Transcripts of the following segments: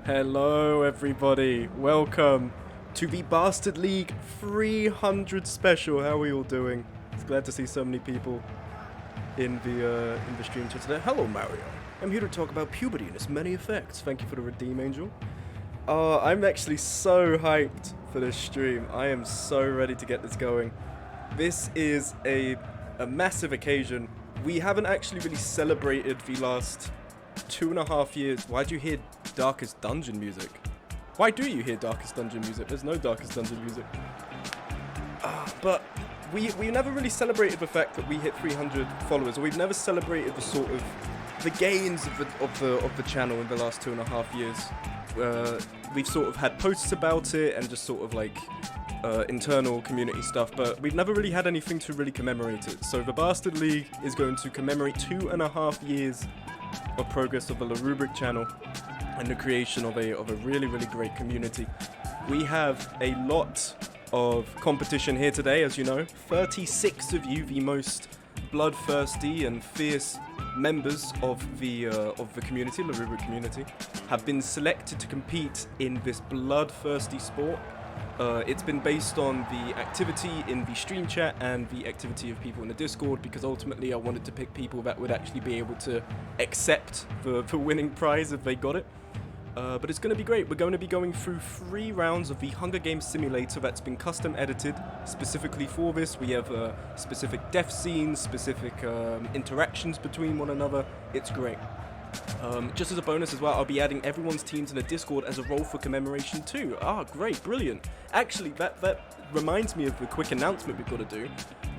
Hello everybody, welcome to the Bastard League 300 special. How are we all doing? It's glad to see so many people in the stream chat today. Hello Mario, I'm here to talk about puberty and its many effects. Thank you for the redeem, Angel. I'm actually so hyped for this stream. I am so ready to get this going. This is a massive occasion. We haven't actually really celebrated the last 2.5 years. Why do you hear Darkest Dungeon music? Why do you hear Darkest Dungeon music? There's no Darkest Dungeon music. But we never really celebrated the fact that we hit 300 followers, or we've never celebrated the sort of the gains of the channel in the last 2.5 years. We've sort of had posts about it and just sort of like internal community stuff, but we've never really had anything to really commemorate it. So the Bastard League is going to commemorate 2.5 years of progress of the La Rubric channel and the creation of a really great community. We have a lot of competition here today, as you know. 36 of you, the most bloodthirsty and fierce members of the community, La Rubric community, have been selected to compete in this bloodthirsty sport. It's been based on the activity in the stream chat and the activity of people in the Discord, because ultimately I wanted to pick people that would actually be able to accept the winning prize if they got it. But it's going to be great. We're going to be going through 3 rounds of the Hunger Games simulator that's been custom edited specifically for this. We have specific death scenes, specific interactions between one another. It's great. Just as a bonus as well, I'll be adding everyone's teams in the Discord as a role for commemoration too. Great, brilliant. Actually, that reminds me of a quick announcement we've got to do.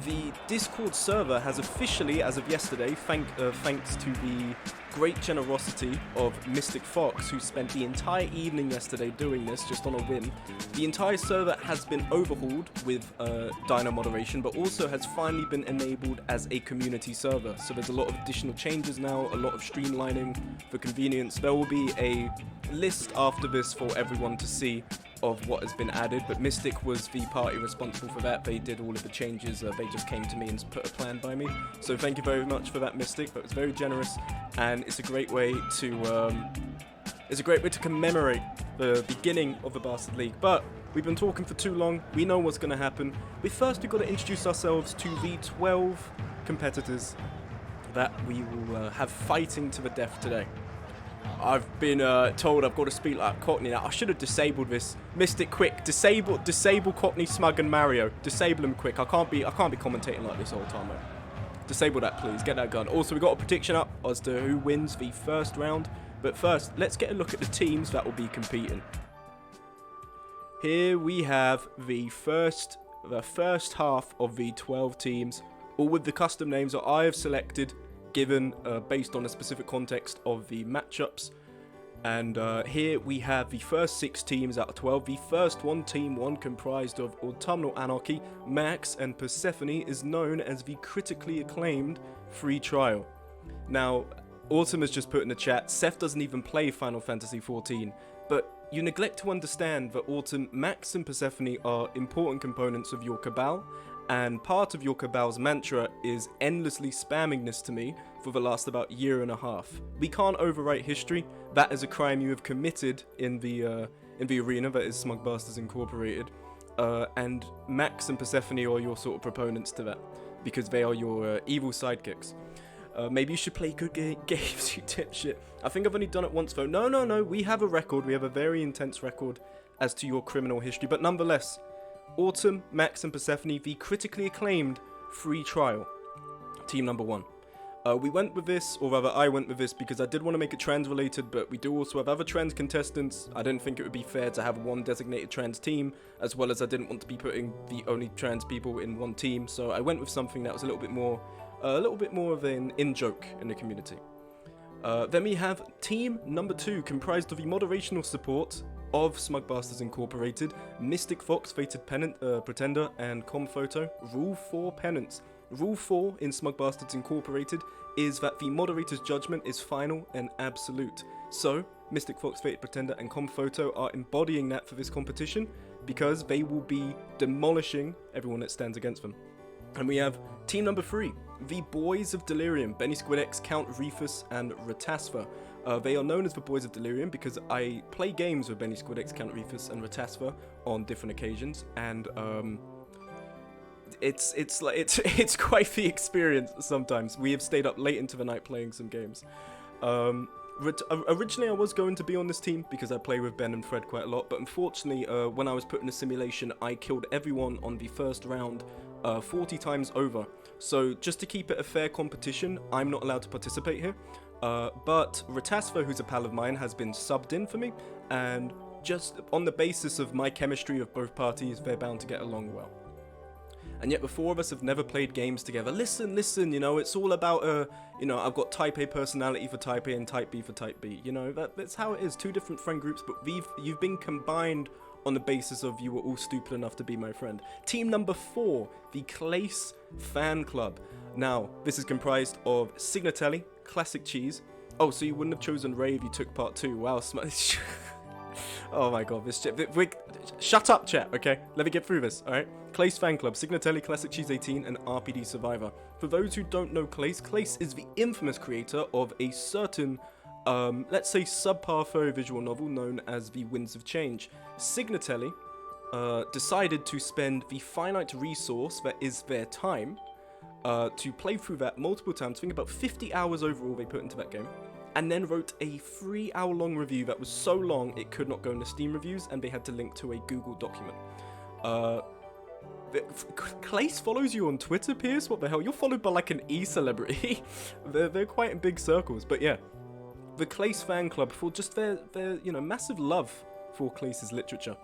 The Discord server has officially, as of yesterday, thanks to the great generosity of Mystic Fox, who spent the entire evening yesterday doing this just on a whim. The entire server has been overhauled with Dino moderation, but also has finally been enabled as a community server. So there's a lot of additional changes now, a lot of streamlining for convenience. There will be a list after this for everyone to see of what has been added, but Mystic was the party responsible for that. They did all of the changes. They just came to me and put a plan by me. So thank you very much for that, Mystic. That was very generous, and it's a great way to commemorate the beginning of the Bastard League. But we've been talking for too long. We know what's going to happen. We've got to introduce ourselves to the 12 competitors that we will have fighting to the death today. I've been told I've got to speak like Cockney now. I should have disabled this. Mystic, quick, disable Cockney, Smug, and Mario. Disable them quick. I can't be commentating like this all the time, mate. Disable that, please. Get that gun. Also, we got a prediction up as to who wins the first round. But first, let's get a look at the teams that will be competing. Here we have the first half of the 12 teams, all with the custom names that I have selected, given based on a specific context of the matchups. And here we have the first 6 teams out of 12. The first team 1 comprised of Autumnal Anarchy, Max, and Persephone is known as the critically acclaimed Free Trial. Now, Autumn has just put in the chat, Seph doesn't even play Final Fantasy XIV, but you neglect to understand that Autumn, Max, and Persephone are important components of your Cabal, and part of your Cabal's mantra is endlessly spamming this to me for the last about 1.5 years. We can't overwrite history. That is a crime you have committed in the arena that is Smug Bastards Incorporated. And Max and Persephone are your sort of proponents to that, because they are your evil sidekicks. Maybe you should play good games, you dipshit. I think I've only done it once though. No, we have a record. We have a very intense record as to your criminal history, but nonetheless, Autumn, Max, and Persephone, the critically acclaimed Free Trial. Team number 1. We went with this, or rather I went with this, because I did want to make it trans related, but we do also have other trans contestants. I didn't think it would be fair to have one designated trans team, as well as I didn't want to be putting the only trans people in one team, so I went with something that was a little bit more of an in-joke in the community. Then we have team number 2, comprised of the moderational support of Smug Bastards Incorporated, Mystic Fox, Fated Pretender, and Comphoto. Rule 4 Penance. Rule 4 in Smug Bastards Incorporated is that the moderator's judgment is final and absolute. So, Mystic Fox, Fated Pretender, and Comphoto are embodying that for this competition, because they will be demolishing everyone that stands against them. And we have team number 3, the Boys of Delirium, Benny Squid-X, Count Refus, and Ratasva. They are known as the Boys of Delirium because I play games with Benny Squid-X, Count Refus, and Ratasva on different occasions, and it's quite the experience sometimes. We have stayed up late into the night playing some games. Originally I was going to be on this team because I play with Ben and Fred quite a lot, but unfortunately when I was put in a simulation I killed everyone on the first round 40 times over. So just to keep it a fair competition, I'm not allowed to participate here. But Ratasva, who's a pal of mine, has been subbed in for me, and just on the basis of my chemistry of both parties, they're bound to get along well. And yet the four of us have never played games together. Listen, you know, it's all about, you know, I've got Type A personality for Type A and Type B for Type B. You know, that's how it is. Two different friend groups, but you've been combined on the basis of you were all stupid enough to be my friend. Team number 4, the Clace Fan Club. Now, this is comprised of Signatelli, Classic Cheese. Oh, so you wouldn't have chosen Ray if you took part 2. Wow, oh my god, this chat. Shut up, chat, okay? Let me get through this, alright? Clace Fan Club, Signatelli, Classic Cheese 18, and RPD Survivor. For those who don't know Clace is the infamous creator of a certain, let's say subpar furry visual novel known as The Winds of Change. Signatelli decided to spend the finite resource that is their time to play through that multiple times. I think about 50 hours overall they put into that game. And then wrote a 3-hour-long review that was so long it could not go into Steam reviews, and they had to link to a Google document. Clace follows you on Twitter, Pierce? What the hell? You're followed by like an E-celebrity. they're quite in big circles, but yeah. The Clace Fan Club, for just their you know, massive love for Clace's literature.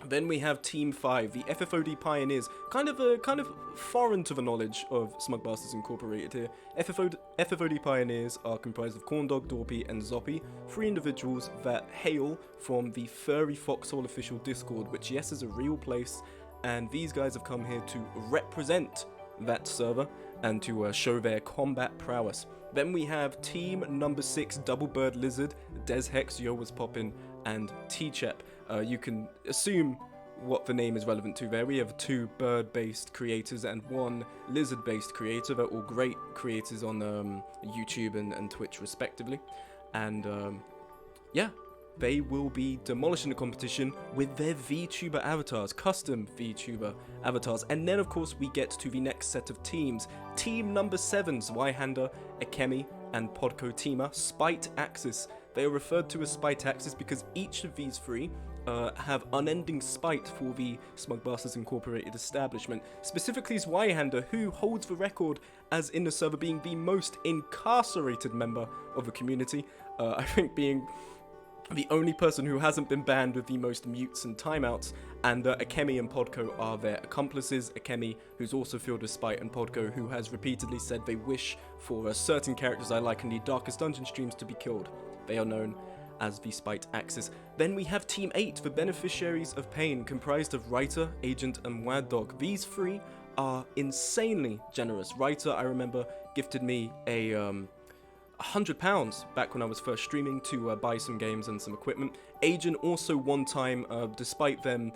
Then we have Team 5, the FFOD Pioneers, kind of foreign to the knowledge of Smug Bastards Incorporated here. FFOD Pioneers are comprised of Corndog, Dorpy, and Zoppy, 3 individuals that hail from the Furry Foxhole official Discord, which yes is a real place, and these guys have come here to represent that server and to show their combat prowess. Then we have Team number 6, Double Bird Lizard, Des Hex, Yo Was Poppin', and T-Chep. You can assume what the name is relevant to there. We have 2 bird-based creators and 1 lizard-based creator. They're all great creators on YouTube and Twitch respectively. And yeah, they will be demolishing the competition with their VTuber avatars, custom VTuber avatars. And then of course we get to the next set of teams. Team number 7, Zweihander, Akemi, and Podco Teamer, Spite Axis. They are referred to as Spite Axis because each of these 3 have unending spite for the Smug Bastards Incorporated establishment. Specifically Zweihander, who holds the record as in the server being the most incarcerated member of the community. I think being the only person who hasn't been banned with the most mutes and timeouts, and Akemi and Podco are their accomplices. Akemi, who's also filled with spite, and Podco, who has repeatedly said they wish for certain characters I like in the Darkest Dungeon streams to be killed. They are known as the Spite Axis. Then we have Team 8, the Beneficiaries of Pain, comprised of Writer, Agent, and Wad Dog. These 3 are insanely generous. Writer, I remember, gifted me a £100 back when I was first streaming to buy some games and some equipment. Agent also one time, despite them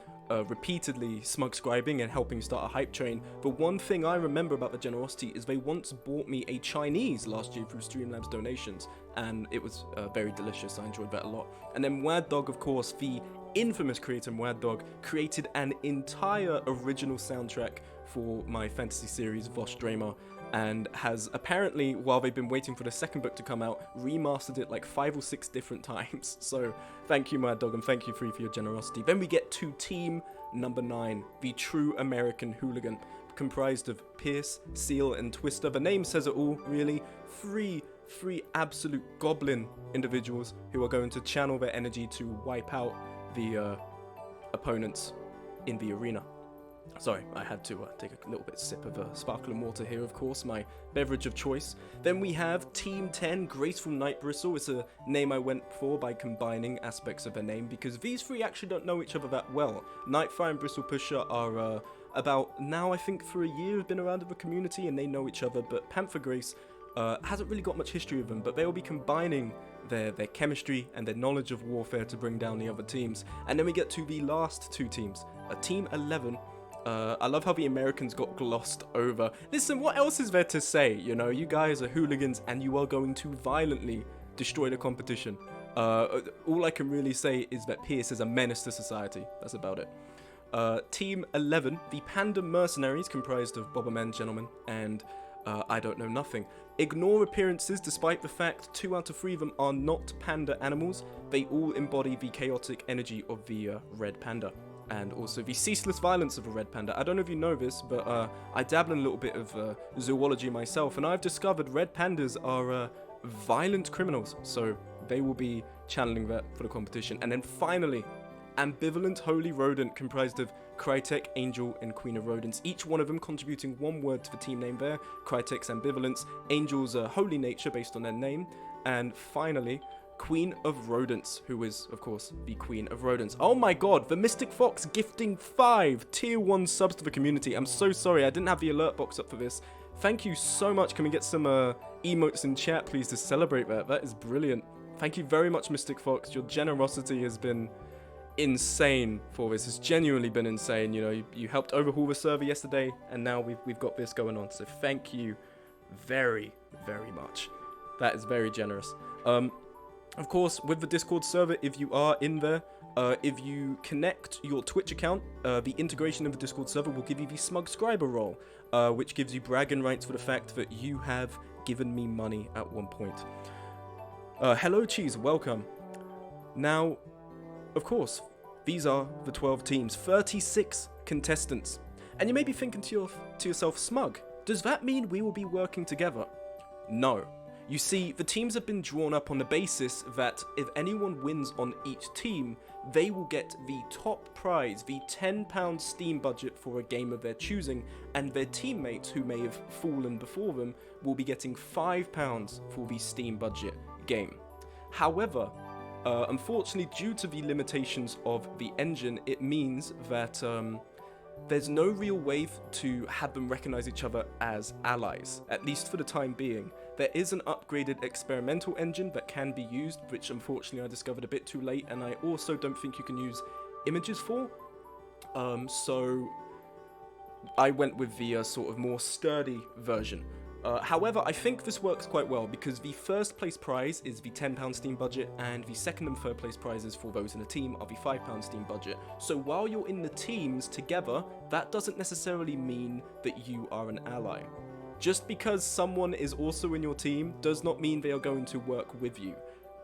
repeatedly smug-scribing and helping start a hype train, the one thing I remember about the generosity is they once bought me a Chinese last year through Streamlabs donations, and it was very delicious. I enjoyed that a lot. And then Wad Dog, of course, the infamous creator Wad Dog, created an entire original soundtrack for my fantasy series Vosh Draemar, and has apparently, while they've been waiting for the second book to come out, remastered it like 5 or 6 different times. So thank you, Mad Dog, and thank you, Free, for your generosity. Then we get to Team number 9, the True American Hooligan, comprised of Pierce, Seal, and Twister. The name says it all, really. Three absolute goblin individuals who are going to channel their energy to wipe out the opponents in the arena. Sorry, I had to take a little bit sip of sparkling water here, of course, my beverage of choice. Then we have Team 10, Graceful Night Bristle. It's a name I went for by combining aspects of their name, because these 3 actually don't know each other that well. Nightfire and Bristle Pusher are about, now I think for a year, have been around in the community and they know each other, but Panther Grace hasn't really got much history with them, but they will be combining their chemistry and their knowledge of warfare to bring down the other teams. And then we get to the last 2 teams. Team 11, I love how the Americans got glossed over. Listen, what else is there to say? You know, you guys are hooligans and you are going to violently destroy the competition. All I can really say is that Pierce is a menace to society. That's about it. Team 11, the Panda Mercenaries, comprised of Bobberman Gentlemen and I Don't Know Nothing. Ignore appearances despite the fact 2 out of 3 of them are not panda animals. They all embody the chaotic energy of the red panda. And also the ceaseless violence of a red panda. I don't know if you know this, but I dabble in a little bit of zoology myself, and I've discovered red pandas are violent criminals, so they will be channeling that for the competition. And then finally, Ambivalent Holy Rodent, comprised of Crytek, Angel, and Queen of Rodents, each one of them contributing 1 word to the team name there. Crytek's Ambivalence, Angel's Holy Nature based on their name, and finally, Queen of Rodents, who is, of course, the Queen of Rodents. Oh my god, the Mystic Fox gifting 5 tier 1 subs to the community. I'm so sorry, I didn't have the alert box up for this. Thank you so much. Can we get some emotes in chat, please, to celebrate that? That is brilliant. Thank you very much, Mystic Fox. Your generosity has been insane for this. It's genuinely been insane. You know, you helped overhaul the server yesterday, and now we've got this going on. So thank you very, very much. That is very generous. Of course, with the Discord server, if you are in there, if you connect your Twitch account, the integration of the Discord server will give you the Smugscriber role, which gives you bragging rights for the fact that you have given me money at one point. Hello, Cheese, welcome. Now, of course, these are the 12 teams, 36 contestants. And you may be thinking to yourself, Smug, does that mean we will be working together? No. You see, the teams have been drawn up on the basis that if anyone wins on each team, they will get the top prize, the £10 Steam budget for a game of their choosing, and their teammates who may have fallen before them will be getting £5 for the Steam budget game. However, unfortunately, due to the limitations of the engine, it means that there's no real way to have them recognize each other as allies, at least for the time being. There is an upgraded experimental engine that can be used, which unfortunately I discovered a bit too late, and I also don't think you can use images for. So I went with the sort of more sturdy version. However, I think this works quite well because the first place prize is the £10 Steam budget, and the second and third place prizes for those in a team are the £5 Steam budget. So while you're in the teams together, that doesn't necessarily mean that you are an ally. Just because someone is also in your team does not mean they are going to work with you.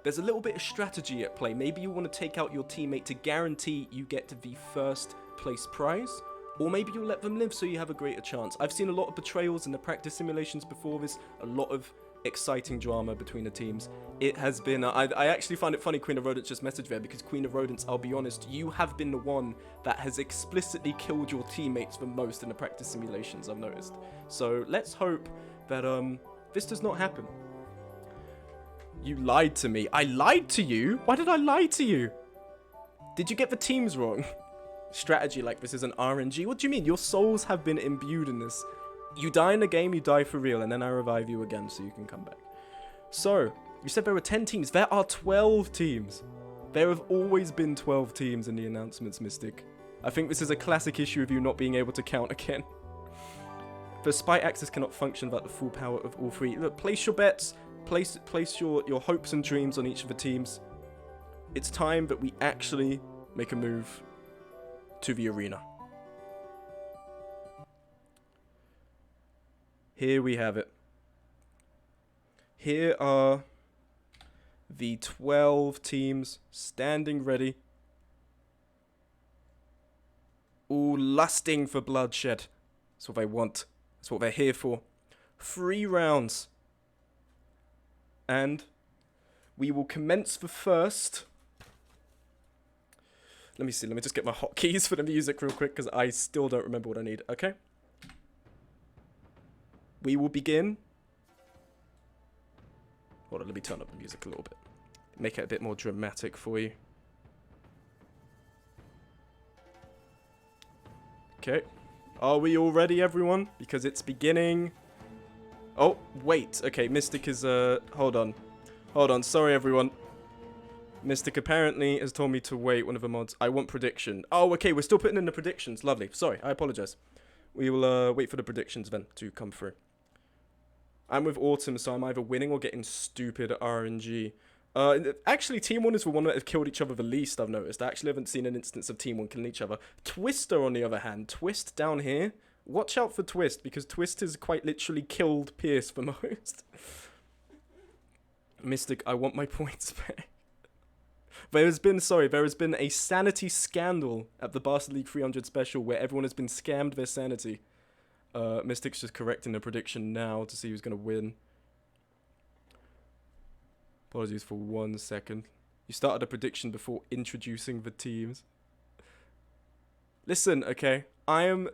There's a little bit of strategy at play. Maybe you want to take out your teammate to guarantee you get the first place prize, or maybe you'll let them live so you have a greater chance. I've seen a lot of betrayals in the practice simulations before this, a lot of exciting drama between the teams. It has been, I actually find it funny Queen of Rodents just messaged there, because Queen of Rodents, I'll be honest, you have been the one that has explicitly killed your teammates the most in the practice simulations, I've noticed. So let's hope that this does not happen. You lied to me. I lied to you? Why did I lie to you? Did you get the teams wrong? Strategy like this is an RNG? What do you mean? Your souls have been imbued in this. You die in the game, you die for real, and then I revive you again so you can come back. So, you said there were 10 teams. There are 12 teams. There have always been 12 teams in the announcements, Mystic. I think this is a classic issue of you not being able to count again. The spy axis cannot function without the full power of all three. Look, place your bets, place your hopes and dreams on each of the teams. It's time that we actually make a move to the arena. Here we have it. Here are the 12 teams standing ready, all lusting for bloodshed. That's what they want. That's what they're here for. 3 rounds. And we will commence the first. Let me see, let me just get my hotkeys for the music real quick, because I still don't remember what I need, okay? We will begin. Hold on, let me turn up the music a little bit. Make it a bit more dramatic for you. Okay. Are we all ready, everyone? Because it's beginning. Oh, wait. Okay, Mystic is, hold on. Hold on, sorry, everyone. Mystic apparently has told me to wait, one of the mods. I want prediction. Oh, okay, we're still putting in the predictions. Lovely. Sorry, I apologize. We will wait for the predictions then to come through. I'm with Autumn, so I'm either winning or getting stupid RNG. Actually, Team 1 is the one that have killed each other the least, I've noticed. I actually haven't seen an instance of Team 1 killing each other. Twister, on the other hand. Twist down here. Watch out for Twist, because Twist has quite literally killed Pierce the most. Mystic, I want my points back. There has been a sanity scandal at the Bastard League 300 special where everyone has been scammed their sanity. Mystic's just correcting the prediction now to see who's going to win. Apologies for 1 second. You started a prediction before introducing the teams. Listen, okay,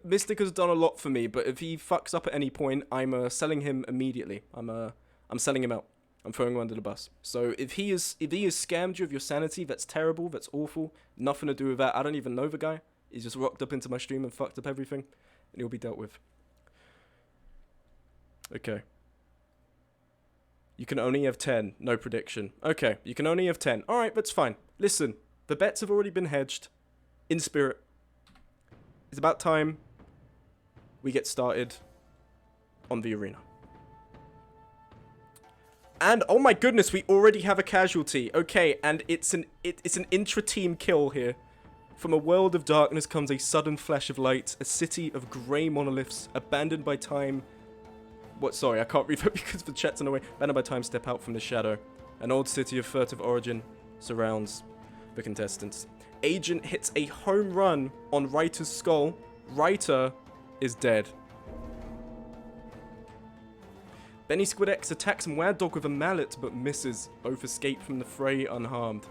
Mystic has done a lot for me, but if he fucks up at any point, I'm selling him immediately. I'm selling him out. I'm throwing him under the bus. So if he has scammed you of your sanity, that's terrible, that's awful. Nothing to do with that. I don't even know the guy. He's just rocked up into my stream and fucked up everything, and he'll be dealt with. Okay. You can only have 10. No prediction. Okay, you can only have 10. Alright, that's fine. Listen, the bets have already been hedged. In spirit. It's about time we get started on the arena. And, oh my goodness, we already have a casualty. Okay, and it's an intra-team kill here. From a world of darkness comes a sudden flash of light. A city of grey monoliths, abandoned by time. What? Sorry, I can't read that because the chat's in the way. Abandoned by time, step out from the shadow. An old city of furtive origin surrounds the contestants. Agent hits a home run on Ryder's skull. Ryder is dead. Benny Squid X attacks Mad Dog with a mallet but misses. Both escape from the fray unharmed.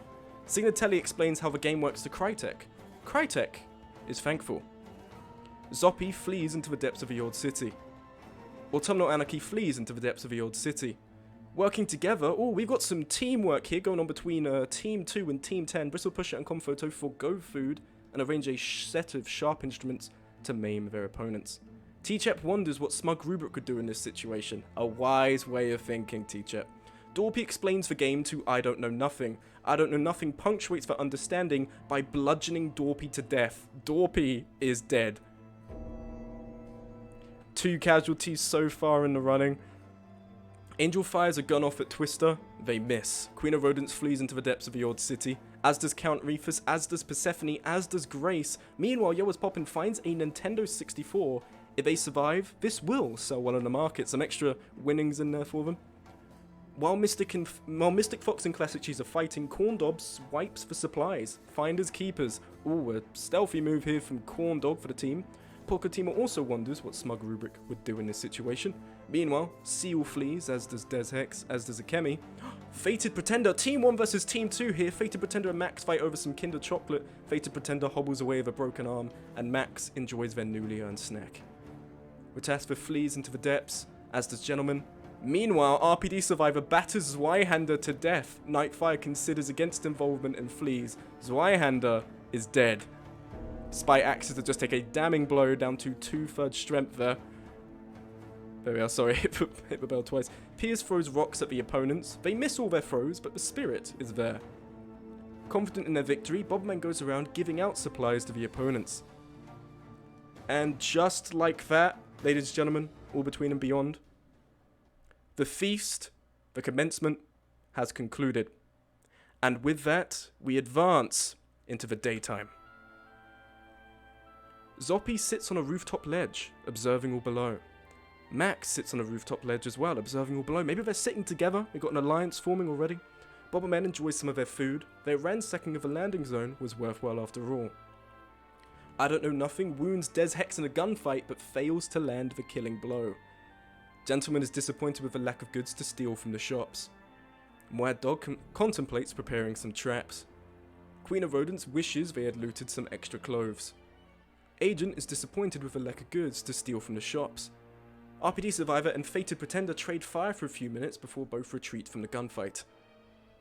Signatelli explains how the game works to Crytek. Crytek is thankful. Zoppy flees into the depths of the old city. Autumnal Anarchy flees into the depths of the old city. Working together, oh, we've got some teamwork here going on between Team 2 and Team 10. Bristle Pusher and Confoto forgo food and arrange a set of sharp instruments to maim their opponents. T-Chep wonders what Smug Rubric could do in this situation. A wise way of thinking, T-Chep. Dorpy explains the game to I don't know nothing. I don't know nothing punctuates the understanding by bludgeoning Dorpy to death. Dorpy is dead. 2 casualties so far in the running. Angel fires a gun off at Twister. They miss. Queen of Rodents flees into the depths of the old city. As does Count Reefus, as does Persephone, as does Grace. Meanwhile, Yoa's Poppin finds a Nintendo 64. If they survive, this will sell well on the market. Some extra winnings in there for them. While Mystic Fox and Classic Cheese are fighting, Corndog swipes for supplies. Finders keepers. Ooh, a stealthy move here from Corndog for the team. Poketima also wonders what Smug Rubric would do in this situation. Meanwhile, Seal flees, as does Des Hex, as does Akemi. Fated Pretender, Team 1 versus Team 2 here. Fated Pretender and Max fight over some Kinder Chocolate. Fated Pretender hobbles away with a broken arm, and Max enjoys their newly earned snack. Ratasva flees into the depths, as does Gentleman. Meanwhile, RPD Survivor batters Zweihander to death. Nightfire considers against involvement and flees. Zweihander is dead. Despite axes to just take a damning blow down to 2/3 strength there. There we are, sorry, hit the bell twice. Pierce throws rocks at the opponents. They miss all their throws, but the spirit is there. Confident in their victory, Bobman goes around giving out supplies to the opponents. And just like that, ladies and gentlemen, all between and beyond, the feast, the commencement, has concluded. And with that, we advance into the daytime. Zoppy sits on a rooftop ledge, observing all below. Max sits on a rooftop ledge as well, observing all below. Maybe they're sitting together. We've got an alliance forming already. Bobberman enjoys some of their food. Their ransacking of the landing zone was worthwhile after all. I don't know nothing wounds Des Hex in a gunfight, but fails to land the killing blow. Gentleman is disappointed with the lack of goods to steal from the shops. Mad Dog contemplates preparing some traps. Queen of Rodents wishes they had looted some extra clothes. Agent is disappointed with the lack of goods to steal from the shops. RPD Survivor and Fated Pretender trade fire for a few minutes before both retreat from the gunfight.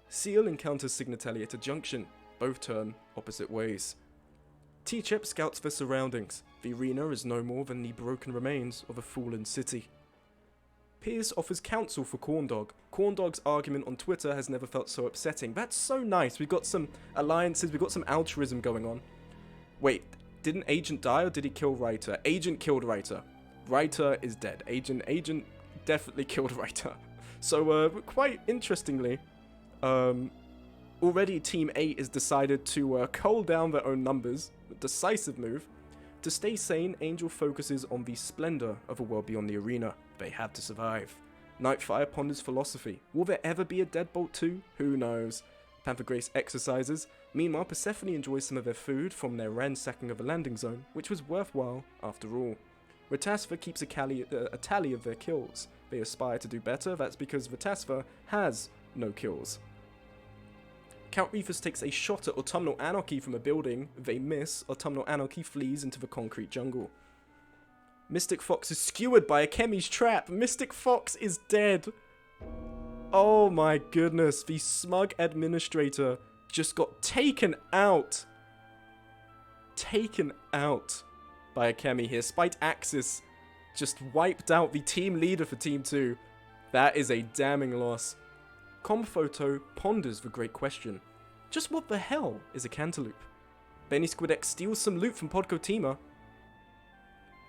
Seal encounters Signatelli at a junction. Both turn opposite ways. T-Chep scouts their surroundings. The arena is no more than the broken remains of a fallen city. Pierce offers counsel for Corndog. Corndog's argument on Twitter has never felt so upsetting. That's so nice. We've got some alliances. We've got some altruism going on. Wait, didn't Agent die or did he kill Writer? Agent killed Writer. Writer is dead. Agent definitely killed Writer. So, quite interestingly, already Team 8 has decided to cull down their own numbers. A decisive move. To stay sane, Angel focuses on the splendor of a world beyond the arena. They have to survive. Nightfire ponders philosophy. Will there ever be a Deadbolt 2? Who knows? Panther Grace exercises. Meanwhile, Persephone enjoys some of their food from their ransacking of the landing zone, which was worthwhile after all. Ratasva keeps a tally of their kills. They aspire to do better, that's because Ratasva has no kills. Count Rufus takes a shot at Autumnal Anarchy from a building. They miss. Autumnal Anarchy flees into the concrete jungle. Mystic Fox is skewered by a Chemi's trap. Mystic Fox is dead. Oh my goodness. The smug administrator just got taken out. Taken out by a Chemi here. Spite Axis just wiped out the team leader for Team 2. That is a damning loss. Comphoto ponders the great question. Just what the hell is a cantaloupe? Benny Squid X steals some loot from Podcotima.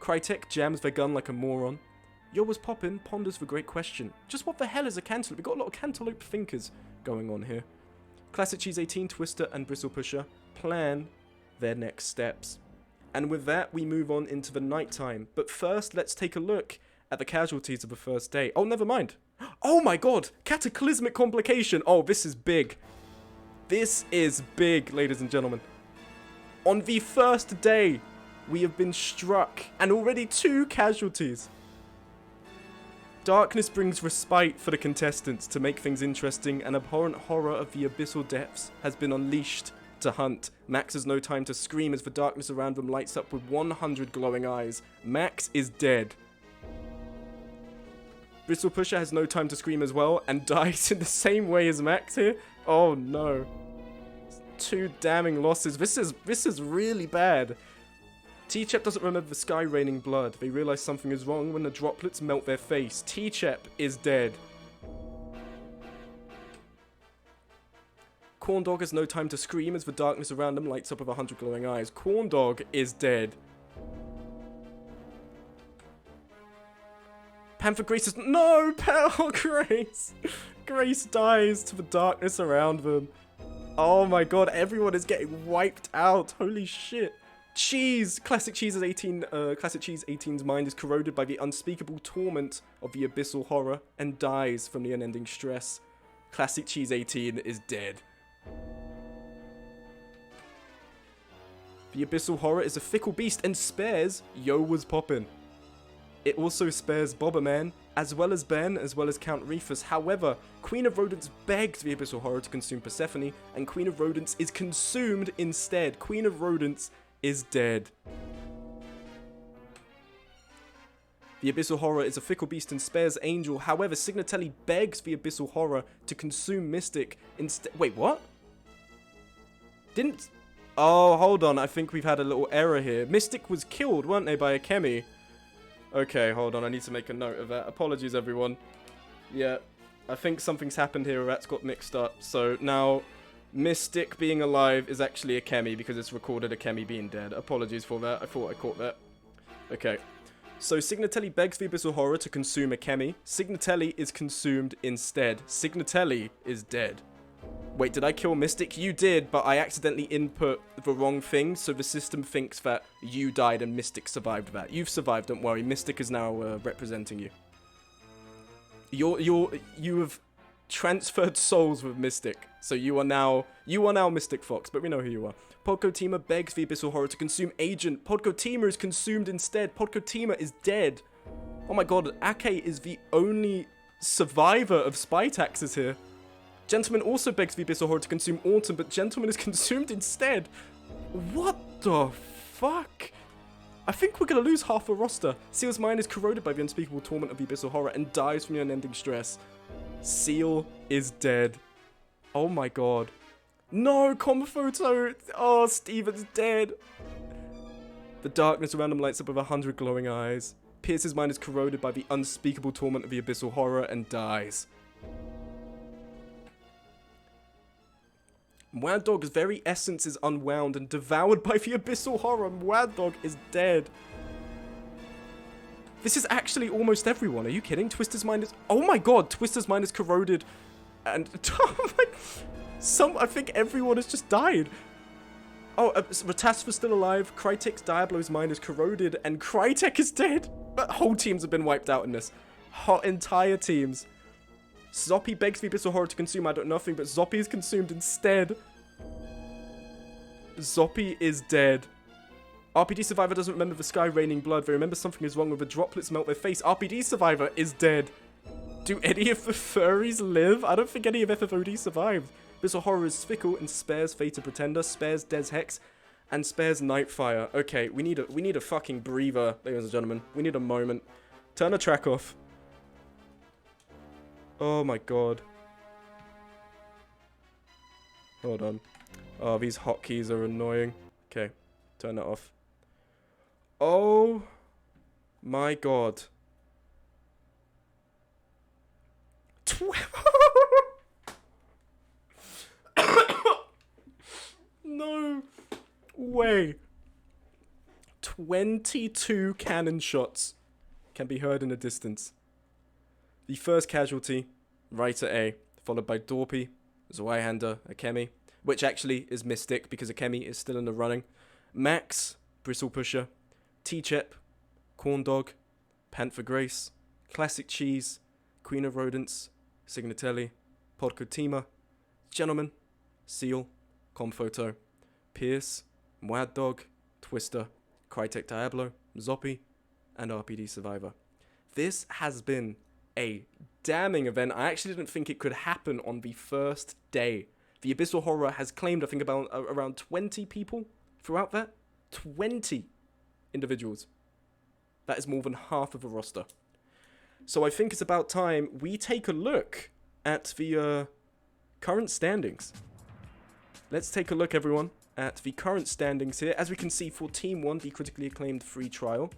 Crytek jams their gun like a moron. Yo was poppin' ponders the great question. Just what the hell is a cantaloupe? We've got a lot of cantaloupe thinkers going on here. Classic Cheese 18, Twister and Bristle Pusher plan their next steps. And with that, we move on into the nighttime. But first, let's take a look at the casualties of the first day. Oh, never mind. Oh my god! Cataclysmic complication! Oh, this is big. This is big, ladies and gentlemen. On the first day, we have been struck, and already 2 casualties. Darkness brings respite for the contestants to make things interesting. An abhorrent horror of the abyssal depths has been unleashed to hunt. Max has no time to scream as the darkness around them lights up with 100 glowing eyes. Max is dead. Bristle Pusher has no time to scream as well and dies in the same way as Max here. Oh no. 2 damning losses. This is really bad. T-Chep doesn't remember the sky raining blood. They realize something is wrong when the droplets melt their face. T-Chep is dead. Corndog has no time to scream as the darkness around him lights up with 100 glowing eyes. Corndog is dead. Panther Grace is... No! Pearl Grace! Grace dies to the darkness around them. Oh my god, everyone is getting wiped out. Holy shit. Cheese! Classic Cheese 18, Classic Cheese 18's mind is corroded by the unspeakable torment of the abyssal horror and dies from the unending stress. Classic Cheese 18 is dead. The abyssal horror is a fickle beast and spares Yo was poppin'. It also spares Bobberman, as well as Ben, as well as Count Rufus. However, Queen of Rodents begs the abyssal horror to consume Persephone, and Queen of Rodents is consumed instead. Queen of Rodents is dead. The abyssal horror is a fickle beast and spares Angel. However, Signatelli begs the abyssal horror to consume Mystic instead. Wait, what? Didn't... Oh, hold on. I think we've had a little error here. Mystic was killed, weren't they, by a Chemi? Okay, hold on. I need to make a note of that. Apologies, everyone. Yeah, I think something's happened here. That's got mixed up. So now, Mystic being alive is actually a Chemi because it's recorded a Chemi being dead. Apologies for that. I thought I caught that. Okay. So Signatelli begs the abyssal horror to consume a Chemi. Signatelli is consumed instead. Signatelli is dead. Wait, did I kill Mystic? You did, but I accidentally input the wrong thing, so the system thinks that you died and Mystic survived that. You've survived, don't worry. Mystic is now representing you. You have transferred souls with Mystic, so you are now Mystic Fox, but we know who you are. Podcotima begs the abyssal horror to consume Agent. Podcotima is consumed instead. Podcotima is dead. Oh my god, Ake is the only survivor of spy taxes here. Gentleman also begs the abyssal horror to consume Autumn, but Gentleman is consumed instead. What the fuck? I think we're gonna lose half the roster. Seal's mind is corroded by the unspeakable torment of the abyssal horror and dies from the unending stress. Seal is dead. Oh my god. No, Comphoto! Oh, Steven's dead. The darkness around him lights up with 100 glowing eyes. Pierce's mind is corroded by the unspeakable torment of the abyssal horror and dies. Mad Dog's very essence is unwound and devoured by the abyssal horror. Mad Dog is dead. This is actually almost everyone. Are you kidding? Twister's mind is... Oh my god, Twister's mind is corroded. And... I think everyone has just died. Oh, Ratasva's still alive. Crytek's Diablo's mind is corroded. And Crytek is dead. But whole teams have been wiped out in this. Entire teams. Zoppy begs the abyssal horror to consume I don't nothing, but Zoppy is consumed instead. Zoppy is dead. RPD Survivor doesn't remember the sky raining blood. They remember something is wrong with the droplets melt their face. RPD Survivor is dead. Do any of the furries live? I don't think any of FFOD survived. Abyssal horror is fickle and spares Fated Pretender, spares Des Hex, and spares Nightfire. Okay, we need a fucking breather, ladies and gentlemen. We need a moment. Turn the track off. Oh my god. Hold on. Oh, these hotkeys are annoying. Okay, turn that off. Oh my god. No way. 22 cannon shots can be heard in the distance. The first casualty, right at A, followed by Dorpy, Zweihander, Akemi, which actually is Mystic because Akemi is still in the running. Max, Bristle Pusher, T-Chep, Corn Dog, Panther Grace, Classic Cheese, Queen of Rodents, Signatelli, Podcotima, Gentleman, Seal, Comphoto, Pierce, Mad Dog, Twister, Crytek Diablo, Zoppy, and RPD Survivor. This has been a damning event. I actually didn't think it could happen on the first day. The Abyssal Horror has claimed, I think, about around 20 people throughout that. 20 individuals. That is more than half of the roster. So I think it's about time we take a look at the current standings. Let's take a look, everyone, at the current standings here. As we can see, for Team 1, the critically acclaimed free trial,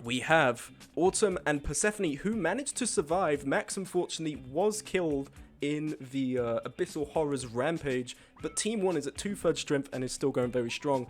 we have Autumn and Persephone, who managed to survive. Max, unfortunately, was killed in the Abyssal Horrors Rampage, but Team 1 is at 2/3 strength and is still going very strong.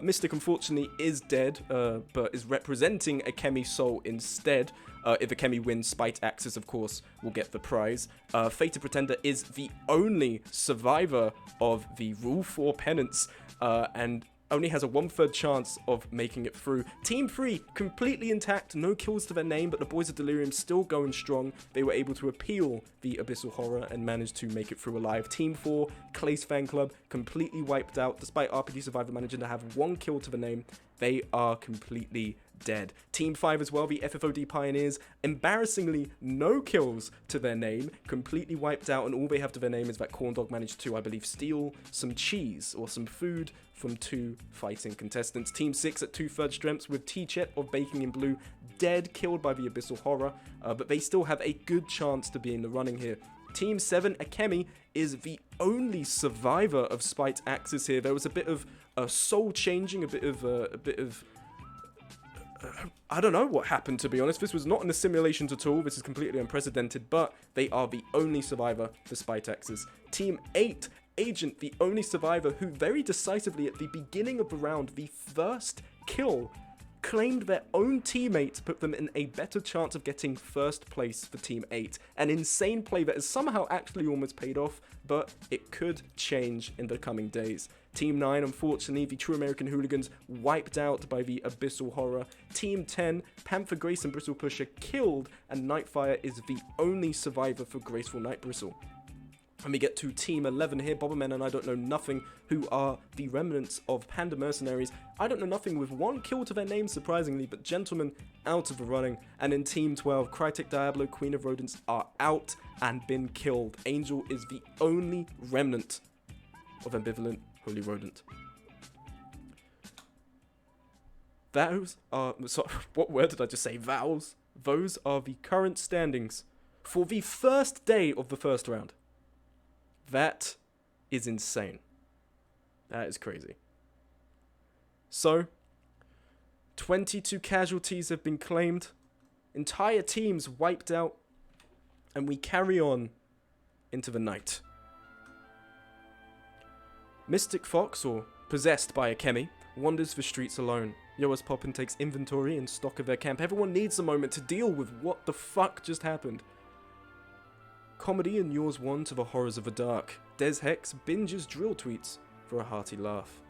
Mystic, unfortunately, is dead, but is representing Akemi Soul instead. If Akemi wins, Spite Axis, of course, will get the prize. Fated Pretender is the only survivor of the Rule 4 Penance, and only has a 1/3 chance of making it through. Team 3, completely intact, no kills to their name, but the Boys of Delirium still going strong. They were able to appeal the Abyssal Horror and managed to make it through alive. Team 4, Clay's Fan Club, completely wiped out, despite RPD Survivor managing to have 1 kill to the name. They are completely dead. Team 5 as well, the FFOD Pioneers, embarrassingly no kills to their name, completely wiped out, and all they have to their name is that Corn Dog managed to, I believe, steal some cheese or some food from 2 fighting contestants. Team 6 at 2/3 strengths with T-Chet of Baking in Blue dead, killed by the Abyssal Horror, but they still have a good chance to be in the running here. Team 7, Akemi, is the only survivor of Spite Axis here. There was a bit of soul changing, a bit of I don't know what happened, to be honest. This was not in the simulations at all. This is completely unprecedented, but they are the only survivor for Spite Axis. Team 8, Agent, the only survivor who very decisively at the beginning of the round, the first kill, claimed their own teammate to put them in a better chance of getting first place for Team 8. An insane play that has somehow actually almost paid off, but it could change in the coming days. Team 9, unfortunately, the True American Hooligans wiped out by the Abyssal Horror. Team 10, Panther Grace and Bristle Pusher killed, and Nightfire is the only survivor for Graceful Night Bristle. And we get to Team 11 here, Bobberman and I Don't Know Nothing, who are the remnants of Panda Mercenaries. I Don't Know Nothing with 1 kill to their name, surprisingly, but Gentlemen out of the running. And in Team 12, Crytek Diablo, Queen of Rodents are out and been killed. Angel is the only remnant of Ambivalent Holy Rodent. Those are... Sorry, what word did I just say? Vows? Those are the current standings for the first day of the first round. That is insane. That is crazy. So, 22 casualties have been claimed. Entire teams wiped out. And we carry on into the night. Mystic Fox, or possessed by a Chemi, wanders the streets alone. Yoa's Poppin takes inventory and stock of their camp. Everyone needs a moment to deal with what the fuck just happened. Comedy inures one to the horrors of the dark. Des Hex binges drill tweets for a hearty laugh.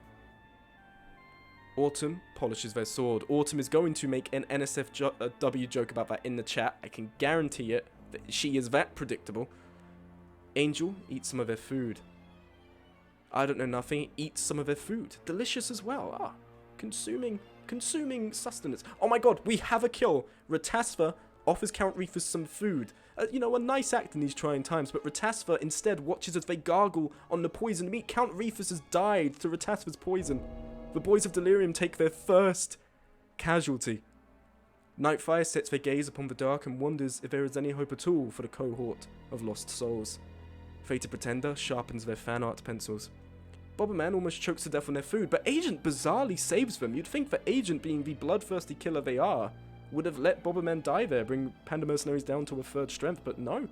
Autumn polishes their sword. Autumn is going to make an NSFW joke about that in the chat. I can guarantee it, that she is that predictable. Angel eats some of their food. I don't know nothing, eats some of their food. Delicious as well. Ah, consuming sustenance. Oh my god, we have a kill. Ratasva offers Count Reefus some food. You know, a nice act in these trying times, but Ratasva instead watches as they gargle on the poisoned meat. Count Reefus has died to Ratasva's poison. The boys of Delirium take their first casualty. Nightfire sets their gaze upon the dark and wonders if there is any hope at all for the cohort of lost souls. Fated Pretender sharpens their fan art pencils. Bobberman almost chokes to death on their food, but Agent bizarrely saves them. You'd think that Agent, being the bloodthirsty killer they are, would have let Bobberman die there, bring Panda Mercenaries down to a third strength, but no.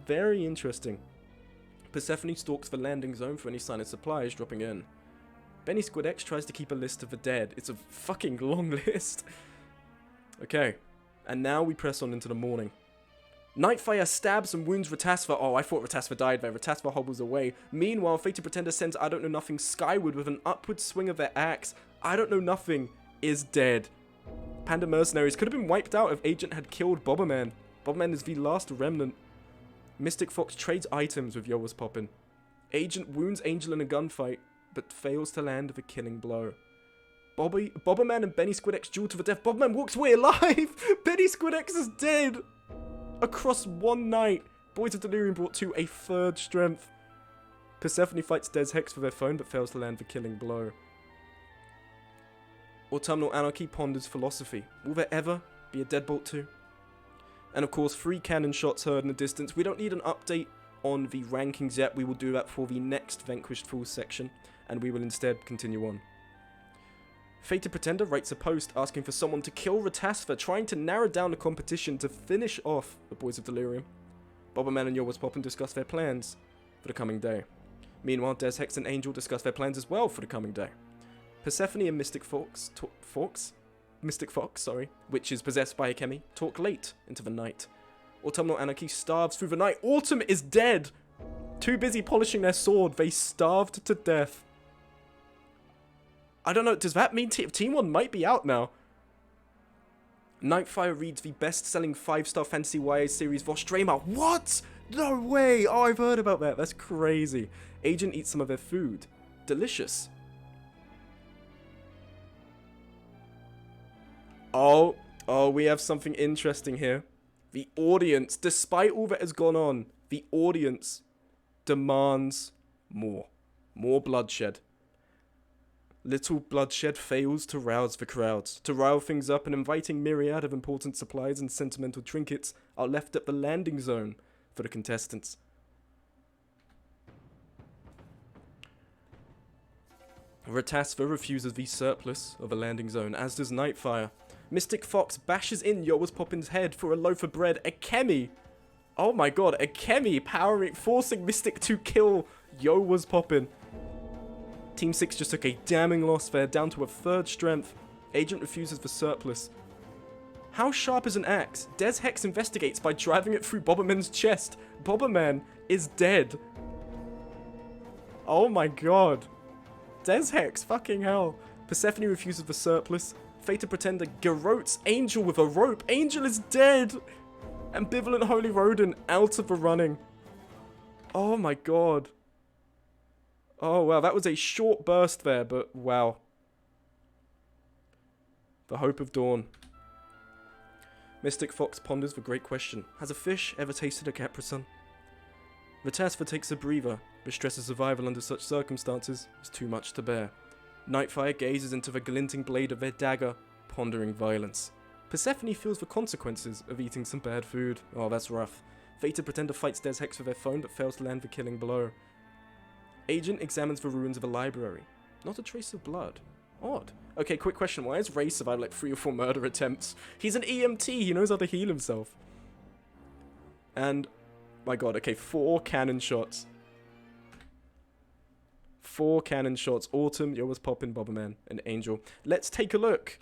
Very interesting. Persephone stalks the landing zone for any sign of supplies dropping in. Benny Squid X tries to keep a list of the dead. It's a fucking long list. Okay, and now we press on into the morning. Nightfire stabs and wounds Ratasva. Oh, I thought Ratasva died there. Ratasva hobbles away. Meanwhile, Fated Pretender sends I Don't Know Nothing skyward with an upward swing of their axe. I Don't Know Nothing is dead. Panda Mercenaries could have been wiped out if Agent had killed Bobberman. Bobberman is the last remnant. Mystic Fox trades items with Yoa's Poppin. Agent wounds Angel in a gunfight, but fails to land the killing blow. Bobberman and Benny Squid X duel to the death. Bobberman walks away alive! Benny Squid X is dead! Across one night, Boys of Delirium brought to a third strength. Persephone fights Des Hex for their phone, but fails to land the killing blow. Autumnal Anarchy ponders philosophy. Will there ever be a Deadbolt 2? And of course, 3 cannon shots heard in the distance. We don't need an update on the rankings yet. We will do that for the next Vanquished Fools section, and we will instead continue on. Fated Pretender writes a post asking for someone to kill Ratasva, trying to narrow down the competition to finish off the Boys of Delirium. Bobberman and Yoa's Poppin discuss their plans for the coming day. Meanwhile, Des Hex and Angel discuss their plans as well for the coming day. Persephone and Mystic Fox, which is possessed by a Chemi, talk late into the night. Autumnal Anarchy starves through the night. Autumn is dead! Too busy polishing their sword, they starved to death. I don't know, does that mean Team 1 might be out now? Nightfire reads the best-selling 5-star fantasy YA series Vostrema. What? No way! Oh, I've heard about that. That's crazy. Agent eats some of their food. Delicious. Oh, we have something interesting here. The audience, despite all that has gone on, the audience demands more. More bloodshed. Little bloodshed fails to rouse the crowds. To rile things up, an inviting myriad of important supplies and sentimental trinkets are left at the landing zone for the contestants. Ratasva refuses the surplus of a landing zone, as does Nightfire. Mystic Fox bashes in Yoa's Poppin's head for a loaf of bread. A Chemi! Oh my god, a Chemi forcing Mystic to kill Yoa's Poppin. Team 6 just took a damning loss there, down to a third strength. Agent refuses the surplus. How sharp is an axe? Des Hex investigates by driving it through Bobberman's chest. Bobberman is dead. Oh my god. Des Hex, fucking hell. Persephone refuses the surplus. Fated Pretender garrotes Angel with a rope. Angel is dead. Ambivalent Holy Rodent out of the running. Oh my god. Oh, wow, that was a short burst there, but wow. The Hope of Dawn. Mystic Fox ponders the great question. Has a fish ever tasted a Capri-Sun? Ratasva takes a breather, but stress of survival under such circumstances is too much to bear. Nightfire gazes into the glinting blade of their dagger, pondering violence. Persephone feels the consequences of eating some bad food. Oh, that's rough. Fated Pretender fights Des Hex with their phone, but fails to land the killing blow. Agent examines the ruins of a library. Not a trace of blood. Odd. Okay, quick question. Why has Ray survived like 3 or 4 murder attempts? He's an EMT. He knows how to heal himself. And, my god, okay, 4 cannon shots. 4 cannon shots. Autumn, Yo was popping, Bobberman, and Angel. Let's take a look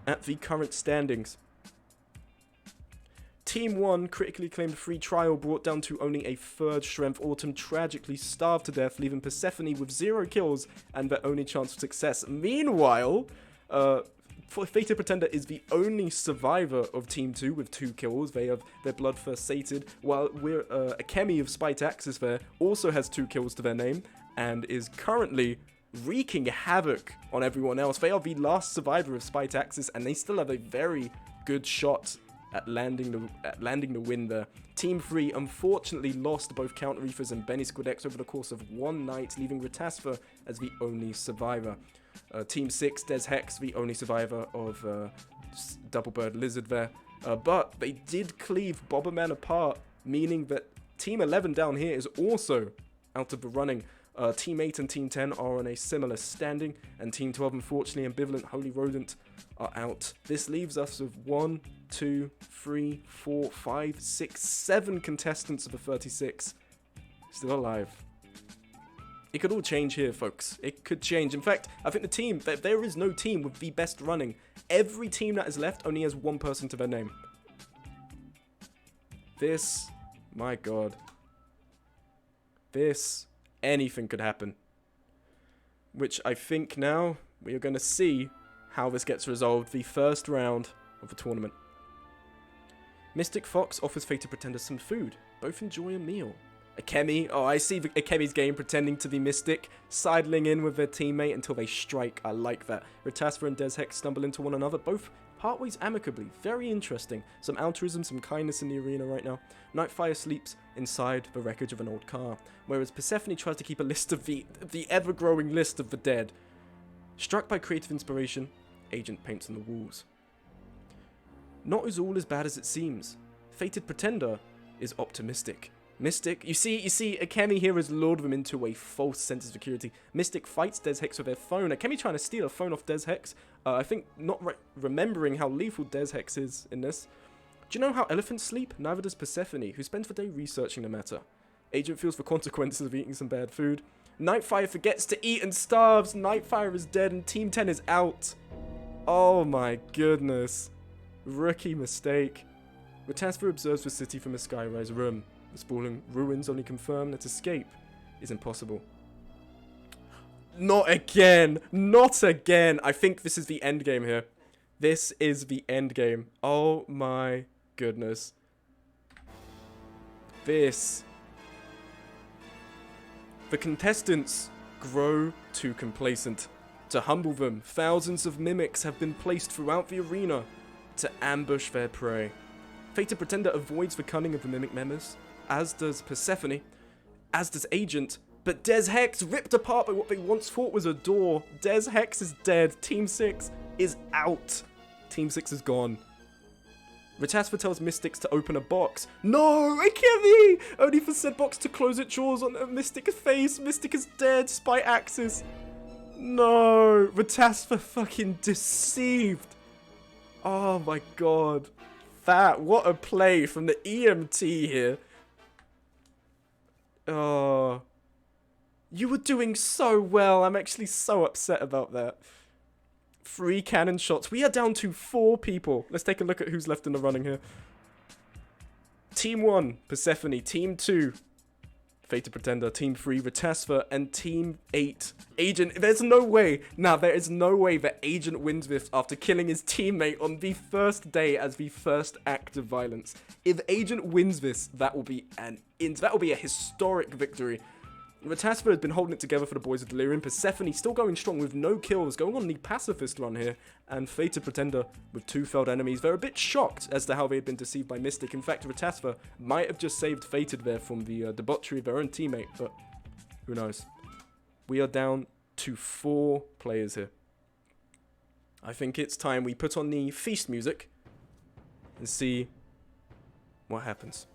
at the current standings. Team 1, critically acclaimed free trial, brought down to only a 3rd strength. Autumn tragically starved to death, leaving Persephone with 0 kills and their only chance of success. Meanwhile, Fated Pretender is the only survivor of Team 2 with 2 kills. They have their blood first sated, while Akemi of Spite Axis there also has 2 kills to their name and is currently wreaking havoc on everyone else. They are the last survivor of Spite Axis, and they still have a very good shot at landing the win there. Team 3 unfortunately lost both Count Reefers and Benny Squid X over the course of one night, leaving Ratasfa as the only survivor. Team 6, Des Hex, the only survivor of Double Bird Lizard there. But they did cleave Bobberman apart, meaning that Team 11 down here is also out of the running. Team 8 and Team 10 are on a similar standing, and Team 12, unfortunately, Ambivalent, Holy Rodent are out. This leaves us with 1, 2, 3, 4, 5, 6, 7 contestants of the 36 still alive. It could all change here, folks. It could change. In fact, I think there is no team with the best running. Every team that is left only has 1 person to their name. This, my god. This, anything could happen. Which I think now we are going to see how this gets resolved. The first round of the tournament. Mystic Fox offers Fated Pretender some food. Both enjoy a meal. Akemi, oh, I see Akemi's game pretending to be Mystic, sidling in with their teammate until they strike. I like that. Ratasfa and Des Hex stumble into one another, both part ways amicably. Very interesting. Some altruism, some kindness in the arena right now. Nightfire sleeps inside the wreckage of an old car, whereas Persephone tries to keep a list of the ever-growing list of the dead. Struck by creative inspiration, Agent paints on the walls. Not as all as bad as it seems. Fated Pretender is optimistic. Mystic, you see, Akemi here has lured them into a false sense of security. Mystic fights Des Hex with their phone. Akemi trying to steal a phone off Des Hex. I think not remembering how lethal Des Hex is in this. Do you know how elephants sleep? Neither does Persephone, who spends the day researching the matter. Agent feels the consequences of eating some bad food. Nightfire forgets to eat and starves. Nightfire is dead and Team 10 is out. Oh my goodness. Rookie mistake. Ratasfa observes the city from a skyrise room. The sprawling ruins only confirm that escape is impossible. Not again! Not again! I think this is the end game here. This is the end game. Oh my goodness. This. The contestants grow too complacent. To humble them, thousands of mimics have been placed throughout the arena to ambush their prey. Fated Pretender avoids the cunning of the mimic members, as does Persephone, as does Agent, but Des Hex ripped apart by what they once thought was a door. Des Hex is dead. Team 6 is out. Team 6 is gone. Ratasfa tells Mystics to open a box. No, Akemi! Only for said box to close its jaws on a Mystic face. Mystic is dead. Spite Axis. No, Ratasfa fucking deceived. Oh my god. What a play from the EMT here. Oh. You were doing so well. I'm actually so upset about that. 3 cannon shots. We are down to 4 people. Let's take a look at who's left in the running here. Team 1, Persephone. Team 2, Fated Pretender. Team 3, Ratasfa. And Team 8, Agent. There's no way. Now, there is no way that Agent wins this after killing his teammate on the first day as the first act of violence. If Agent wins this, that will be a historic victory. Ratasfa has been holding it together for the boys of Delirium. Persephone still going strong with no kills, going on the pacifist run here. And Fated Pretender with 2 failed enemies. They're a bit shocked as to how they had been deceived by Mystic. In fact, Ratasfa might have just saved Fated there from the debauchery of their own teammate, but who knows. We are down to 4 players here. I think it's time we put on the feast music and see what happens.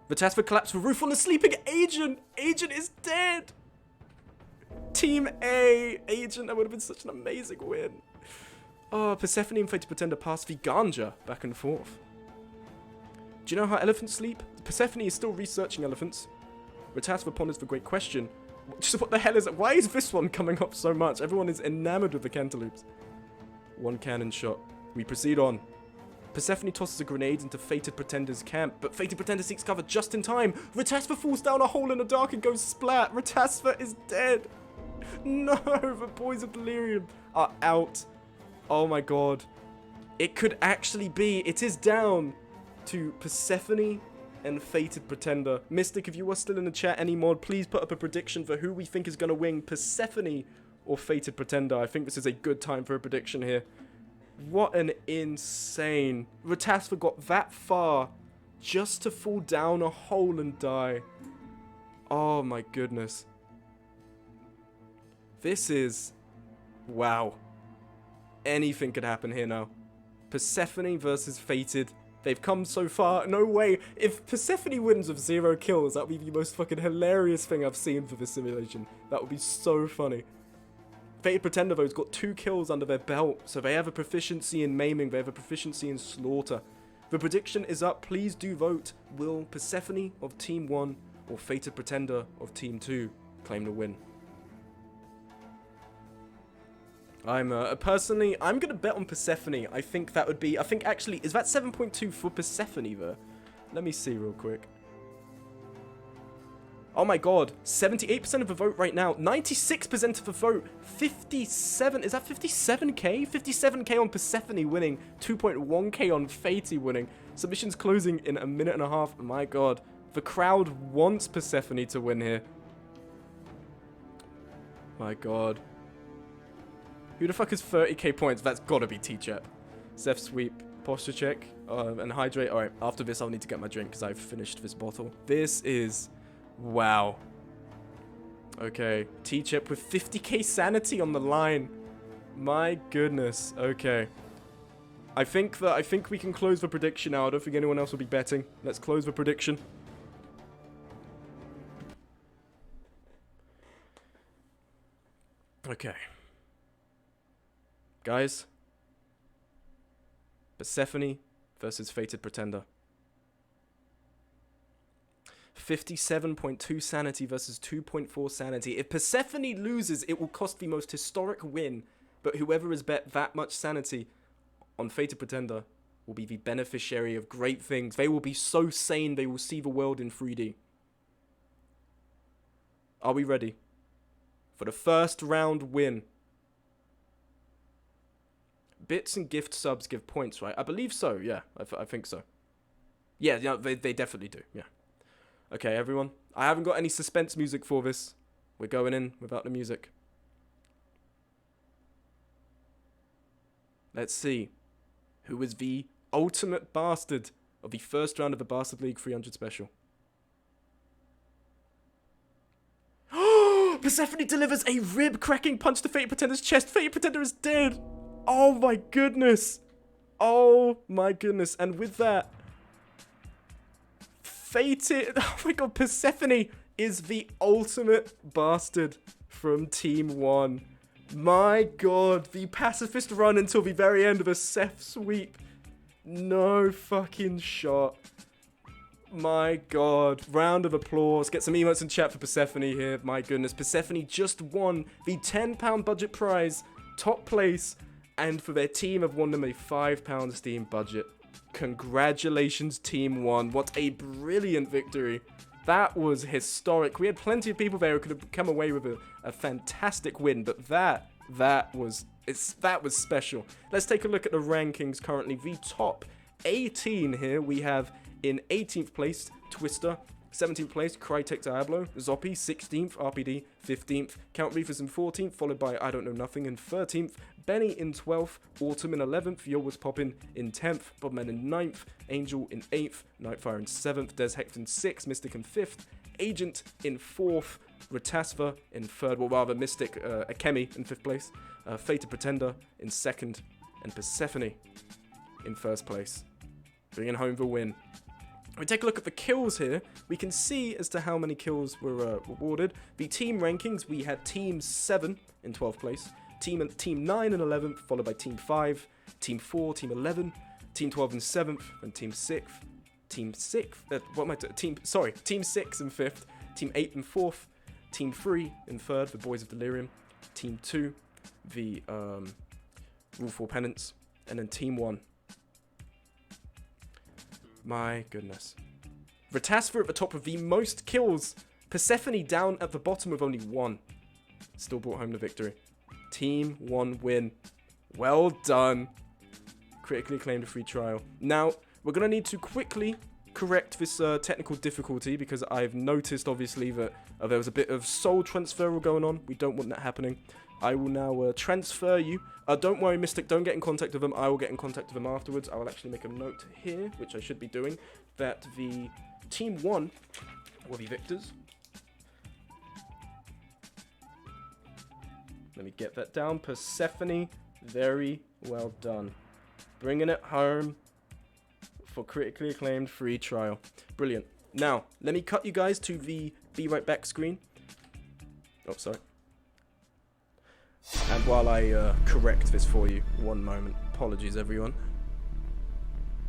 Ratasfa collapsed the roof on the sleeping Agent. Agent is dead. Team A. Agent, that would have been such an amazing win. Oh, Persephone and Fated Pretender pass the ganja back and forth. Do you know how elephants sleep? Persephone is still researching elephants. Ratasva ponders the great question. Just what the hell is it? Why is this one coming up so much? Everyone is enamored with the cantaloupes. One cannon shot. We proceed on. Persephone tosses a grenade into Fated Pretender's camp, but Fated Pretender seeks cover just in time. Ratasva falls down a hole in the dark and goes splat. Ratasva is dead. No, the boys of Delirium are out. Oh my god. It could actually be. It is down to Persephone and Fated Pretender. Mystic, if you are still in the chat anymore, please put up a prediction for who we think is going to win, Persephone or Fated Pretender. I think this is a good time for a prediction here. What an insane... Ratasva got that far just to fall down a hole and die. Oh my goodness. This is... wow. Anything could happen here now. Persephone versus Fated. They've come so far. No way. If Persephone wins with 0 kills, that would be the most fucking hilarious thing I've seen for this simulation. That would be so funny. Fated Pretender, though, has got 2 kills under their belt, so they have a proficiency in maiming, they have a proficiency in slaughter. The prediction is up. Please do vote. Will Persephone of Team 1 or Fated Pretender of Team 2 claim the win? Personally, I'm going to bet on Persephone. I think that would be... I think, actually, is that 7.2 for Persephone, though? Let me see real quick. Oh my god, 78% of the vote right now, 96% of the vote, 57, is that 57k? 57k on Persephone winning, 2.1k on Fatey winning. Submissions closing in a minute and a half, my god. The crowd wants Persephone to win here. My god. Who the fuck is 30k points? That's gotta be T-Chep. Seph sweep, posture check, and hydrate. Alright, after this I'll need to get my drink because I've finished this bottle. This is... wow. Okay. T-Chip with 50k sanity on the line. My goodness. Okay. I think we can close the prediction now. I don't think anyone else will be betting. Let's close the prediction. Okay. Guys. Persephone versus Fated Pretender. 57.2 sanity versus 2.4 sanity. If Persephone loses, it will cost the most historic win, but whoever has bet that much sanity on Fated Pretender will be the beneficiary of great things. They will be so sane, they will see the world in 3D. Are we ready for the first round win? Bits and gift subs give points, right? I believe so, yeah. I think so. Yeah, they definitely do, yeah. Okay, everyone. I haven't got any suspense music for this. We're going in without the music. Let's see. Who is the ultimate bastard of the first round of the Bastard League 300 special? Persephone delivers a rib-cracking punch to Fated Pretender's chest. Fated Pretender is dead. Oh my goodness. Oh my goodness. And with that... Fated, oh my god, Persephone is the ultimate bastard from Team 1. My god, the pacifist run until the very end of a Seph sweep. No fucking shot. My god, round of applause. Get some emotes in chat for Persephone here. My goodness, Persephone just won the £10 budget prize, top place, and for their team have won them a £5 Steam budget. Congratulations, Team 1. What a brilliant victory. That was historic. We had plenty of people there who could have come away with a fantastic win, but that was special. Let's take a look at the rankings currently. The top 18 here we have in 18th place, Twister. 17th place, Crytek Diablo. Zoppy, 16th. RPD, 15th. Count Reefers in 14th, followed by I Don't Know Nothing in 13th. Benny in 12th. Autumn in 11th. Yo Was Poppin' in 10th. Bobman in 9th. Angel in 8th. Nightfire in 7th. Des Hecht in 6th. Mystic in 5th. Agent in 4th. Ratasva in 3rd. Well, rather, Mystic, Akemi in 5th place. Fated Pretender in 2nd. And Persephone in 1st place. Bringing home the win. If we take a look at the kills here, we can see as to how many kills were rewarded. The team rankings, we had Team 7 in 12th place, Team 9 in 11th, followed by Team 5, Team 4, Team 11, Team 12 in 7th, and Team 6, Team 6 in 5th, Team 8 in 4th, Team 3 in 3rd, the Boys of Delirium, Team 2, the Rule 4 Penance, and then Team 1. My goodness. Ratasva at the top with the most kills. Persephone down at the bottom with only 1. Still brought home the victory. Team 1 win. Well done. Critically acclaimed free trial. Now, we're going to need to quickly correct this technical difficulty because I've noticed, obviously, that there was a bit of soul transfer going on. We don't want that happening. I will now transfer you. Don't worry, Mystic, don't get in contact with them. I will get in contact with them afterwards. I will actually make a note here, which I should be doing, that the Team 1 will be victors. Let me get that down. Persephone, very well done. Bringing it home for critically acclaimed free trial. Brilliant. Now, let me cut you guys to the Be Right Back screen. Oh, sorry. And while I correct this for you, one moment. Apologies, everyone.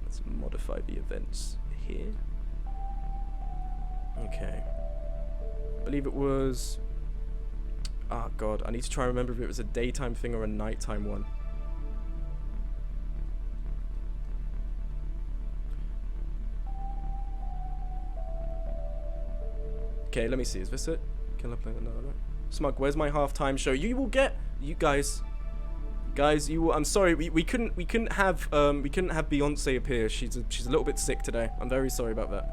Let's modify the events here. Okay. I believe it was... Oh, God. I need to try and remember if it was a daytime thing or a nighttime one. Okay, let me see. Is this it? Can I play another? No. Smug, where's my halftime show? You will get... You guys, you will... I'm sorry, we couldn't have Beyonce appear. She's a little bit sick today. I'm very sorry about that.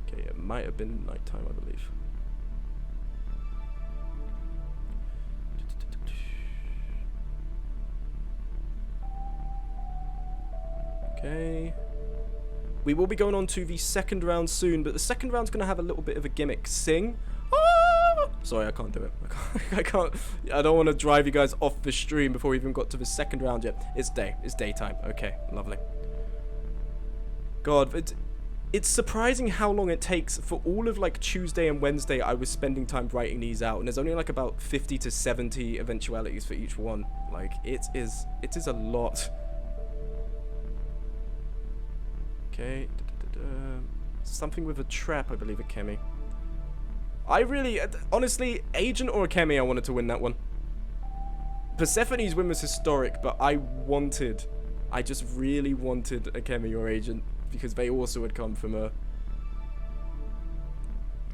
Okay, it might have been nighttime, I believe. Okay. We will be going on to the second round soon, but the second round's going to have a little bit of a gimmick. Sing. Ah! Sorry, I can't do it. I can't. I don't want to drive you guys off the stream before we even got to the second round yet. It's daytime. Okay, lovely. God, it's surprising how long it takes. For all of like Tuesday and Wednesday, I was spending time writing these out, and there's only like about 50 to 70 eventualities for each one. Like, it is a lot. Okay, something with a trap, I believe, at Kemi. I really, honestly, Agent or Kemi, I wanted to win that one. Persephone's win was historic, but I just really wanted a Kemi or Agent, because they also had come from a...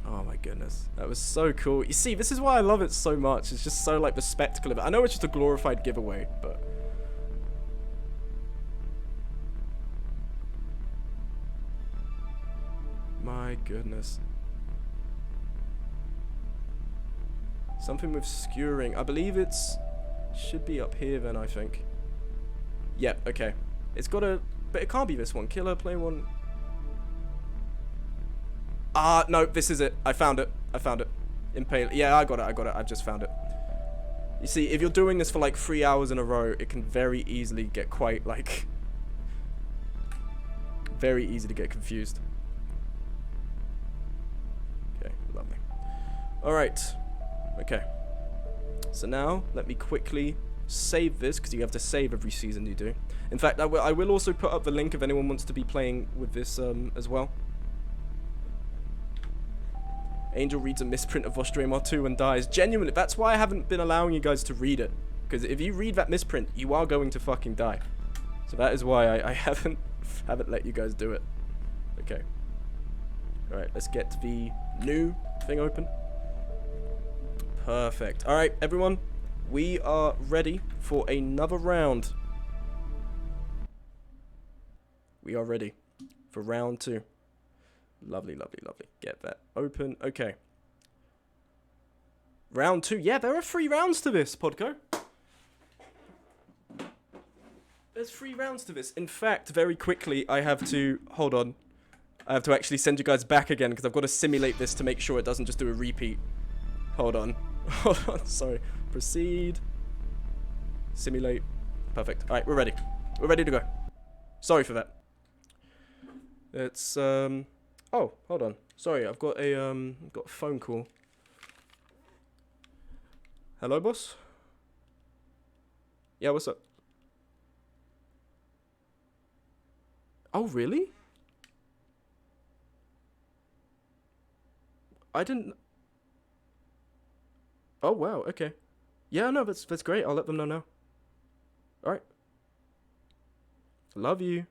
Oh my goodness, that was so cool. You see, this is why I love it so much. It's just so, like, the spectacle of it. I know it's just a glorified giveaway, but... My goodness. Something with skewering. I believe should be up here then, I think. Yep, okay. It's got a... But it can't be this one. Killer, play one. Ah, no, this is it. I found it. Impale. Yeah, I got it. I've just found it. You see, if you're doing this for like 3 hours in a row, it can very easily get quite, like... Very easy to get confused. Lovely. Alright. Okay. So now, let me quickly save this, because you have to save every season you do. In fact, I will also put up the link if anyone wants to be playing with this as well. Angel reads a misprint of Vostramar 2 and dies. Genuinely, that's why I haven't been allowing you guys to read it. Because if you read that misprint, you are going to fucking die. So that is why I haven't let you guys do it. Okay. Alright, let's get the new thing open. Perfect. Alright, everyone. We are ready for another round. We are ready for round 2. Lovely, lovely, lovely. Get that open. Okay. Round 2. Yeah, there are 3 rounds to this, Podco. There's 3 rounds to this. In fact, very quickly, I have to... Hold on. I have to actually send you guys back again because I've got to simulate this to make sure it doesn't just do a repeat. Hold on. Hold on. Sorry. Proceed. Simulate. Perfect. Alright, we're ready. We're ready to go. Sorry for that. It's oh, hold on. Sorry, I've got a phone call. Hello, boss? Yeah, what's up? Oh, really? I didn't... Oh, wow, okay. Yeah, no, that's great. I'll let them know now. Alright. Love you.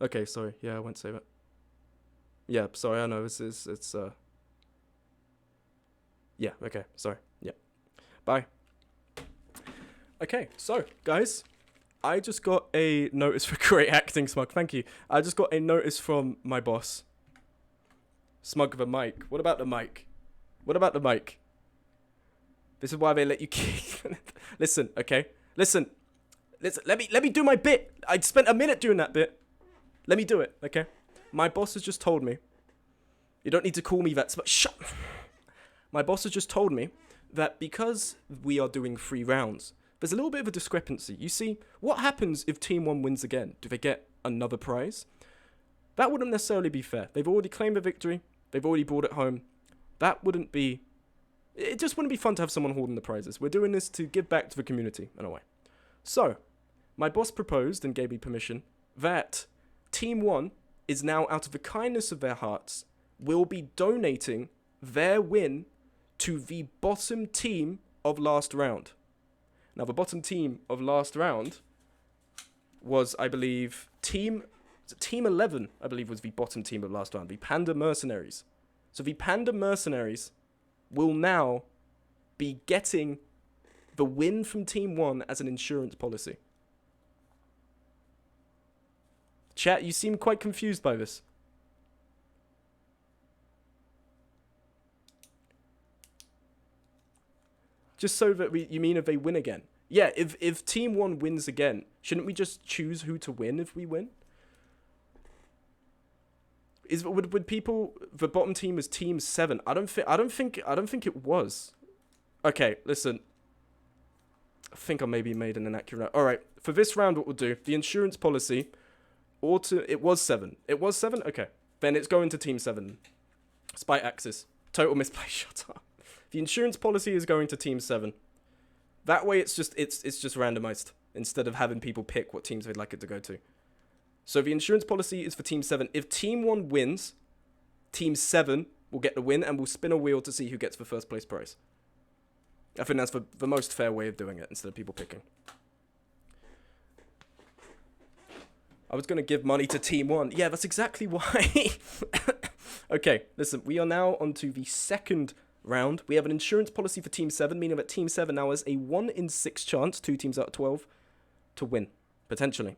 Okay, sorry. Yeah, I won't save it. Yeah, sorry, I know, it's yeah, okay, sorry. Yeah. Bye. Okay, so, guys, I just got a notice for great acting, Smug. Thank you. I just got a notice from my boss. Smug, the mic. What about the mic? What about the mic? This is why they let you keep... Listen, okay? Listen. Let me do my bit. I spent a minute doing that bit. Let me do it, okay? My boss has just told me. You don't need to call me that. Shut. My boss has just told me that because we are doing 3 rounds, there's a little bit of a discrepancy. You see, what happens if Team 1 wins again? Do they get another prize? That wouldn't necessarily be fair. They've already claimed a victory. They've already brought it home. That wouldn't be... It just wouldn't be fun to have someone holding the prizes. We're doing this to give back to the community, in a way. So, my boss proposed and gave me permission that Team 1 is now, out of the kindness of their hearts, will be donating their win to the bottom team of last round. Now, the bottom team of last round was, I believe, Team 11, I believe, was the bottom team of last round, the Panda Mercenaries. So the Panda Mercenaries will now be getting the win from Team 1 as an insurance policy. Chat, you seem quite confused by this. Just so that you mean if they win again? Yeah, if Team 1 wins again, shouldn't we just choose who to win if we win? Would people, the bottom team is Team 7? I don't think it was. Okay, listen. I think I maybe made an inaccurate. All right, for this round, what we'll do, the insurance policy, it was 7. It was 7. Okay, then it's going to Team 7. Spite axis, total misplay. Shut up. The insurance policy is going to Team 7. That way, it's just randomized instead of having people pick what teams they'd like it to go to. So the insurance policy is for Team 7. If Team 1 wins, Team 7 will get the win, and we'll spin a wheel to see who gets the first place prize. I think that's the most fair way of doing it, instead of people picking. I was going to give money to Team 1. Yeah, that's exactly why. Okay, listen, we are now on to the second round. We have an insurance policy for Team 7, meaning that Team 7 now has a 1 in 6 chance, 2 teams out of 12, to win, potentially.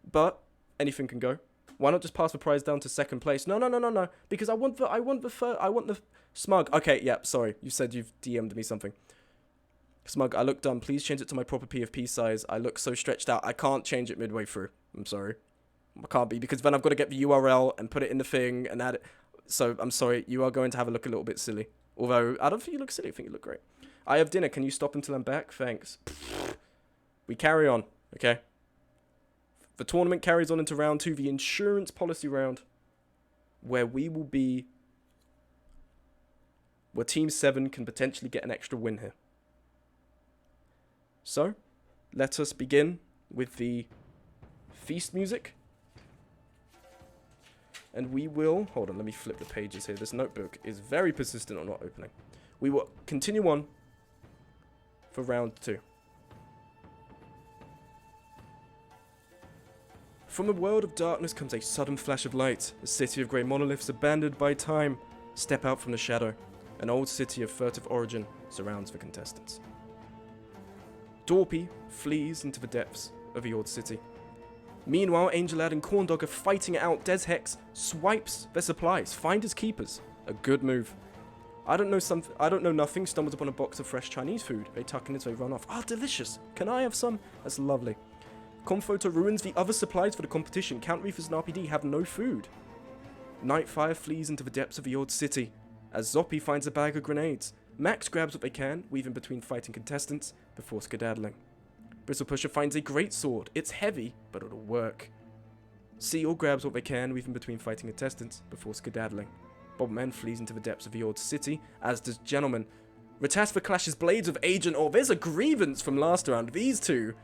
But anything can go. Why not just pass the prize down to second place? No. Because I want the Smug. Okay, yeah, sorry. You said you've DM'd me something. Smug, I look dumb. Please change it to my proper PFP size. I look so stretched out. I can't change it midway through. I'm sorry. I can't be, because then I've got to get the URL and put it in the thing and add it. So, I'm sorry. You are going to have a look a little bit silly. Although, I don't think you look silly. I think you look great. I have dinner. Can you stop until I'm back? Thanks. We carry on, okay? The tournament carries on into round 2, the insurance policy round, where we will be... where Team 7 can potentially get an extra win here. So, let us begin with the feast music. And we will... Hold on, let me flip the pages here. This notebook is very persistent on not opening. We will continue on for round 2. From a world of darkness comes a sudden flash of light. A city of grey monoliths abandoned by time step out from the shadow. An old city of furtive origin surrounds the contestants. Dorpy flees into the depths of the old city. Meanwhile, Angel Lad and Corndog are fighting it out. Des Hex swipes their supplies. Finders keepers. A good move. I don't know nothing. Stumbles upon a box of fresh Chinese food. They tuck in as they run off. Ah, delicious. Can I have some? That's lovely. Confoto ruins the other supplies for the competition. Count Reefers and RPD have no food. Nightfire flees into the depths of the old city. As Zoppy finds a bag of grenades. Max grabs what they can, weaving between fighting contestants before skedaddling. Bristlepusher finds a great sword. It's heavy, but it'll work. Seal grabs what they can, weaving between fighting contestants, before skedaddling. Bobman flees into the depths of the old city, as does Gentleman. Ratasva clashes blades with Agent. Oh, there's a grievance from last round. These two,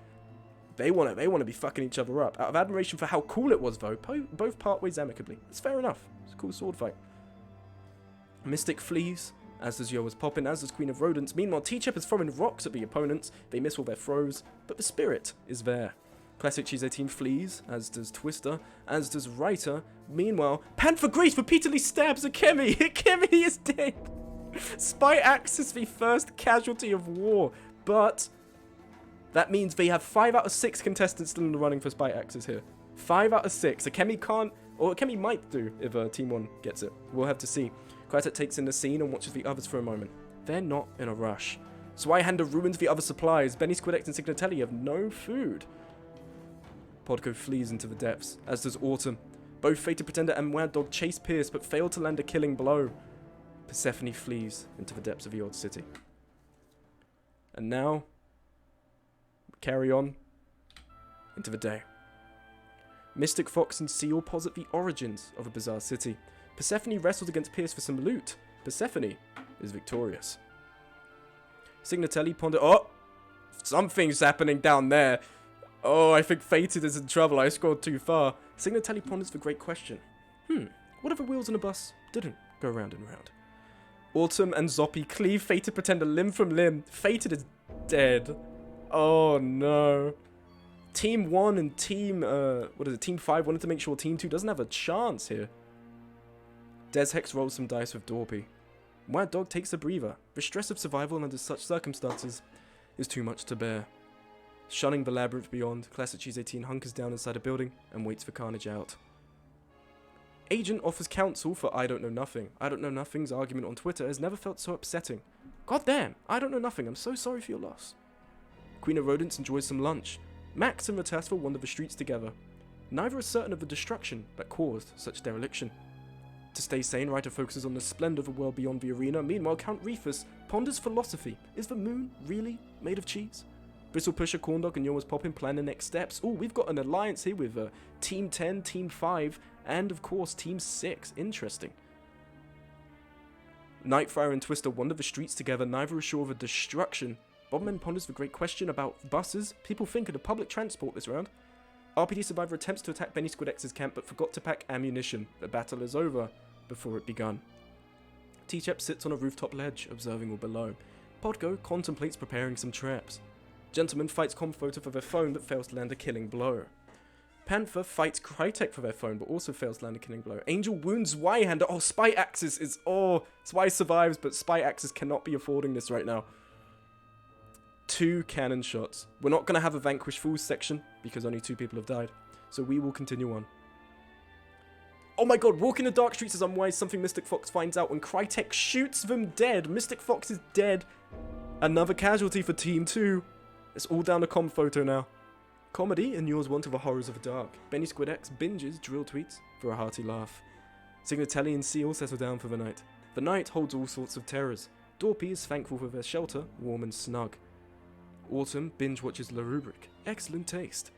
they want to be fucking each other up. Out of admiration for how cool it was, though, both part ways amicably. It's fair enough. It's a cool sword fight. Mystic flees, as does Yoa's Poppin', as does Queen of Rodents. Meanwhile, T-Chep is throwing rocks at the opponents. They miss all their throws, but the spirit is there. Classic Cheese team flees, as does Twister, as does Writer. Meanwhile, Panther Grace repeatedly stabs Akemi. Akemi is dead. Spy Axe is the first casualty of war, but that means they have 5 out of 6 contestants still in the running for Spy Axes here. 5 out of 6. Akemi can't, or Akemi might do if Team 1 gets it. We'll have to see. Krytek takes in the scene and watches the others for a moment. They're not in a rush. Zweihander ruins the other supplies. Benny Squidex and Signatelli have no food. Podko flees into the depths, as does Autumn. Both Fated Pretender and Mad Dog chase Pierce, but fail to land a killing blow. Persephone flees into the depths of the old city. And now, we carry on into the day. Mystic Fox and Seal posit the origins of a bizarre city. Persephone wrestles against Pierce for some loot. Persephone is victorious. Signatelli ponder. Oh! Something's happening down there. Oh, I think Fated is in trouble. I scored too far. Signatelli ponders the great question. What if the wheels on a bus didn't go round and round? Autumn and Zoppy cleave Fated Pretender limb from limb. Fated is dead. Oh no. Team 1 and Team, Team 5 wanted to make sure Team 2 doesn't have a chance here. Des Hex rolls some dice with Dorpy. Mad Dog takes a breather. The stress of survival under such circumstances is too much to bear. Shunning the labyrinth beyond, Classic Cheese 18 hunkers down inside a building and waits for carnage out. Agent offers counsel for I Don't Know Nothing. I Don't Know Nothing's argument on Twitter has never felt so upsetting. God damn, I don't know nothing, I'm so sorry for your loss. Queen of Rodents enjoys some lunch. Max and Ratasva wander the streets together. Neither is certain of the destruction that caused such dereliction. To stay sane, Ryder focuses on the splendor of a world beyond the arena. Meanwhile, Count Refus ponders philosophy. Is the moon really made of cheese? Bristle Pusher, Corndog, and Yoa's Poppin' plan the next steps. Oh, we've got an alliance here with Team 10, Team 5, and of course Team 6. Interesting. Nightfire and Twister wander the streets together, neither is sure of a destruction. Bobman ponders the great question about buses. People think of the public transport this round. RPD Survivor attempts to attack Benny Squidex's camp, but forgot to pack ammunition. The battle is over before it begun. T-Chep sits on a rooftop ledge, observing all below. Podgo contemplates preparing some traps. Gentleman fights Comfoter for their phone, but fails to land a killing blow. Panther fights Krytek for their phone, but also fails to land a killing blow. Angel wounds Zweihander. Oh, Spy Axis is... Oh, Zwei survives, but Spy Axis cannot be affording this right now. 2 cannon shots. We're not going to have a Vanquish Fools section, because only 2 people have died. So we will continue on. Oh my god, walking the dark streets is unwise. Something Mystic Fox finds out when Krytek shoots them dead. Mystic Fox is dead. Another casualty for Team 2. It's all down to Comfoto now. Comedy inures one to the horrors of the dark. Benny Squidex binges drill tweets for a hearty laugh. Signatelli and Seal settle down for the night. The night holds all sorts of terrors. Dorpy is thankful for their shelter, warm and snug. Autumn binge watches La Rubric. Excellent taste.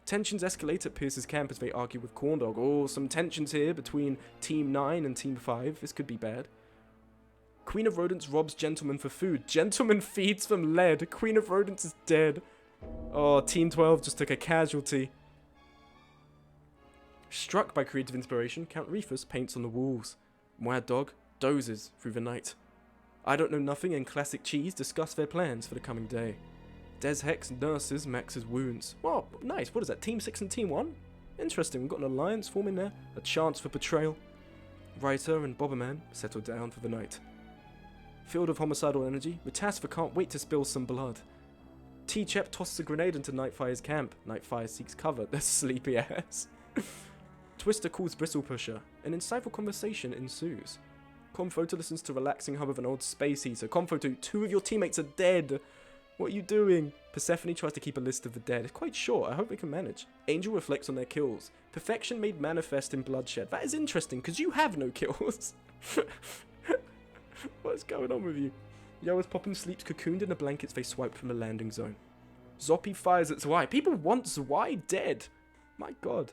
Tensions escalate at Pierce's camp as they argue with Corndog. Oh, some tensions here between Team 9 and Team 5. This could be bad. Queen of Rodents robs Gentleman for food. Gentleman feeds them lead. Queen of Rodents is dead. Oh, Team 12 just took a casualty. Struck by creative inspiration, Count Refus paints on the walls. Mad Dog dozes through the night. I Don't Know Nothing and Classic Cheese discuss their plans for the coming day. Des Hex nurses Max's wounds. Wow, nice. What is that? Team 6 and Team 1? Interesting. We've got an alliance forming there. A chance for betrayal. Writer and Bobberman settle down for the night. Field of homicidal energy. Ratasva can't wait to spill some blood. T-Chep tosses a grenade into Nightfire's camp. Nightfire seeks cover. Their sleepy ass. Twister calls Bristle Pusher. An insightful conversation ensues. Comfoto listens to relaxing hum of an old space heater. Comfoto, 2 of your teammates are dead. What are you doing? Persephone tries to keep a list of the dead. It's quite short. I hope they can manage. Angel reflects on their kills. Perfection made manifest in bloodshed. That is interesting, because you have no kills. What's going on with you? Yoa's Poppin' sleeps cocooned in the blankets they swiped from the landing zone. Zoppy fires at Zwei. People want Zwei dead. My god.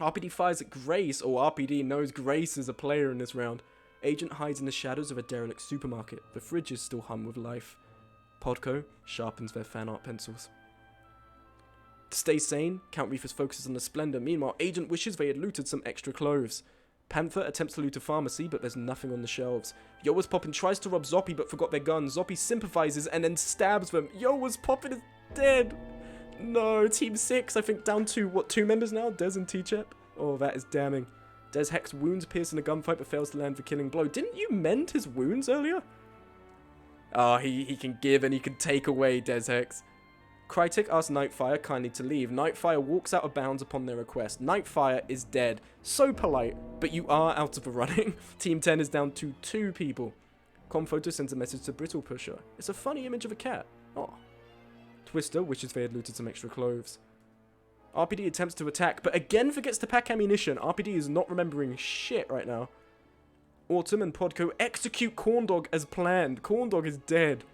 RPD fires at Grace. Oh, RPD knows Grace is a player in this round. Agent hides in the shadows of a derelict supermarket. The fridge is still hum with life. Podco sharpens their fan art pencils. To stay sane, Count Reefus focuses on the splendor. Meanwhile, Agent wishes they had looted some extra clothes. Panther attempts to loot a pharmacy, but there's nothing on the shelves. Yo Was Poppin' tries to rob Zoppy, but forgot their gun. Zoppy sympathizes and then stabs them. Yo Was Poppin' is dead. No, Team 6, I think down to, what, 2 members now? Des and T-Chep? Oh, that is damning. Des Hex wounds Pierce in a gunfight, but fails to land the killing blow. Didn't you mend his wounds earlier? Oh, he can give and he can take away, Des Hex. Crytek asks Nightfire kindly to leave. Nightfire walks out of bounds upon their request. Nightfire is dead. So polite, but you are out of the running. Team 10 is down to 2 people. Comphoto sends a message to Brittle Pusher. It's a funny image of a cat. Oh. Twister wishes they had looted some extra clothes. RPD attempts to attack, but again forgets to pack ammunition. RPD is not remembering shit right now. Autumn and Podco execute Corndog as planned. Corndog is dead.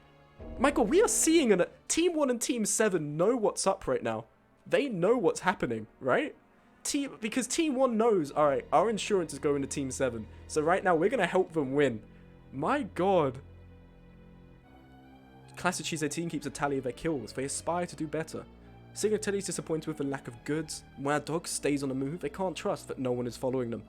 Michael, we are seeing Team 1 and Team 7 know what's up right now. They know what's happening, right? Because Team 1 knows, alright, our insurance is going to Team 7. So right now, we're going to help them win. My god. Classic Cheese 18 keeps a tally of their kills. They aspire to do better. Signatelli is disappointed with the lack of goods. Mad Dog stays on the move. They can't trust that no one is following them.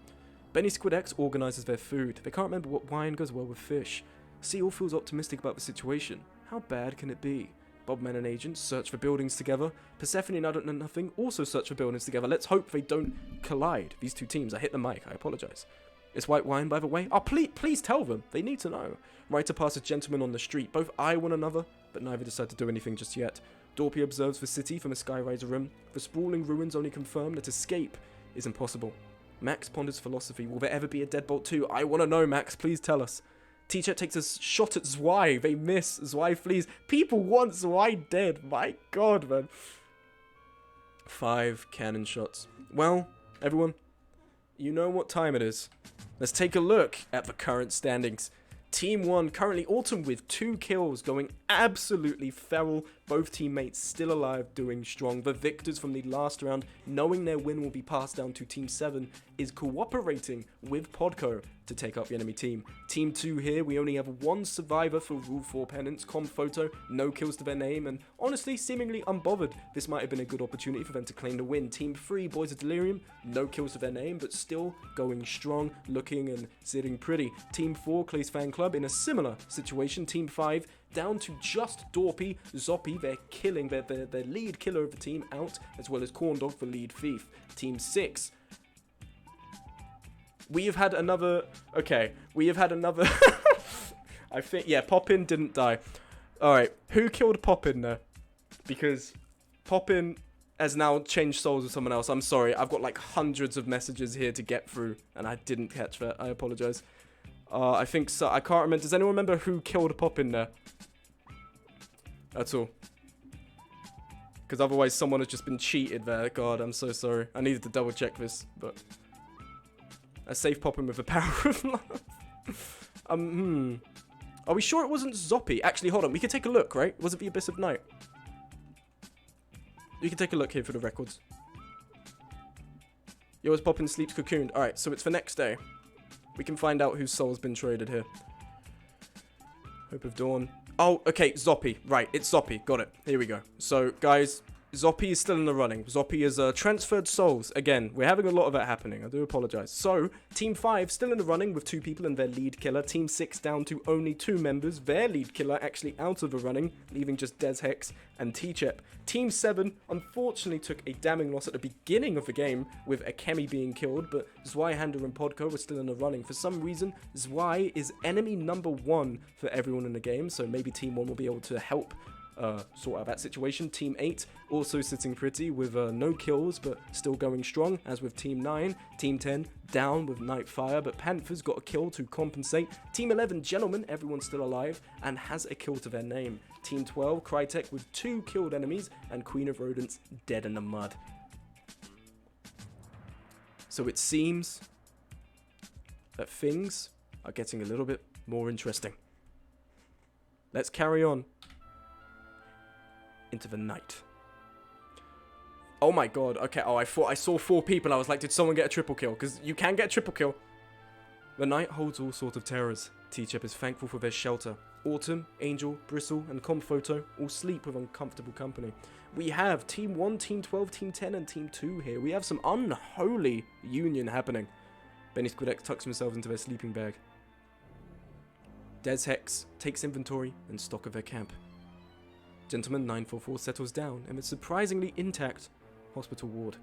Benny Squid X organizes their food. They can't remember what wine goes well with fish. Seal feels optimistic about the situation. How bad can it be? Bobman and Agent search for buildings together. Persephone and I Don't Know Nothing also search for buildings together. Let's hope they don't collide, these two teams. I hit the mic, I apologize. It's white wine, by the way. Oh, please tell them. They need to know. Ryder passes gentlemen on the street. Both eye one another, but neither decide to do anything just yet. Dorpy observes the city from a skyriser room. The sprawling ruins only confirm that escape is impossible. Max ponders philosophy. Will there ever be a Deadbolt 2? I want to know, Max. Please tell us. Teacher takes a shot at Zwei. They miss. Zwei flees. People want Zwei dead. My god, man. 5 cannon shots. Well, everyone, you know what time it is. Let's take a look at the current standings. Team 1 currently Autumn with 2 kills, going absolutely feral. Both teammates still alive, doing strong. The victors from the last round, knowing their win will be passed down to Team 7, is cooperating with Podco to take up the enemy team. Team 2 here, we only have 1 survivor for Rule 4 penance. Comphoto, no kills to their name, and honestly, seemingly unbothered. This might have been a good opportunity for them to claim the win. Team 3, Boys of Delirium, no kills to their name, but still going strong, looking and sitting pretty. Team 4, Clay's Fan Club, in a similar situation. Team 5, down to just Dorpy, Zoppy, they're killing their lead killer of the team out, as well as Corndog, the lead thief. Team 6, we have had another, I think, yeah, Poppin didn't die. Alright, who killed Poppin there? Because Poppin has now changed souls with someone else. I'm sorry, I've got like hundreds of messages here to get through, and I didn't catch that. I apologize. I think so. I can't remember. Does anyone remember who killed Poppin there? That's all. Because otherwise someone has just been cheated there. God, I'm so sorry. I needed to double check this, but I saved Poppin with the power of love. Are we sure it wasn't Zoppy? Actually, hold on. We can take a look, right? Was it the Abyss of Night? We can take a look here for the records. Yo Was Poppin sleeps cocooned. Alright, so it's the next day. We can find out whose soul's been traded here. Hope of Dawn. Oh, okay, Zoppy. Right, it's Zoppy. Got it. Here we go. So, guys, Zoppy is still in the running. Zoppy is transferred souls. Again, we're having a lot of that happening. I do apologize. So, Team 5 still in the running with 2 people and their lead killer. Team 6 down to only 2 members. Their lead killer actually out of the running, leaving just Des Hex and T-Chep. Team 7 unfortunately took a damning loss at the beginning of the game with Akemi being killed, but Zweihander and Podco were still in the running. For some reason, Zwei is enemy number 1 for everyone in the game, so maybe Team 1 will be able to help sort out that situation. Team 8 also sitting pretty with no kills but still going strong, as with Team 9. Team 10 down with Nightfire, but Panther's got a kill to compensate. Team 11, Gentlemen, everyone's still alive and has a kill to their name. Team 12, Crytek with 2 killed enemies, and Queen of Rodents dead in the mud. So it seems that things are getting a little bit more interesting. Let's carry on into the night. Oh my god, okay, oh, I thought I saw 4 people. I was like, did someone get a triple kill? Because you can get a triple kill. The night holds all sorts of terrors. T-Chep is thankful for their shelter. Autumn, Angel, Bristle, and Comphoto all sleep with uncomfortable company. We have Team 1, Team 12, Team 10, and Team 2 here. We have some unholy union happening. Benny Squid X tucks themselves into their sleeping bag. Des Hex takes inventory and stock of their camp. Gentleman 944 settles down in a surprisingly intact hospital ward.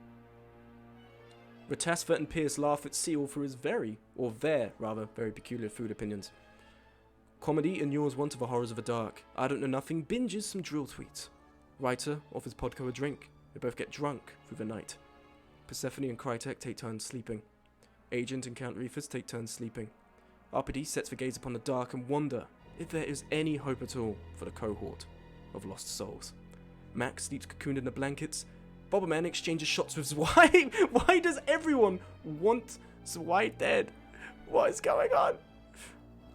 Ratasva and Pierce laugh at Seal for his very peculiar food opinions. Comedy inures one to the horrors of the dark. I don't know nothing binges some drill tweets. Writer offers Podco a drink. They both get drunk through the night. Persephone and Crytek take turns sleeping. Agent and Count Reefus take turns sleeping. RPD sets the gaze upon the dark and wonder if there is any hope at all for the cohort of lost souls. Max sleeps cocooned in the blankets. Bobberman exchanges shots with Zwei. Why does everyone want Zwei dead? What is going on?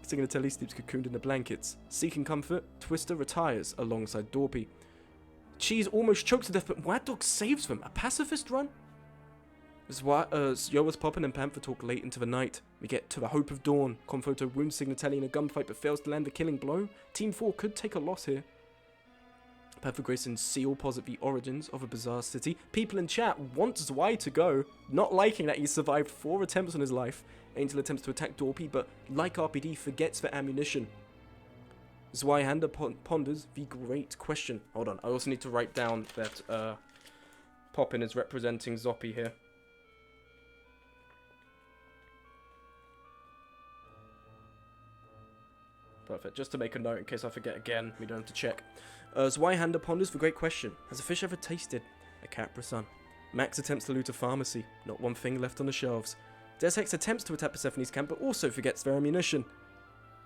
Signatelli sleeps cocooned in the blankets. Seeking comfort, Twister retires alongside Dorpy. Cheese almost chokes to death, but Mad Dog saves them. A pacifist run? Yoa's Poppin and Panther talk late into the night. We get to the hope of dawn. Confoto wounds Signatelli in a gunfight but fails to land the killing blow. Team 4 could take a loss here. Panther Grace and Seal posit the origins of a bizarre city. People in chat want Zwei to go, not liking that he survived 4 attempts on his life. Angel attempts to attack Dorpy, but like RPD, forgets the ammunition. Zweihander ponders the great question. Hold on, I also need to write down that Poppin is representing Zoppy here. Perfect, just to make a note in case I forget again, we don't have to check. Zweihander ponders the great question. Has a fish ever tasted a Capra Sun? Max attempts to loot a pharmacy. Not one thing left on the shelves. Des Hex attempts to attack Persephone's camp, but also forgets their ammunition.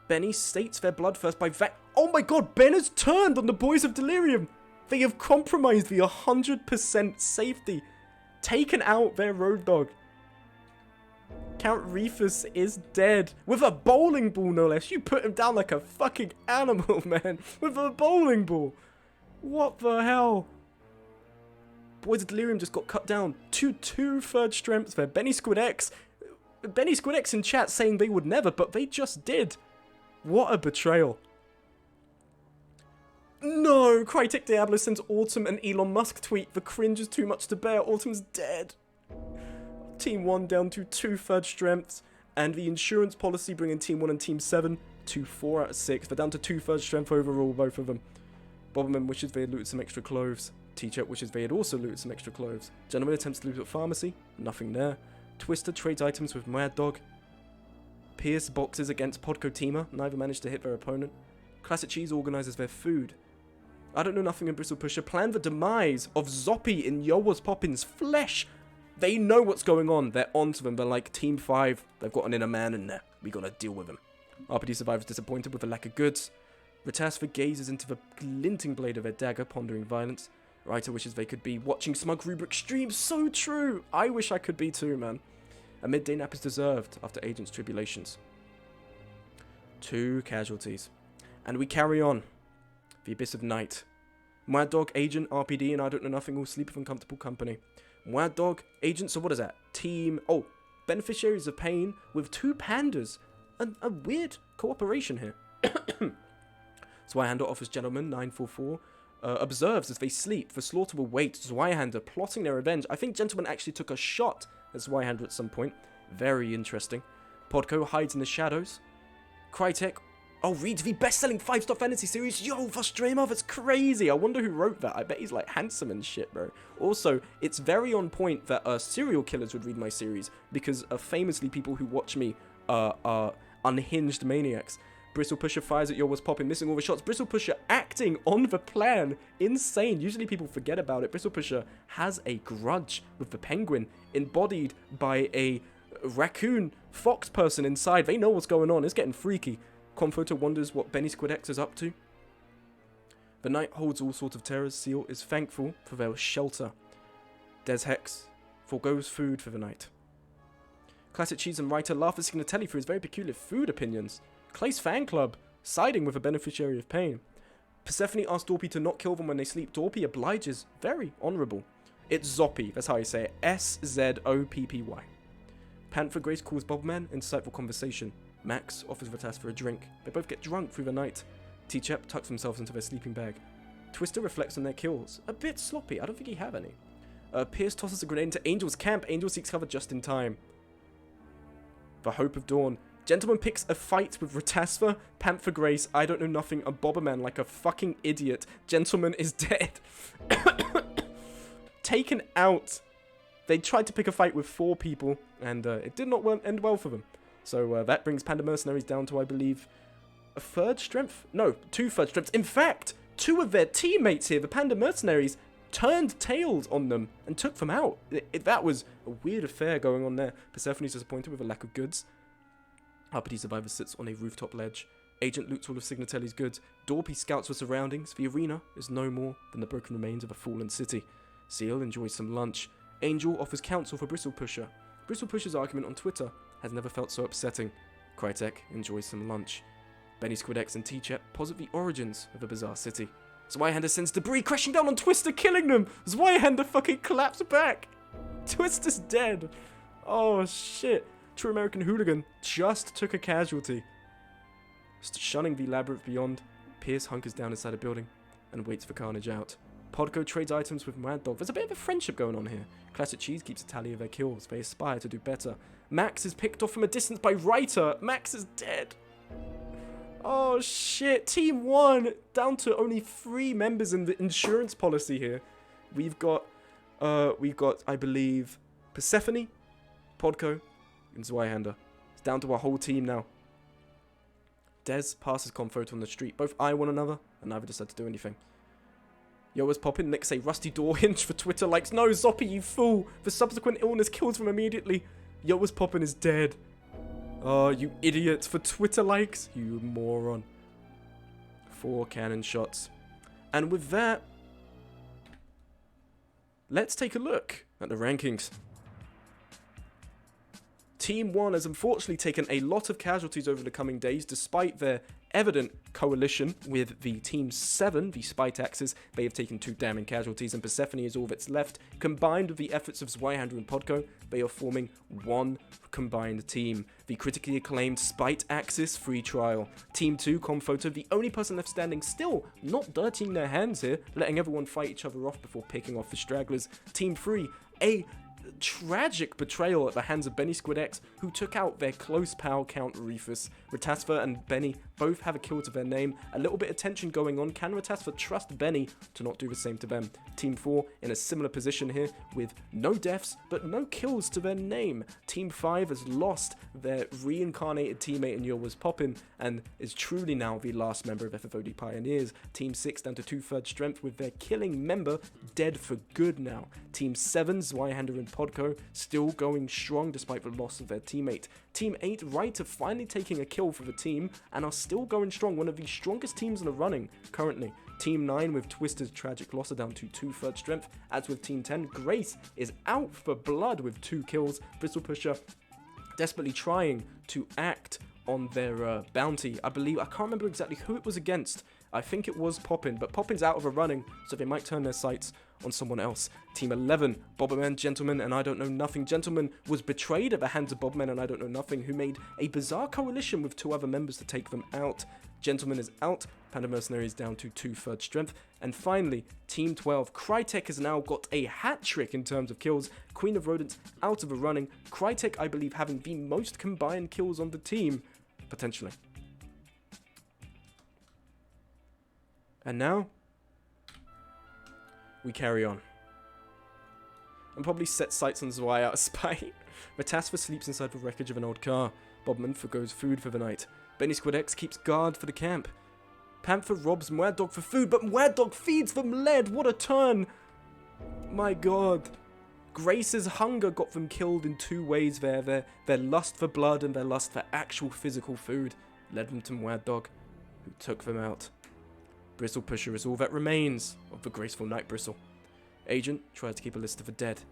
Benny states their bloodthirst by oh my god, Ben has turned on the boys of Delirium! They have compromised the 100% safety. Taken out their road dog. Count Reefus is dead. With a bowling ball, no less. You put him down like a fucking animal, man. With a bowling ball. What the hell? Boys of Delirium just got cut down to 2/3 strength there. Benny Squid X in chat saying they would never, but they just did. What a betrayal. No! Crytek Diablo sends Autumn an Elon Musk tweet. The cringe is too much to bear. Autumn's dead. Team 1 down to 2/3 strengths. And the insurance policy bringing Team 1 and Team 7 to 4 out of 6. They're down to 2/3 strength overall, both of them. Bobberman wishes they had looted some extra clothes. T-Chet wishes they had also looted some extra clothes. Gentleman attempts to loot at pharmacy. Nothing there. Twister trades items with Mad Dog. Pierce boxes against Podco Teamer. Neither managed to hit their opponent. Classic Cheese organizes their food. I don't know nothing and Bristle Pusher plan the demise of Zoppy in Yoa's Poppin's flesh. They know what's going on. They're onto them. They're like Team 5. They've got an inner man in there. We gotta deal with him. RPD survivors disappointed with the lack of goods. Ratasva gazes into the glinting blade of their dagger, pondering violence. Writer wishes they could be watching Smug Rubric stream. So true. I wish I could be too, man. A midday nap is deserved after Agent's tribulations. 2 casualties. And we carry on. The Abyss of Night. Mad Dog, Agent, RPD, and I don't know nothing all sleep with uncomfortable company. Mad Dog, Agent, so what is that? Team... Oh, Beneficiaries of Pain with 2 pandas. A weird cooperation here. Zweihander offers Gentleman 944. Observes as they sleep. The slaughter will wait. Zweihander plotting their revenge. I think Gentleman actually took a shot at Zweihander at some point. Very interesting. Podco hides in the shadows. Crytek... Oh, reads the best-selling 5-star fantasy series. Yo, for streamer, that's crazy. I wonder who wrote that. I bet he's like handsome and shit, bro. Also, it's very on point that serial killers would read my series because famously people who watch me are unhinged maniacs. Bristle Pusher fires at Yoa's Poppin, missing all the shots. Bristle Pusher acting on the plan. Insane. Usually people forget about it. Bristle Pusher has a grudge with the penguin, embodied by a raccoon fox person inside. They know what's going on. It's getting freaky. Confoto wonders what Benny Squid X is up to. The night holds all sorts of terrors. Seal is thankful for their shelter. Des Hex forgoes food for the night. Classic Cheese and Writer laugh at Signatelli for his very peculiar food opinions. Clay's fan club siding with a beneficiary of pain. Persephone asks Dorpy to not kill them when they sleep. Dorpy obliges. Very honourable. It's Zoppy, that's how you say it. Swoppy. Panther Grace calls Bobman, insightful conversation. Max offers Ratasva a drink. They both get drunk through the night. T-Chep tucks themselves into their sleeping bag. Twister reflects on their kills. A bit sloppy, I don't think he had any. Pierce tosses a grenade into Angel's camp. Angel seeks cover just in time. The Hope of Dawn. Gentleman picks a fight with Ratasva, Panther Grace, I don't know nothing, a Bobberman like a fucking idiot. Gentleman is dead. Taken out. They tried to pick a fight with 4 people, and it did not end well for them. So that brings Panda Mercenaries down to, I believe, a 3rd strength? No, 2 3rd strengths. In fact, 2 of their teammates here, the Panda Mercenaries, turned tails on them and took them out. That was a weird affair going on there. Persephone's disappointed with a lack of goods. Uppity Survivor sits on a rooftop ledge. Agent loots all of Signatelli's goods. Dorpy scouts for surroundings. The arena is no more than the broken remains of a fallen city. Seal enjoys some lunch. Angel offers counsel for Bristlepusher. Bristlepusher's argument on Twitter has never felt so upsetting. Crytek enjoys some lunch. Benny Squid X and T-Chep posit the origins of the bizarre city. Zweihander sends debris crashing down on Twister, killing them! Zweihander fucking collapsed back! Twister's dead! Oh shit. True American Hooligan just took a casualty. Shunning the labyrinth beyond, Pierce hunkers down inside a building and waits for carnage out. Podco trades items with Mad Dog. There's a bit of a friendship going on here. Classic Cheese keeps a tally of their kills. They aspire to do better. Max is picked off from a distance by Ryder. Max is dead. Oh shit, Team 1 down to only 3 members in the insurance policy here. We've got, I believe, Persephone, Podco, and Zweihander. It's down to our whole team now. Dez passes Confo on the street. Both eye one another, and neither decide to do anything. Yo was popping, Nick say rusty door hinge for Twitter likes. No, Zoppy, you fool! The subsequent illness kills them immediately. Yo was popping is dead. Oh, you idiot. For Twitter likes? You moron. 4 cannon shots. And with that, let's take a look at the rankings. Team 1 has unfortunately taken a lot of casualties over the coming days, despite their evident coalition with the Team 7, the Spytaxes. They have taken 2 damning casualties, and Persephone is all that's left. Combined with the efforts of Zweihander and Podco, they are forming one combined team. The critically acclaimed Spytaxes free trial. Team 2, Comphoto, the only person left standing, still not dirtying their hands here, letting everyone fight each other off before picking off the stragglers. Team 3, a tragic betrayal at the hands of Benny Squid X, who took out their close pal Count Rufus. Ratasva and Benny both have a kill to their name. A little bit of tension going on. Can Ratasva trust Benny to not do the same to them? Team 4 in a similar position here with no deaths but no kills to their name. Team 5 has lost their reincarnated teammate in Was Poppin' and is truly now the last member of FFOD Pioneers. Team 6 down to 2/3 strength with their killing member dead for good now. Team 7, Zweihander and Podco still going strong despite the loss of their teammate. Team 8, Ryder finally taking a kill for the team and are still going strong, one of the strongest teams in the running currently. Team 9 with Twister's tragic loss are down to 2/3 strength, as with Team 10, Grace is out for blood with 2 kills. Bristlepusher desperately trying to act on their bounty. I can't remember exactly who it was against. I think it was Poppin, but Poppin's out of the running, so they might turn their sights on someone else. Team 11, Bobberman, Gentleman, and I Don't Know Nothing. Gentleman was betrayed at the hands of Bobman and I Don't Know Nothing, who made a bizarre coalition with 2 other members to take them out. Gentleman is out, Panda Mercenaries down to 2/3 strength. And finally, Team 12, Crytek has now got a hat trick in terms of kills. Queen of Rodents out of the running. Crytek, I believe, having the most combined kills on the team, potentially. And now, we carry on. And probably set sights on Zwei out of spite. Ratasva sleeps inside the wreckage of an old car. Bobman forgoes food for the night. Benny Squid X keeps guard for the camp. Panther robs Mad Dog for food, but Mad Dog feeds them lead. What a turn. My god. Grace's hunger got them killed in 2 ways there. Their lust for blood and their lust for actual physical food led them to Mad Dog, who took them out. Bristlepusher is all that remains of the graceful Night Bristle. Agent tries to keep a list of the dead.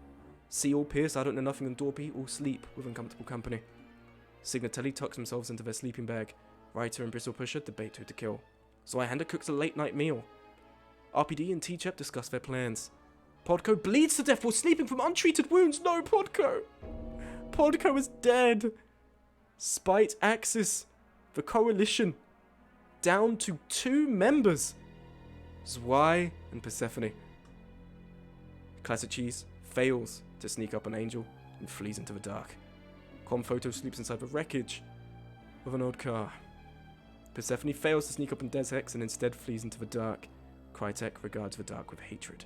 Seal, Pierce, I Don't Know Nothing, and Dorpy all sleep with uncomfortable company. Signatelli tucks themselves into their sleeping bag. Ryder and Bristlepusher debate who to kill. Zweihander cooks a late night meal. RPD and T-Chep discuss their plans. Podko bleeds to death while sleeping from untreated wounds. No, Podko! Podko is dead. Spite Axis, the coalition, down to 2 members. Zwei and Persephone. Classic Cheese fails to sneak up on Angel and flees into the dark. Confoto sleeps inside the wreckage of an old car. Persephone fails to sneak up on Des Hex and instead flees into the dark. Crytek regards the dark with hatred.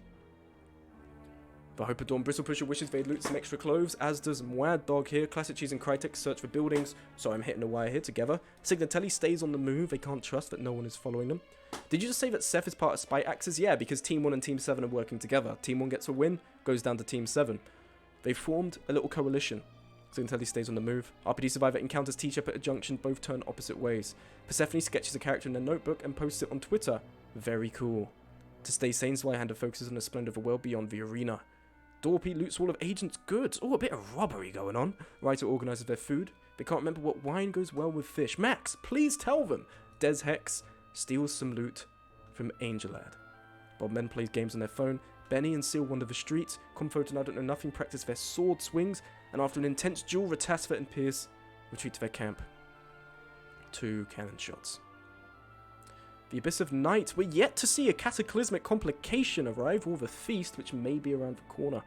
The Hope of Dawn Bristle Pusher wishes they'd loot some extra clothes, as does Mwad Dog here. Classic Cheese and Crytek search for buildings, so I'm hitting a wire here together. Signatelli stays on the move, they can't trust that no one is following them. Did you just say that Seph is part of Spite Axis? Yeah, because Team 1 and Team 7 are working together. Team 1 gets a win, goes down to Team 7. They formed a little coalition. Signatelli stays on the move. RPD Survivor encounters T-Shep at a junction, both turn opposite ways. Persephone sketches a character in a notebook and posts it on Twitter. Very cool. To stay sane, Slyhander focuses on the splendor of the world beyond the arena. Dorpy loots all of Agent's goods. Oh, a bit of robbery going on. Writer organizes their food. They can't remember what wine goes well with fish. Max, please tell them. Des Hex steals some loot from Angelad. Bobmen plays games on their phone. Benny and Seal wander the streets. Comfort and I Don't Know Nothing practice their sword swings. And after an intense duel, Ratasva and Pierce retreat to their camp. 2 cannon shots. The Abyss of Night. We're yet to see a cataclysmic complication arrive, or the feast, which may be around the corner.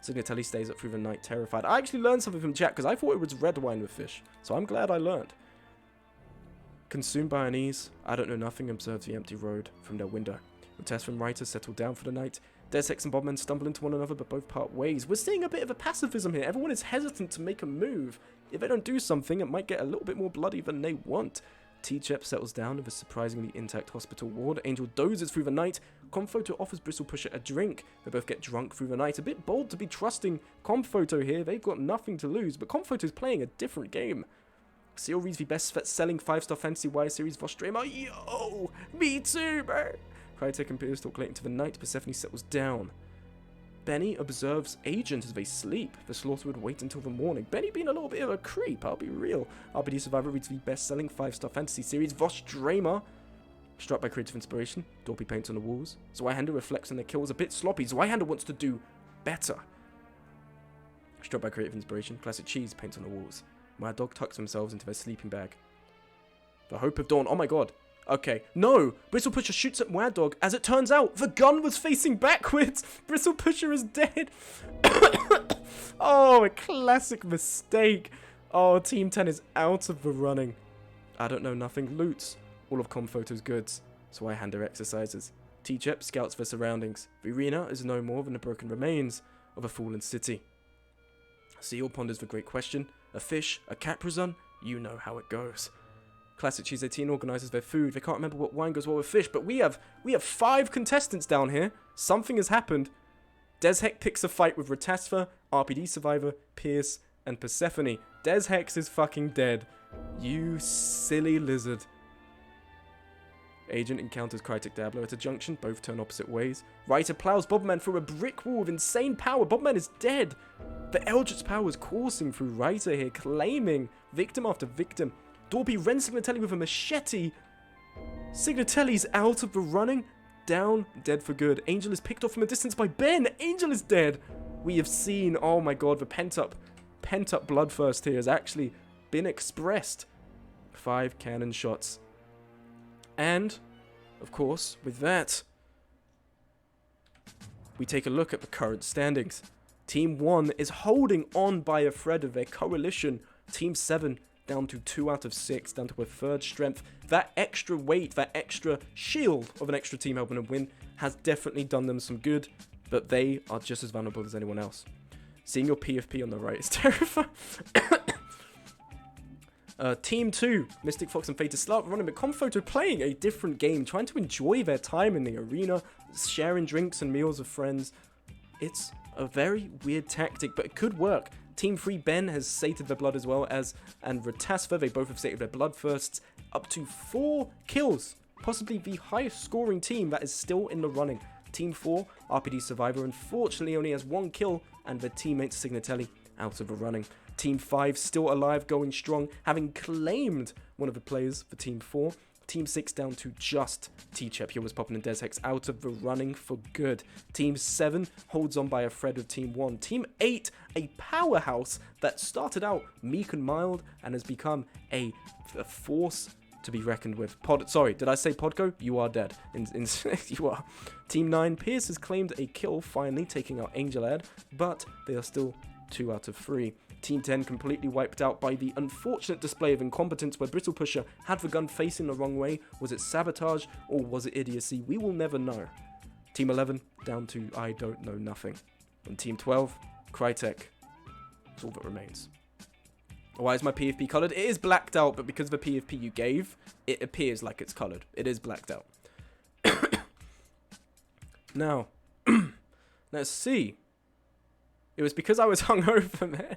Signatelli stays up through the night, terrified. I actually learned something from chat, because I thought it was red wine with fish. So I'm glad I learned. Consumed by unease, I Don't Know Nothing observes the empty road from their window. The Tess and Writer settle down for the night. Des Hex and Bobman stumble into one another, but both part ways. We're seeing a bit of a pacifism here. Everyone is hesitant to make a move. If they don't do something, it might get a little bit more bloody than they want. T-Chep settles down with a surprisingly intact hospital ward. Angel dozes through the night. Comphoto offers Bristle Pusher a drink. They both get drunk through the night. A bit bold to be trusting Comphoto here. They've got nothing to lose, but Comphoto's playing a different game. Seal reads the best-selling 5-star Fantasy Y series Vostrema. Yo! Me too, bro! Crytek and Pierce talk late into the night. Persephone settles down. Benny observes Agent as they sleep. The slaughter would wait until the morning. Benny being a little bit of a creep, I'll be real. RPD Survivor reads the best-selling 5-star fantasy series, Vostrema. Struck by creative inspiration, Dorpy paints on the walls. Zweihander reflects on their kills, a bit sloppy. Zweihander wants to do better. Struck by creative inspiration, Classic Cheese paints on the walls. My dog tucks themselves into their sleeping bag. The Hope of Dawn, oh my god. Okay, no! Bristle Pusher shoots at Mad Dog. As it turns out, the gun was facing backwards! Bristle Pusher is dead! Oh, a classic mistake! Oh, Team 10 is out of the running. I Don't Know Nothing loots all of Comphoto's goods. Zweihander exercises. T-Chep scouts their surroundings. The arena is no more than the broken remains of a fallen city. Seal ponders the great question. A fish, a Caprazon, you know how it goes. Classic Cheese 18 organizes their food. They can't remember what wine goes well with fish, but we have 5 contestants down here. Something has happened. Des Hex picks a fight with Ratasva, RPD Survivor, Pierce, and Persephone. Des Hex is fucking dead. You silly lizard. Agent encounters Crytek Dabbler at a junction. Both turn opposite ways. Writer plows Bobman through a brick wall with insane power. Bobman is dead. The Eldritch power is coursing through Writer here, claiming victim after victim. Dorpy rends Signatelli with a machete. Signatelli's out of the running. Down, dead for good. Angel is picked off from a distance by Ben. Angel is dead. We have seen, oh my god, the pent-up bloodthirst here has actually been expressed. 5 cannon shots. And, of course, with that, we take a look at the current standings. Team 1 is holding on by a thread of their coalition. Team 7 down to 2 out of 6, down to a 3rd strength. That extra weight, that extra shield of an extra team helping them win has definitely done them some good, but they are just as vulnerable as anyone else. Seeing your PFP on the right is terrifying. Team 2, Mystic Fox and Fated Slut running, but Comphoto playing a different game, trying to enjoy their time in the arena, sharing drinks and meals with friends. It's a very weird tactic, but it could work. Team 3, Ben has sated their blood as well as, and Ratasva, they both have sated their bloodthirsts. Up to 4 kills, possibly the highest scoring team that is still in the running. Team 4, RPD Survivor, unfortunately only has 1 kill, and their teammate Signatelli out of the running. Team 5 still alive, going strong, having claimed one of the players for Team 4. Team 6 down to just T-Chep. Here was popping and Deshex out of the running for good. Team 7 holds on by a thread with Team 1. Team 8, a powerhouse that started out meek and mild and has become a force to be reckoned with. Sorry, did I say Podco? You are dead. You are. Team 9, Pierce has claimed a kill, finally taking out Angel Ad, but they are still 2 out of 3. Team 10 completely wiped out by the unfortunate display of incompetence where Brittle Pusher had the gun facing the wrong way. Was it sabotage or was it idiocy? We will never know. Team 11 down to I don't know nothing. And Team 12, Crytek. That's all that remains. Why is my PFP coloured? It is blacked out, but because of the PFP you gave, it appears like it's coloured. It is blacked out. Now, let's see. It was because I was hungover, man.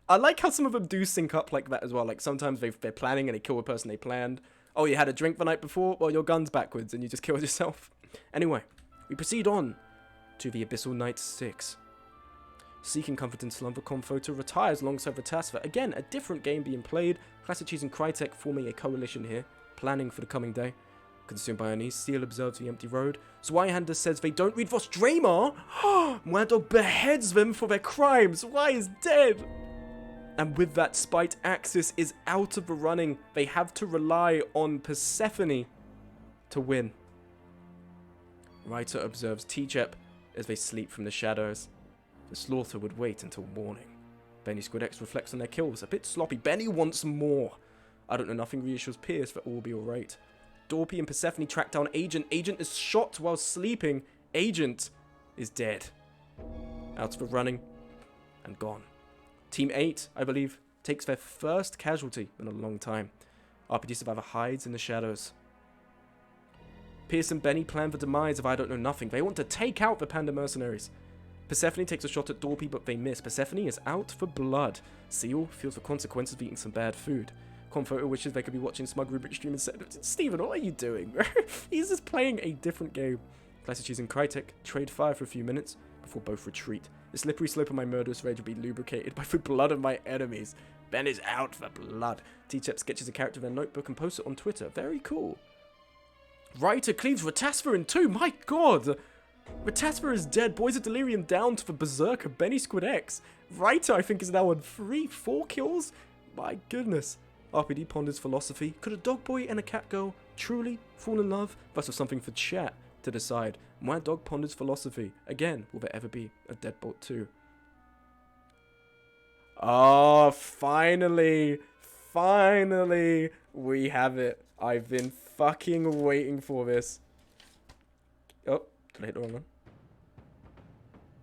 I like how some of them do sync up like that as well. Like sometimes they're planning and they kill a person they planned. Oh, you had a drink the night before? Well, your gun's backwards and you just killed yourself. Anyway, we proceed on to the Abyssal Knight 6. Seeking comfort in slumber, Confoto retires alongside Ratasva. Again, a different game being played. Classic Cheese and Crytek forming a coalition here, planning for the coming day. Consumed by unease, Seal observes the empty road. Zweihander says they don't read Vostrama. Mad Dog beheads them for their crimes. Zwei is dead. And with that, Spite Axis is out of the running. They have to rely on Persephone to win. Writer observes T-Chep as they sleep from the shadows. The slaughter would wait until morning. Benny Squid X reflects on their kills. A bit sloppy. Benny wants more. I don't know nothing reassures Pierce that all will be alright. Dorpy and Persephone track down Agent. Agent is shot while sleeping. Agent is dead. Out of the running and gone. Team 8, I believe, takes their first casualty in a long time. RPD Survivor hides in the shadows. Pierce and Benny plan the demise of I don't know nothing. They want to take out the Panda mercenaries. Persephone takes a shot at Dorpy, but they miss. Persephone is out for blood. Seal feels the consequences of eating some bad food. Confoto wishes they could be watching Smug Rubik stream and said, Steven, what are you doing? He's just playing a different game. Classic Cheese and Crytek trade fire for a few minutes before both retreat. The slippery slope of my murderous rage will be lubricated by the blood of my enemies. Ben is out for blood. T-Chep sketches a character in a notebook and posts it on Twitter. Very cool. Writer cleaves Ratasva in 2. My god! Ratasva is dead. Boys of Delirium down to the Berserker Benny Squid X. Writer, I think, is now on 4 kills. My goodness. RPD ponders philosophy. Could a dog boy and a cat girl truly fall in love? That's something for chat to decide. My dog ponders philosophy. Again, will there ever be a Deadbolt 2? Oh, finally. Finally. We have it. I've been fucking waiting for this. Oh, did I hit the wrong one?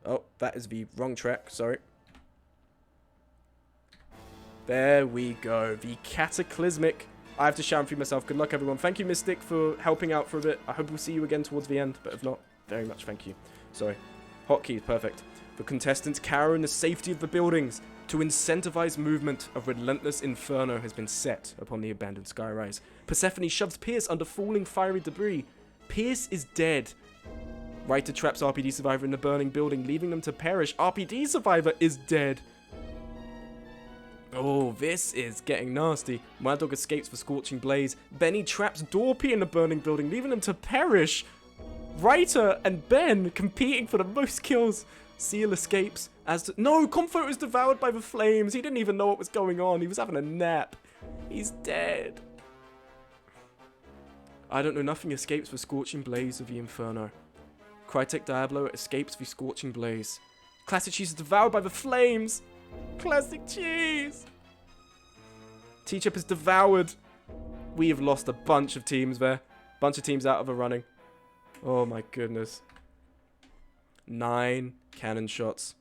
Oh, that is the wrong track. Sorry. There we go. The Cataclysmic. I have to shout for myself. Good luck, everyone. Thank you, Mystic, for helping out for a bit. I hope we'll see you again towards the end. But if not, very much thank you. Sorry. Hotkeys. Perfect. The contestants cower in the safety of the buildings. To incentivize movement, a relentless inferno has been set upon the abandoned skyrise. Persephone shoves Pierce under falling fiery debris. Pierce is dead. Writer traps RPD Survivor in the burning building, leaving them to perish. RPD Survivor is dead. Oh, this is getting nasty. Mad Dog escapes the scorching blaze. Benny traps Dorpy in the burning building, leaving them to perish. Writer and Ben competing for the most kills. Seal escapes as to... No, Comfort was devoured by the flames. He didn't even know what was going on. He was having a nap. He's dead. I don't know nothing escapes the scorching blaze of the inferno. Crytek Diablo escapes the scorching blaze. Classic Cheese is devoured by the flames. Classic Cheese. T-Chip is devoured. We have lost a bunch of teams there. Bunch of teams out of the running. Oh my goodness. 9 cannon shots.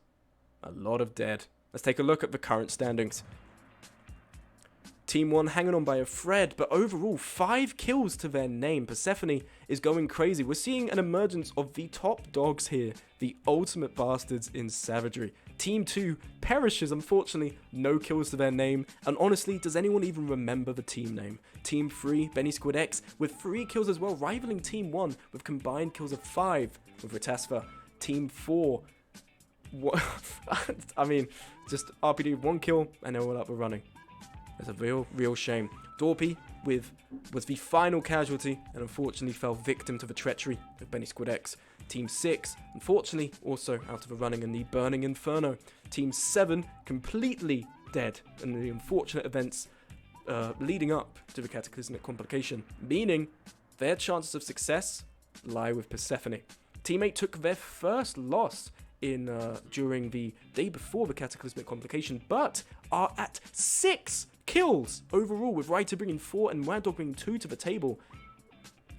A lot of dead. Let's take a look at the current standings. Team 1 hanging on by a thread, but overall 5 kills to their name. Persephone is going crazy. We're seeing an emergence of the top dogs here. The ultimate bastards in savagery. Team 2 perishes, unfortunately, no kills to their name. And honestly, does anyone even remember the team name? Team 3, Benny Squid X, with 3 kills as well, rivaling Team 1 with combined kills of 5 with Ratasva. Team 4, what? I mean, just RPD 1 kill and they're all up and running. It's a real shame. Dorpy was the final casualty and unfortunately fell victim to the treachery of Benny Squid X. Team 6, unfortunately, also out of the running in the Burning Inferno. Team 7, completely dead in the unfortunate events leading up to the cataclysmic complication, meaning their chances of success lie with Persephone. Team 8 took their first loss during the day before the cataclysmic complication, but are at 6 kills overall, with Reiter bringing 4 and Mad Dog bringing 2 to the table.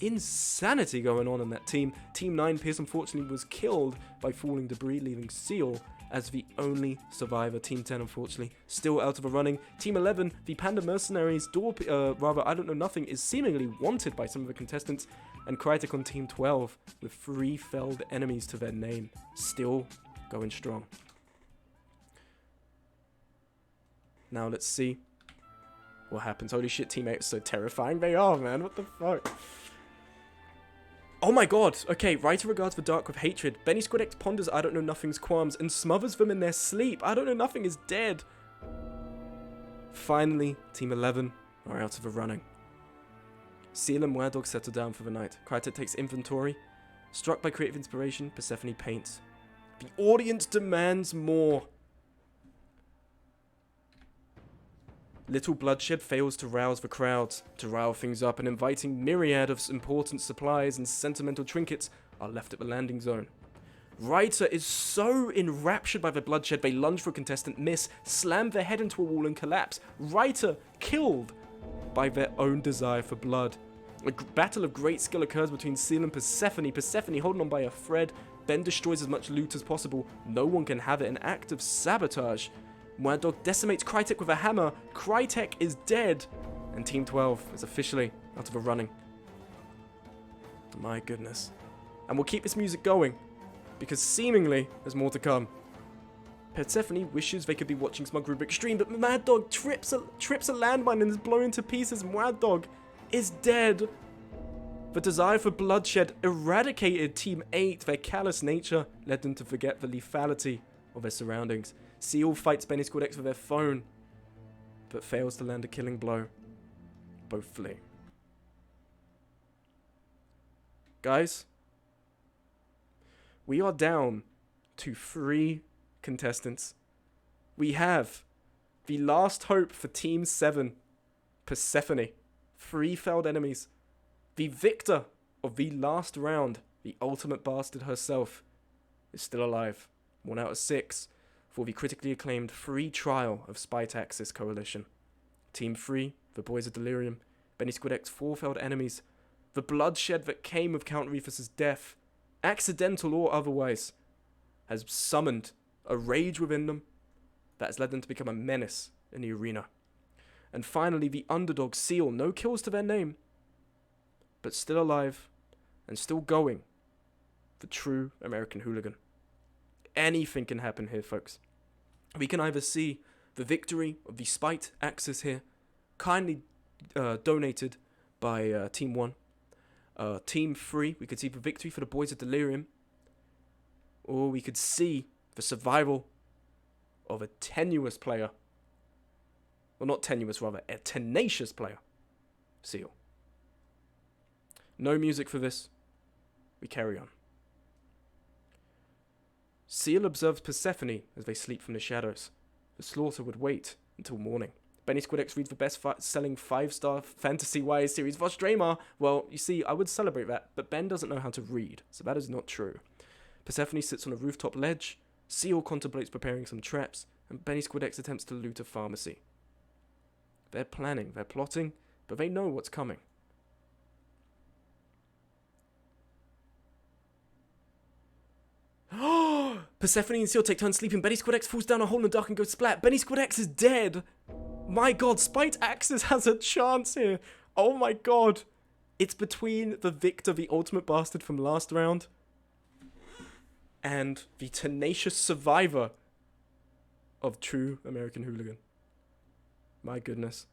Insanity going on in that team. Team 9, Pierce unfortunately was killed by falling debris, leaving Seal as the only survivor. Team 10, unfortunately, still out of the running. Team 11, the Panda Mercenaries, I don't know nothing, is seemingly wanted by some of the contestants. And Krytek on Team 12, with 3 felled enemies to their name, still going strong. Now let's see what happens. Holy shit, Team 8 is so terrifying they are, man. What the fuck? Oh my god. Okay, Reiter regards the dark with hatred. Benny Squid X ponders I don't know nothing's qualms and smothers them in their sleep. I don't know nothing is dead. Finally, Team 11 are out of the running. Seal and Mad Dog settle down for the night. Krytek takes inventory. Struck by creative inspiration, Persephone paints. The audience demands more. Little bloodshed fails to rouse the crowds. To rile things up, an inviting myriad of important supplies and sentimental trinkets are left at the landing zone. Reiter is so enraptured by the bloodshed, they lunge for a contestant, miss, slam their head into a wall and collapse. Reiter killed by their own desire for blood. A battle of great skill occurs between Seal and Persephone. Persephone holding on by a thread. Ben destroys as much loot as possible. No one can have it. An act of sabotage. Mad Dog decimates Krytek with a hammer. Krytek is dead. And Team 12 is officially out of the running. My goodness. And we'll keep this music going, because seemingly there's more to come. Persephone wishes they could be watching Smug Rubric stream, but Mad Dog trips a landmine and is blown to pieces. Mad Dog is dead. The desire for bloodshed eradicated Team 8. Their callous nature led them to forget the lethality of their surroundings. Seal fights Benny Squid X with their phone, but fails to land a killing blow. Both flee. Guys, we are down to 3 contestants. We have the last hope for Team 7, Persephone. 3 failed enemies. The victor of the last round, the ultimate bastard herself, is still alive. 1 out of 6 for the critically acclaimed free trial of Spite Axis Coalition. Team 3, the Boys of Delirium, Benny Squid X, 4 failed enemies. The bloodshed that came of Count Rufus's death, accidental or otherwise, has summoned a rage within them that has led them to become a menace in the arena. And finally, the underdog Seal, no kills to their name, but still alive and still going. The true American hooligan. Anything can happen here, folks. We can either see the victory of the Spite Axis here, kindly donated by Team 1. Team 3, we could see the victory for the Boys of Delirium. Or we could see the survival of a tenuous player. Well, not tenuous, rather, a tenacious player. Seal. No music for this. We carry on. Seal observes Persephone as they sleep from the shadows. The slaughter would wait until morning. Benny Squid X reads the best-selling 5-star fantasy-wise series, Vostdrama. Well, you see, I would celebrate that, but Ben doesn't know how to read, so that is not true. Persephone sits on a rooftop ledge. Seal contemplates preparing some traps, and Benny Squid X attempts to loot a pharmacy. They're planning, they're plotting, but they know what's coming. Persephone and Seal take turns sleeping. Benny Squid X falls down a hole in the dark and goes splat. Benny Squid X is dead. My god, Spite Axis has a chance here. Oh my god. It's between the victor, the ultimate bastard from last round, and the tenacious survivor of true American hooligan. My goodness.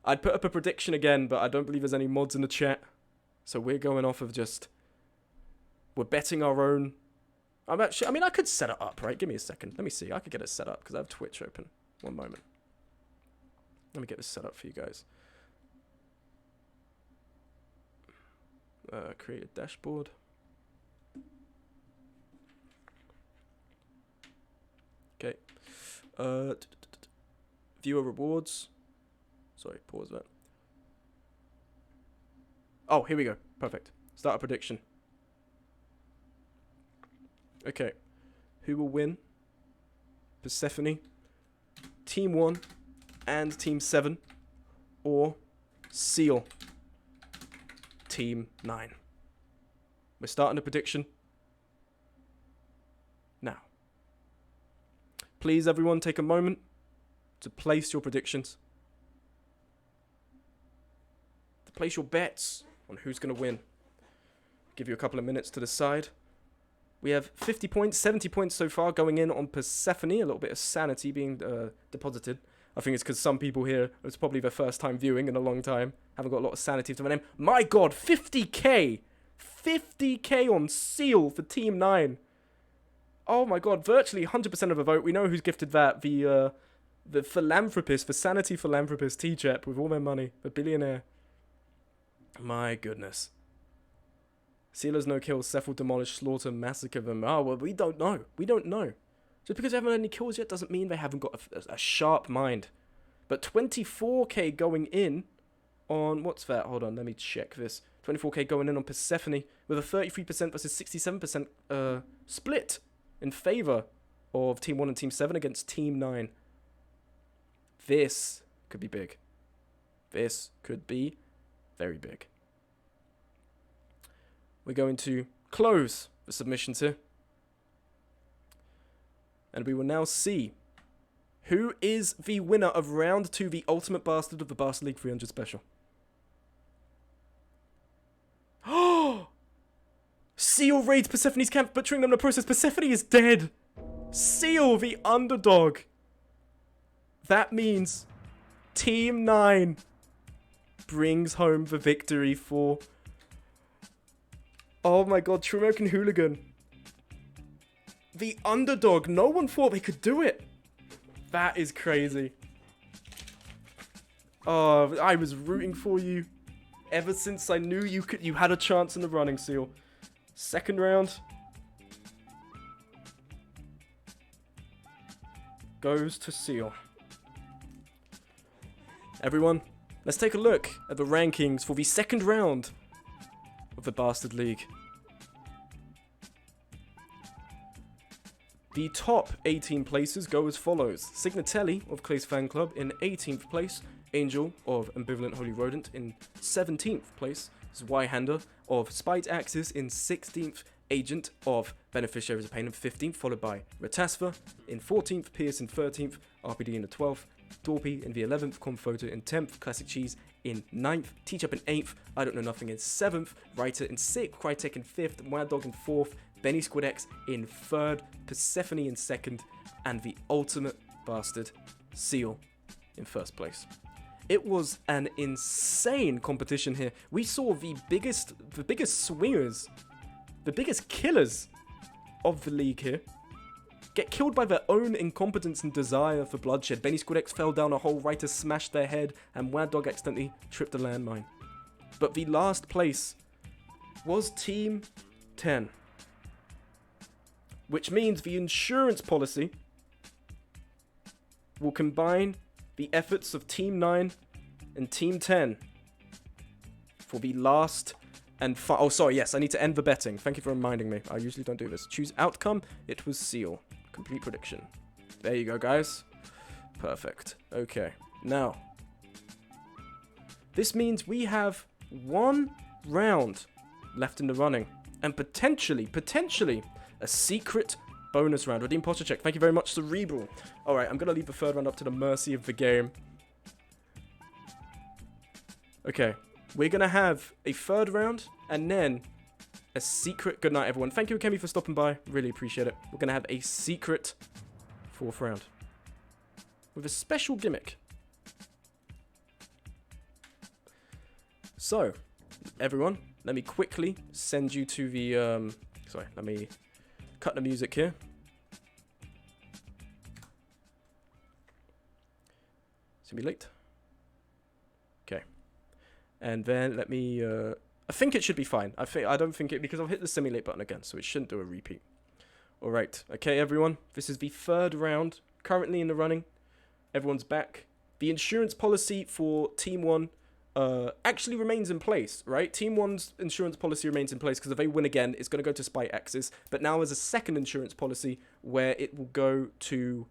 I'd put up a prediction again, but I don't believe there's any mods in the chat. So we're going off of just... We're betting our own... I could set it up, right? Give me a second. Let me see. I could get it set up because I have Twitch open. One moment. Let me get this set up for you guys. Create a dashboard. Okay. Viewer rewards. Sorry, pause that. Oh, here we go. Perfect. Start a prediction. Okay. Who will win? Persephone, Team 1 and Team 7, or Seal, Team 9. We're starting a prediction now. Please, everyone, take a moment to place your predictions. To place your bets on who's going to win. Give you a couple of minutes to decide. We have 50 points, 70 points so far going in on Persephone. A little bit of sanity being deposited. I think it's because some people here, it's probably their first time viewing in a long time. Haven't got a lot of sanity to their name. My God, 50k! 50k on Seal for Team 9. Oh my God, virtually 100% of a vote. We know who's gifted that. The philanthropist, the sanity philanthropist, T-Chep, with all their money. The billionaire. My goodness. Sealers no kills, Seph will demolish, slaughter, massacre them. Oh, well, we don't know. We don't know. Just because they haven't had any kills yet doesn't mean they haven't got a sharp mind. But 24k going in on... What's that? Hold on, let me check this. 24k going in on Persephone with a 33% versus 67% split in favour of Team 1 and Team 7 against Team 9. This could be big. This could be very big. We're going to close the submissions here. And we will now see who is the winner of round 2, the ultimate bastard of the Bastard League 300 special. Oh! Seal raids Persephone's camp, butchering them in the process. Persephone is dead. Seal, the underdog. That means Team 9 brings home the victory for... Oh my God, True American Hooligan. The underdog. No one thought they could do it. That is crazy. Oh, I was rooting for you ever since I knew you had a chance in the running, Seal. Second round goes to Seal. Everyone, let's take a look at the rankings for the second round of the Bastard League. The top 18 places go as follows. Signatelli of Clay's Fan Club in 18th place. Angel of Ambivalent Holy Rodent in 17th place. Zweihander of Spite Axis in 16th. Agent of Beneficiaries of Pain in 15th, followed by Ratasva in 14th. Pierce in 13th. RPD in the 12th. Dorpy in the 11th. Confoto in 10th. Classic Cheese in 9th, Teach-Up in 8th, I Don't Know Nothing in 7th, Writer in 6th, Crytek in 5th, Mad Dog in 4th, Benny Squid X in 3rd, Persephone in 2nd, and the ultimate bastard, Seal, in 1st place. It was an insane competition here. We saw the biggest swingers, the biggest killers of the league here get killed by their own incompetence and desire for bloodshed. Benny Squid X fell down a hole, Writer smashed their head, and Mad Dog accidentally tripped a landmine. But the last place was Team 10. Which means the insurance policy will combine the efforts of Team 9 and Team 10 for the last and oh, sorry, yes, I need to end the betting. Thank you for reminding me. I usually don't do this. Choose outcome. It was Seal. Complete prediction. There you go, guys. Perfect. Okay. Now, this means we have one round left in the running. And potentially, a secret bonus round. Redeem posture check. Thank you very much, Cerebral. Alright, I'm going to leave the third round up to the mercy of the game. Okay. We're going to have a third round and then a secret... Good night, everyone. Thank you, Kemi, for stopping by. Really appreciate it. We're going to have a secret fourth round with a special gimmick. So, everyone, let me quickly send you to the... sorry, let me cut the music here. It's going to be late. And then let me, I think it should be fine. I don't think it, because I'll hit the simulate button again, so it shouldn't do a repeat. Alright, okay everyone, this is the third round, currently in the running. Everyone's back. The insurance policy for Team 1 actually remains in place, right? Team 1's insurance policy remains in place, because if they win again, it's going to go to Spite Axis. But now there's a second insurance policy where it will go to,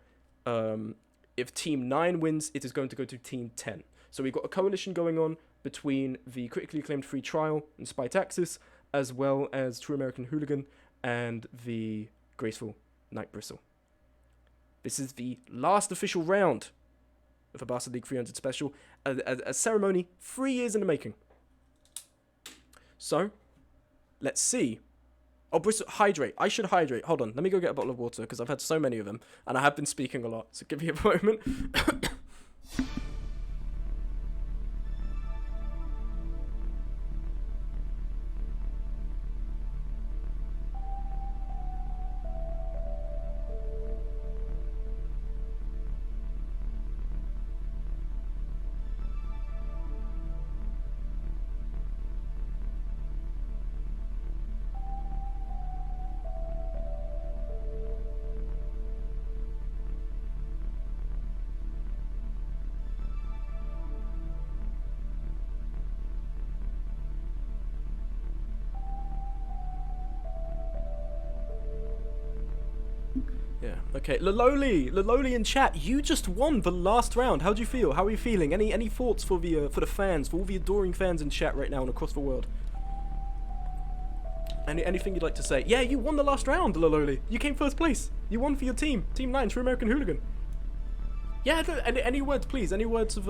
if Team 9 wins, it is going to go to Team 10. So we've got a coalition going on between the critically acclaimed Free Trial and Spite Axis, as well as True American Hooligan and the Graceful Night Bristle. This is the last official round of a Bastard League 300 Special, a ceremony 3 years in the making. So, let's see. Oh, Bristle, hydrate. I should hydrate. Hold on, let me go get a bottle of water, because I've had so many of them, and I have been speaking a lot, so give me a moment. Yeah, okay. Lololi in chat, you just won the last round. How do you feel? How are you feeling? Any thoughts for the fans, for all the adoring fans in chat right now and across the world? Anything you'd like to say? Yeah, you won the last round, Lololi. You came first place. You won for your team. Team 9, True American Hooligan. Yeah, any words, please? Any words of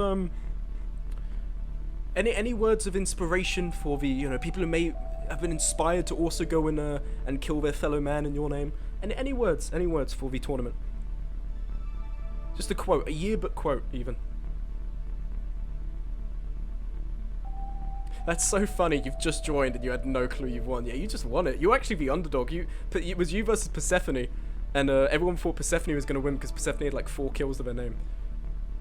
any words of inspiration for the people who may have been inspired to also go and kill their fellow man in your name? And any words for the tournament? Just a quote, a yearbook quote, even. That's so funny. You've just joined and you had no clue you've won. Yeah, you just won it. You're actually the underdog. It was you versus Persephone, and everyone thought Persephone was going to win because Persephone had like 4 kills to their name.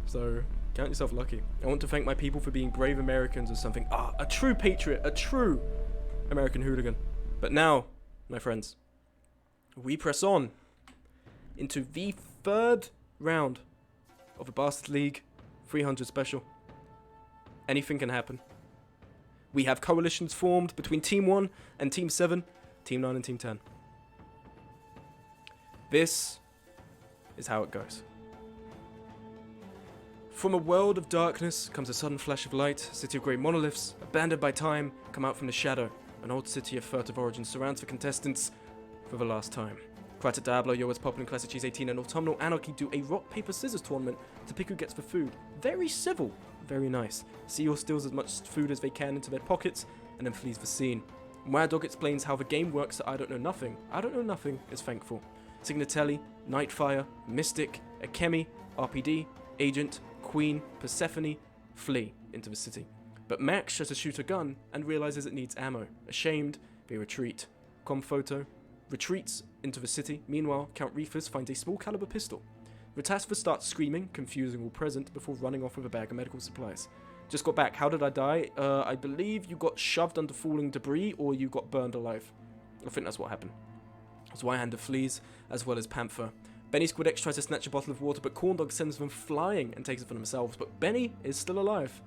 So count yourself lucky. I want to thank my people for being brave Americans or something. Ah, a true patriot, a true American hooligan. But now, my friends, we press on into the third round of a Bastard League 300 Special. Anything can happen. We have coalitions formed between Team 1 and Team 7, Team 9 and Team 10. This is how it goes. From a world of darkness comes a sudden flash of light. City of great monoliths, abandoned by time, come out from the shadow. An old city of furtive origin surrounds the contestants for the last time. Quater Diablo, Yoa's Pop and Classic Cheese 18 and Autumnal Anarchy do a rock, paper, scissors tournament to pick who gets the food. Very civil, very nice. Seal steals as much food as they can into their pockets and then flees the scene. Mad Dog explains how the game works that I don't know nothing. I don't know nothing is thankful. Signatelli, Nightfire, Mystic, Akemi, RPD, Agent, Queen, Persephone flee into the city. But Max tries to shoot a gun and realizes it needs ammo. Ashamed, they retreat. Comphoto retreats into the city. Meanwhile, Count Reefus finds a small caliber pistol. Ratasva starts screaming, confusing all present, before running off with a bag of medical supplies. Just got back. How did I die? I believe you got shoved under falling debris or you got burned alive. I think that's what happened. Zweihander flees, as well as Panther. Benny Squid X tries to snatch a bottle of water, but Corndog sends them flying and takes it for themselves. But Benny is still alive.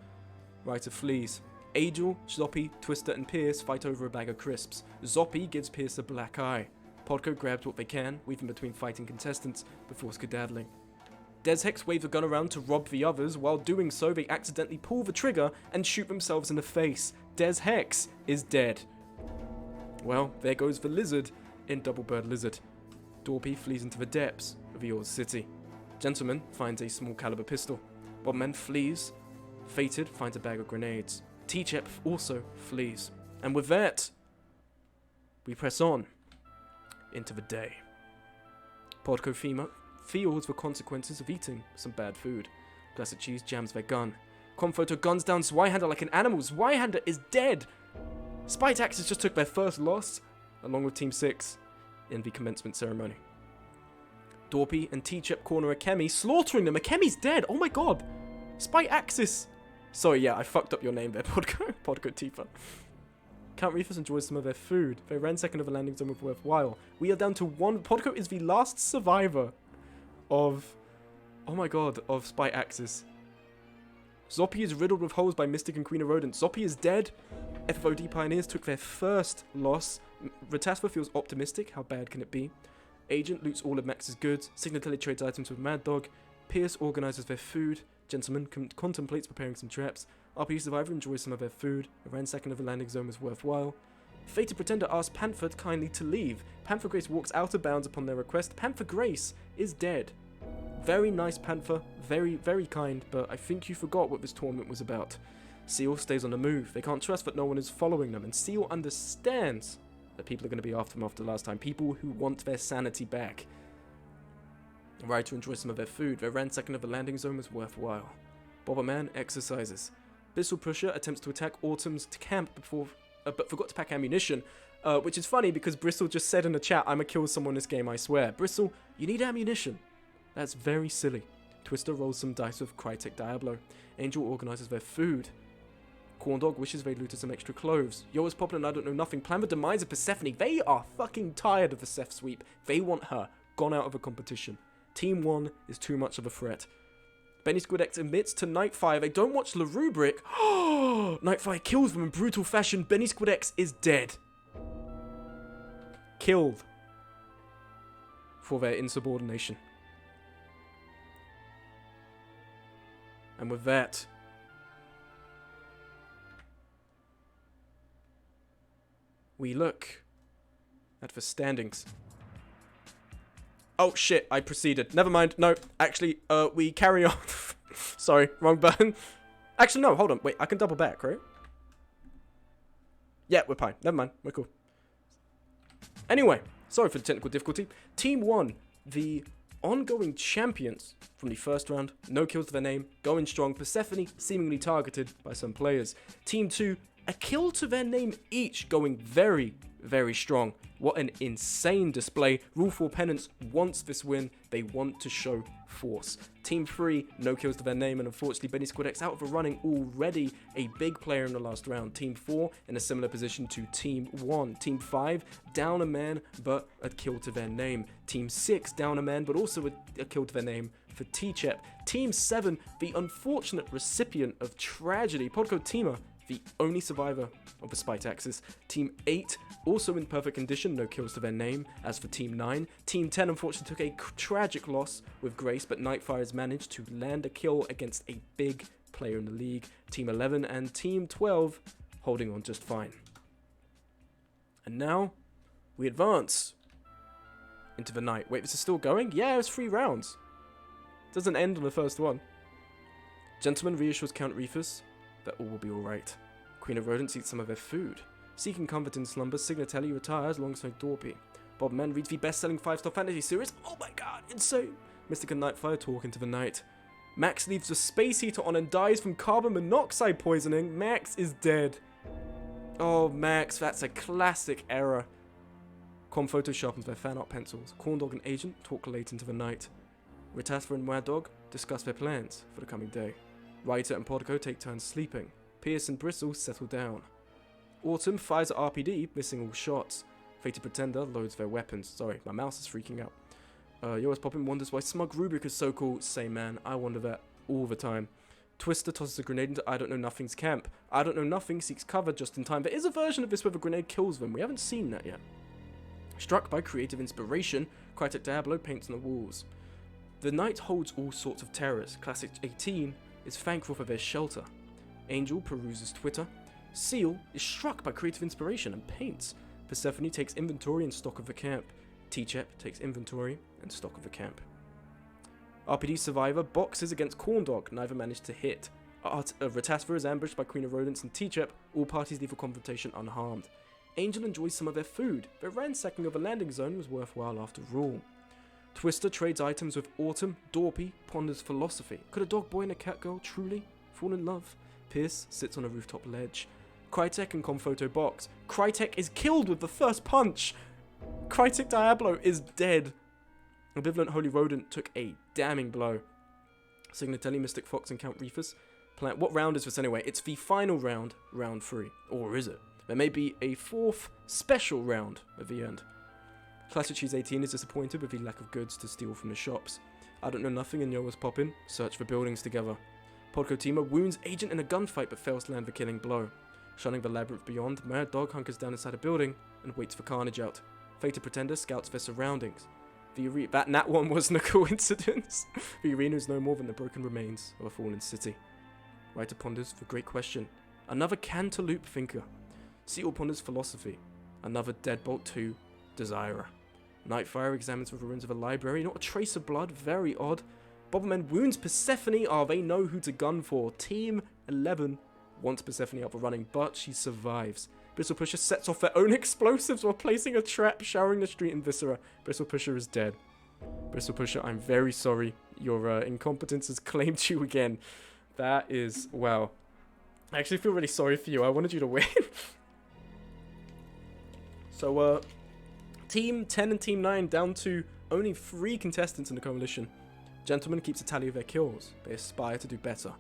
Ryder flees. Angel, Zoppy, Twister, and Pierce fight over a bag of crisps. Zoppy gives Pierce a black eye. Podco grabs what they can, weaving between fighting contestants before skedaddling. Des Hex waves a gun around to rob the others. While doing so, they accidentally pull the trigger and shoot themselves in the face. Des Hex is dead. Well, there goes the lizard in Double Bird Lizard. Dorpy flees into the depths of Eor's city. Gentleman finds a small caliber pistol. Bobman flees. Fated finds a bag of grenades. T-Chep also flees. And with that, we press on into the day. Podco Fema feels the consequences of eating some bad food. Classic Cheese jams their gun. Comphoto guns down Zweihander like an animal. Zweihander is dead! Spite Axis just took their first loss, along with Team 6, in the commencement ceremony. Dorpy and T-Chep corner Akemi, slaughtering them. Akemi's dead! Oh my god! Spite Axis Sorry, yeah, I fucked up your name there, Podco Tifa. Count Reefers enjoys some of their food. They ran second of a landing zone with worthwhile. We are down to one. Podco is the last survivor of... Oh my god, of Spy Axis. Zoppy is riddled with holes by Mystic and Queen of Rodent. Zoppy is dead. FOD Pioneers took their first loss. Rataspa feels optimistic. How bad can it be? Agent loots all of Max's goods. Signatelli trades items with Mad Dog. Pierce organizes their food. Gentleman contemplates preparing some traps. RP Survivor enjoys some of their food. A ransack of the landing zone was worthwhile. Fated Pretender asks Panther kindly to leave. Panther Grace walks out of bounds upon their request. Panther Grace is dead. Very nice, Panther. Very, very kind, but I think you forgot what this tournament was about. Seal stays on the move. They can't trust that no one is following them, and Seal understands that people are going to be after them after last time. People who want their sanity back. The right to enjoy some of their food. Their ransacking of the landing zone was worthwhile. Bobberman exercises. Bissell Pusher attempts to attack Autumn's camp but forgot to pack ammunition, which is funny because Bristle just said in the chat, "I'ma kill someone this game, I swear." Bristle, you need ammunition. That's very silly. Twister rolls some dice with Crytek Diablo. Angel organizes their food. Corndog wishes they looted some extra clothes. Yo is popping and I don't know nothing. Plan the demise of Persephone. They are fucking tired of the Seph sweep. They want her gone out of a competition. Team 1 is too much of a threat. Benny Squidx admits to Nightfire they don't watch the rubric. Nightfire kills them in brutal fashion. Benny Squidx is dead. Killed. For their insubordination. And with that, we look at the standings. Oh shit, I proceeded. Never mind. No, actually, we carry on. Sorry, wrong button. Actually, no, hold on. Wait, I can double back, right? Yeah, we're fine. Never mind. We're cool. Anyway, sorry for the technical difficulty. Team 1, the ongoing champions from the first round, no kills to their name, going strong. Persephone seemingly targeted by some players. Team 2, a kill to their name each, going very, very strong. What an insane display. Rule 4 Penance wants this win. They want to show force. Team 3, no kills to their name, and unfortunately Benny Squidx out of the running, already a big player in the last round. Team 4 in a similar position to Team 1. Team 5, down a man, but a kill to their name. Team 6, down a man, but also a kill to their name for T-Chep. Team 7, the unfortunate recipient of tragedy, Podco Tima, the only survivor of the Spite Axis. Team 8, also in perfect condition, no kills to their name. As for Team 9, Team 10 unfortunately took a tragic loss with Grace, but Nightfire has managed to land a kill against a big player in the league. Team 11 and Team 12 holding on just fine. And now, we advance into the night. Wait, this is still going? Yeah, it's 3 rounds. Doesn't end on the first one. Gentleman reassures Count Reefus that all will be alright. Queen of Rodents eats some of their food. Seeking comfort in slumber, Signatelli retires alongside Dorpy. Bobman reads the best-selling 5-star fantasy series. Oh my god, insane! Mystic and Nightfire talk into the night. Max leaves the space heater on and dies from carbon monoxide poisoning. Max is dead. Oh, Max, that's a classic error. Conphoto sharpens their fan art pencils. Corndog and Agent talk late into the night. Rataspa and Mad Dog discuss their plans for the coming day. Ryder and Podco take turns sleeping. Pierce and Bristle settle down. Autumn fires at RPD, missing all shots. Fated Pretender loads their weapons. Sorry, my mouse is freaking out. Yours Poppin wonders why Smug Rubric is so cool. Same man, I wonder that all the time. Twister tosses a grenade into I Don't Know Nothing's camp. I Don't Know Nothing seeks cover just in time. There is a version of this where a grenade kills them. We haven't seen that yet. Struck by creative inspiration, Crytek Diablo paints on the walls. The night holds all sorts of terrors. Classic 18 is thankful for their shelter. Angel peruses Twitter. Seal is struck by creative inspiration and paints. Persephone takes inventory and stock of the camp. T-Chep takes inventory and stock of the camp. RPD Survivor boxes against Corndog, neither managed to hit. Rataspa is ambushed by Queen of Rodents and T-Chep, all parties leave the confrontation unharmed. Angel enjoys some of their food, their ransacking of a landing zone was worthwhile after all. Twister trades items with Autumn. Dorpy ponders philosophy. Could a dog boy and a cat girl truly fall in love? Pierce sits on a rooftop ledge. Crytek and Conphoto box. Crytek is killed with the first punch! Crytek Diablo is dead. Ambivalent Holy Rodent took a damning blow. Signatelli, Mystic Fox and Count Reefus plan. What round is this anyway? It's the final round, round 3. Or is it? There may be a 4th special round at the end. Classic Cheese 18 is disappointed with the lack of goods to steal from the shops. I don't know nothing and Yoa's poppin'. Search for buildings together. Podco Teamer wounds Agent in a gunfight but fails to land the killing blow. Shunning the labyrinth beyond, Mad Dog hunkers down inside a building and waits for carnage out. Fated Pretender scouts their surroundings. That Nat one wasn't a coincidence. The arena is no more than the broken remains of a fallen city. Writer ponders the great question. Another Cantaloupe thinker. Seal ponders philosophy. Another Deadbolt 2 desirer. Nightfire examines the ruins of a library. Not a trace of blood. Very odd. Bobberman wounds Persephone. They know who to gun for. Team 11 wants Persephone out for running, but she survives. Bristle Pusher sets off their own explosives while placing a trap, showering the street in viscera. Bristle Pusher is dead. Bristle Pusher, I'm very sorry. Your incompetence has claimed you again. That is, wow. I actually feel really sorry for you. I wanted you to win. So, Team 10 and Team 9 down to only 3 contestants in the coalition. Gentleman keeps a tally of their kills. They aspire to do better.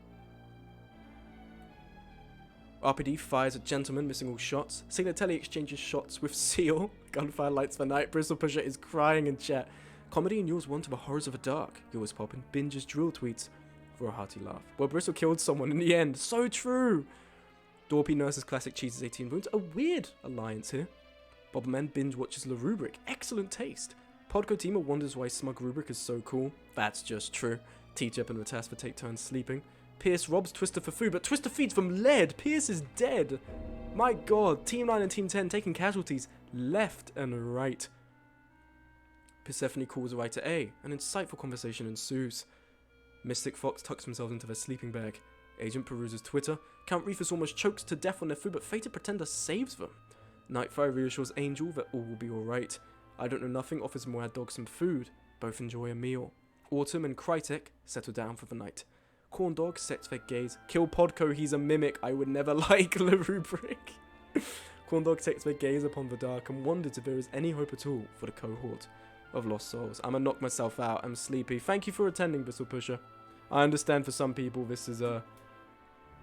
RPD fires at Gentleman, missing all shots. Signatelli exchanges shots with Seal. Gunfire lights the night. Bristle Pusher is crying in chat. Comedy endures one to the horrors of the dark. Yours poppin'. Binges drill tweets for a hearty laugh. Well, Bristle killed someone in the end. So true. Dorpy nurses Classic Cheese's 18 wounds. A weird alliance here. Bobberman binge watches La Rubric. Excellent taste. Podco Teamer wonders why Smug Rubric is so cool. That's just true. Teach-Up and Rataspa take turns sleeping. Pierce robs Twister for food, but Twister feeds from lead. Pierce is dead. My god, Team 9 and Team 10 taking casualties left and right. Persephone calls Writer A. An insightful conversation ensues. Mystic Fox tucks themselves into their sleeping bag. Agent peruses Twitter. Count Reefus almost chokes to death on their food, but Fated Pretender saves them. Nightfire reassures Angel that all will be alright. I Don't Know Nothing offers Mad Dog some food. Both enjoy a meal. Autumn and Krytek settle down for the night. Corn Dog sets their gaze. Kill Podco, he's a mimic. I would never like La Rubric. Corn Dog takes their gaze upon the dark and wonders if there is any hope at all for the cohort of lost souls. I'm gonna knock myself out. I'm sleepy. Thank you for attending, Bristle Pusher. I understand for some people this is